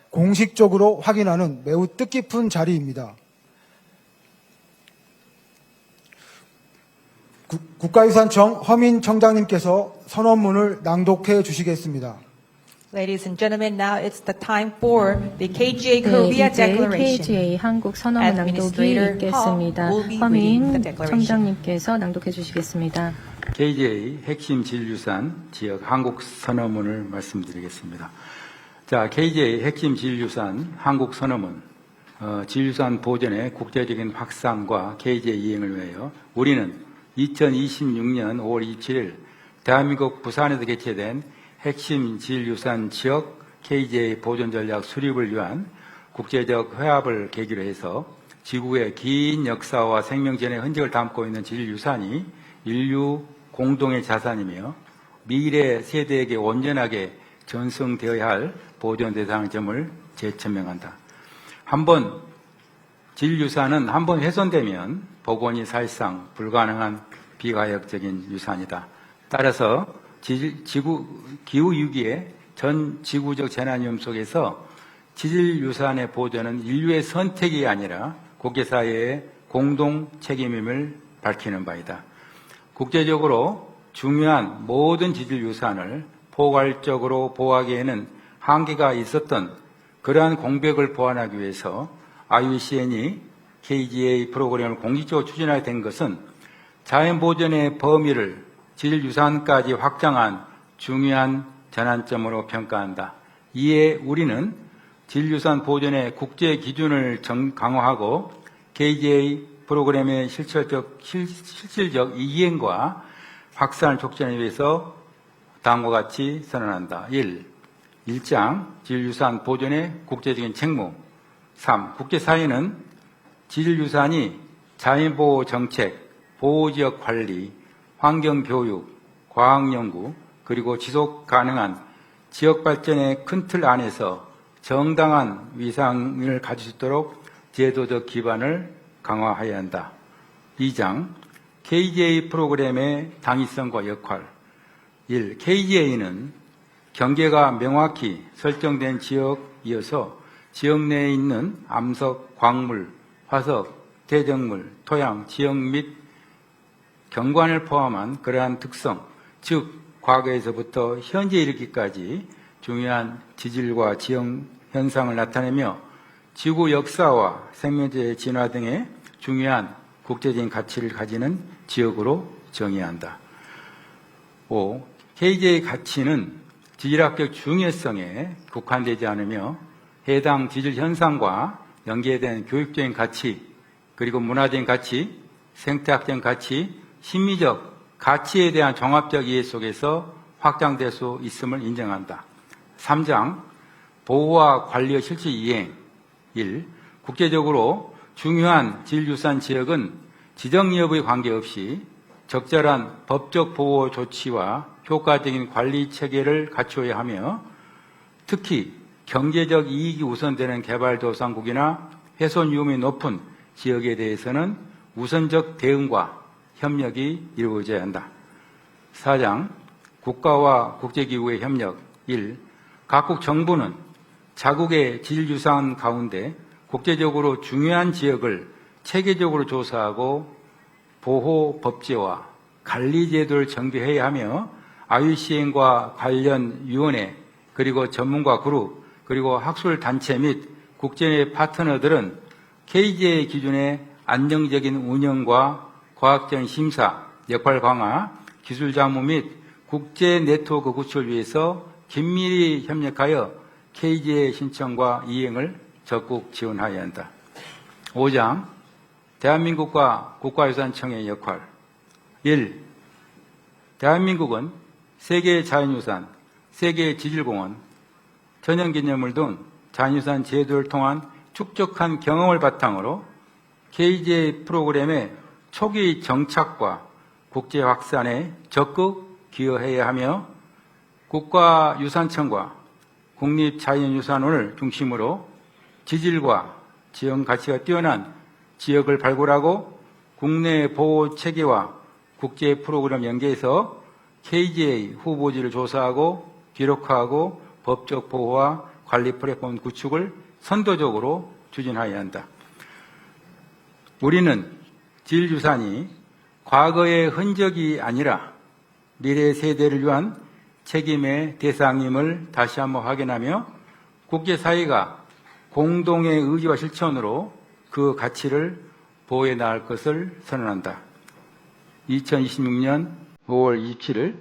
[SPEAKER 2] 공식적으로 확인하는 매우 뜻깊은 자리입니다. 국가유산청 허민 청장님께서 선언문을 낭독해 주시겠습니다.
[SPEAKER 1] Ladies and gentlemen, now it's the time for the KGA
[SPEAKER 5] 네,
[SPEAKER 1] Korea
[SPEAKER 5] 이제
[SPEAKER 1] Declaration.
[SPEAKER 5] KGA 한국 선언문 낭독이
[SPEAKER 1] Administrator
[SPEAKER 5] 있겠습니다.
[SPEAKER 1] Hall will be reading the
[SPEAKER 5] 허민
[SPEAKER 1] declaration.
[SPEAKER 5] 청장님께서 낭독해 주시겠습니다.
[SPEAKER 4] KGA 핵심 지질유산 지역 한국 선언문을 말씀드리겠습니다. 자, KGA 핵심 지질유산 한국 선언문, 지질유산 보존의 국제적인 확산과 KGA 이행을 위하여 우리는 2026년 5월 27일 대한민국 부산에서 개최된 핵심 지질유산 지역 KGA 보존 전략 수립을 위한 국제적 회합을 계기로 해서 지구의 긴 역사와 생명전의 흔적을 담고 있는 지질유산이 인류 공동의 자산이며 미래 세대에게 온전하게 전승되어야 할 보존 대상점을 재천명한다. 한번 지질유산은 한번 훼손되면 복원이 사실상 불가능한 비가역적인 유산이다. 따라서 기후위기의 전 지구적 재난 위험 속에서 지질유산의 보존은 인류의 선택이 아니라 국제사회의 공동 책임임을 밝히는 바이다. 국제적으로 중요한 모든 지질유산을 포괄적으로 보호하기에는 한계가 있었던 그러한 공백을 보완하기 위해서 IUCN이 KGA 프로그램을 공식적으로 추진하게 된 것은 자연보존의 범위를 지질유산까지 확장한 중요한 전환점으로 평가한다. 이에 우리는 지질유산 보존의 국제 기준을 강화하고 KGA 프로그램의 실질적 이행과 확산을 촉진하기 위해서 다음과 같이 선언한다. 1. 1장 지질유산 보존의 국제적인 책무. 3. 국제사회는 지질유산이 자연보호 정책, 보호지역 관리, 환경교육, 과학연구, 그리고 지속 가능한 지역 발전의 큰 틀 안에서 정당한 위상을 가질 수 있도록 제도적 기반을 강화해야 한다. 2장, KGA 프로그램의 당위성과 역할. 1. KGA는 경계가 명확히 설정된 지역이어서 지역 내에 있는 암석, 광물, 화석, 대적물, 토양, 지역 및 경관을 포함한 그러한 특성, 즉 과거에서부터 현재 이르기까지 중요한 지질과 지형 현상을 나타내며 지구 역사와 생명체의 진화 등의 중요한 국제적인 가치를 가지는 지역으로 정의해야 한다. 5. KG의 가치는 지질학적 중요성에 국한되지 않으며 해당 지질 현상과 연계된 교육적인 가치, 그리고 문화적인 가치, 생태학적인 가치, 심리적 가치에 대한 종합적 이해 속에서 확장될 수 있음을 인정한다. 3장, 보호와 관리의 실질 이행. 1. 국제적으로 중요한 지질유산 지역은 지정 여부에 관계없이 적절한 법적 보호 조치와 효과적인 관리 체계를 갖추어야 하며 특히 경제적 이익이 우선되는 개발도상국이나 훼손 위험이 높은 지역에 대해서는 우선적 대응과 협력이 이루어져야 한다. 4장, 국가와 국제기구의 협력. 1. 각국 정부는 자국의 지질유산 가운데 국제적으로 중요한 지역을 체계적으로 조사하고 보호 법제와 관리 제도를 정비해야 하며 IUCN과 관련 위원회, 그리고 전문가 그룹, 그리고 학술 단체 및 국제 파트너들은 KGA 기준의 안정적인 운영과 과학적인 심사, 역할 강화, 기술 자문 및 국제 네트워크 구축을 위해서 긴밀히 협력하여 KGA 신청과 이행을 적극 지원하여야 한다. 5장, 대한민국과 국가유산청의 역할. 1. 대한민국은 세계 자연유산, 세계 지질공원, 전형기념물 등 자연유산 제도를 통한 축적한 경험을 바탕으로 KGA 프로그램의 초기 정착과 국제 확산에 적극 기여해야 하며 국가유산청과 국립자연유산원을 중심으로 지질과 지형 가치가 뛰어난 지역을 발굴하고 국내 보호 체계와 국제 프로그램 연계해서 KGA 후보지를 조사하고 기록하고 법적 보호와 관리 플랫폼 구축을 선도적으로 추진하여야 한다. 우리는 지질유산이 과거의 흔적이 아니라 미래 세대를 위한 책임의 대상임을 다시 한번 확인하며 국제사회가 공동의 의지와 실천으로 그 가치를 보호해 나갈 것을 선언한다. 2026년 5월 27일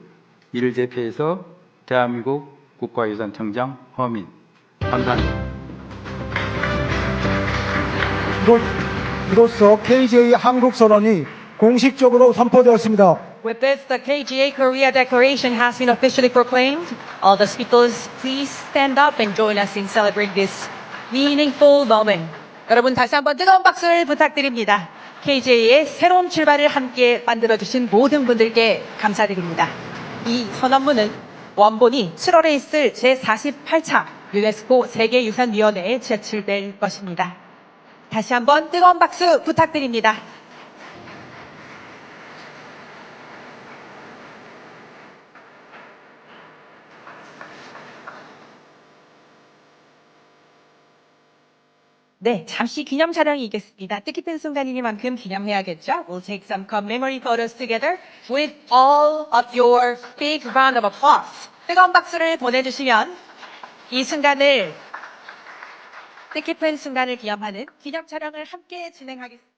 [SPEAKER 4] 이를 대표해서 대한민국 국가유산청장 허민. 감사합니다.
[SPEAKER 2] 이로써 KGA 한국 선언이 공식적으로 선포되었습니다.
[SPEAKER 15] With this, the KGA Korea Declaration has been officially proclaimed. All the speakers, please stand up and join us in celebrating this meaningful moment. 여러분 다시 한번 뜨거운 박수를 부탁드립니다. KGA의 새로운 출발을 함께 만들어주신 모든 분들께 감사드립니다. 이 선언문은 원본이 7월에 있을 제48차 유네스코 세계유산위원회에 제출될 것입니다. 다시 한번 뜨거운 박수 부탁드립니다. 네, 잠시 기념 촬영이 있겠습니다. 뜻깊은 순간이니만큼 기념해야겠죠? We'll take some commemorative photos together with all of your big round of applause. 뜨거운 박수를 보내주시면 이 순간을, 뜻깊은 순간을 기념하는 기념 촬영을 함께 진행하겠습니다.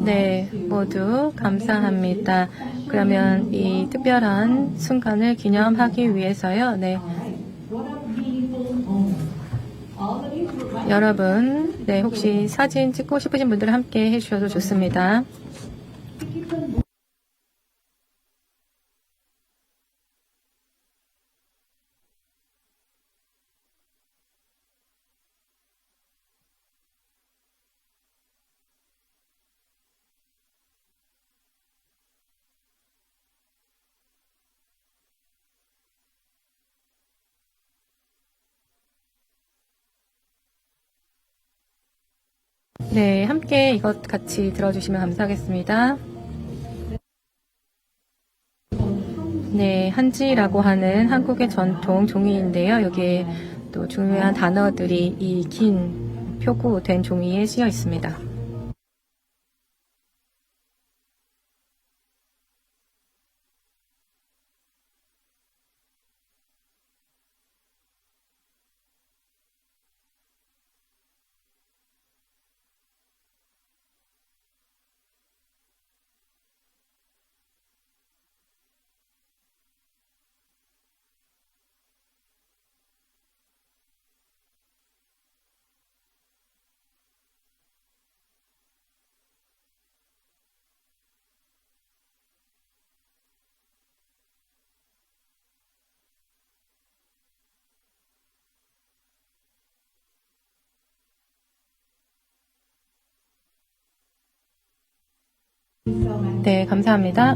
[SPEAKER 5] 네, 모두 감사합니다. 그러면 이 특별한 순간을 기념하기 위해서요. 네. 여러분, 네, 혹시 사진 찍고 싶으신 분들 함께 해주셔도 좋습니다. 네, 함께 이것 같이 들어주시면 감사하겠습니다. 네, 한지라고 하는 한국의 전통 종이인데요. 여기에 또 중요한 단어들이 이 긴 표구된 종이에 쓰여 있습니다. 네, 감사합니다.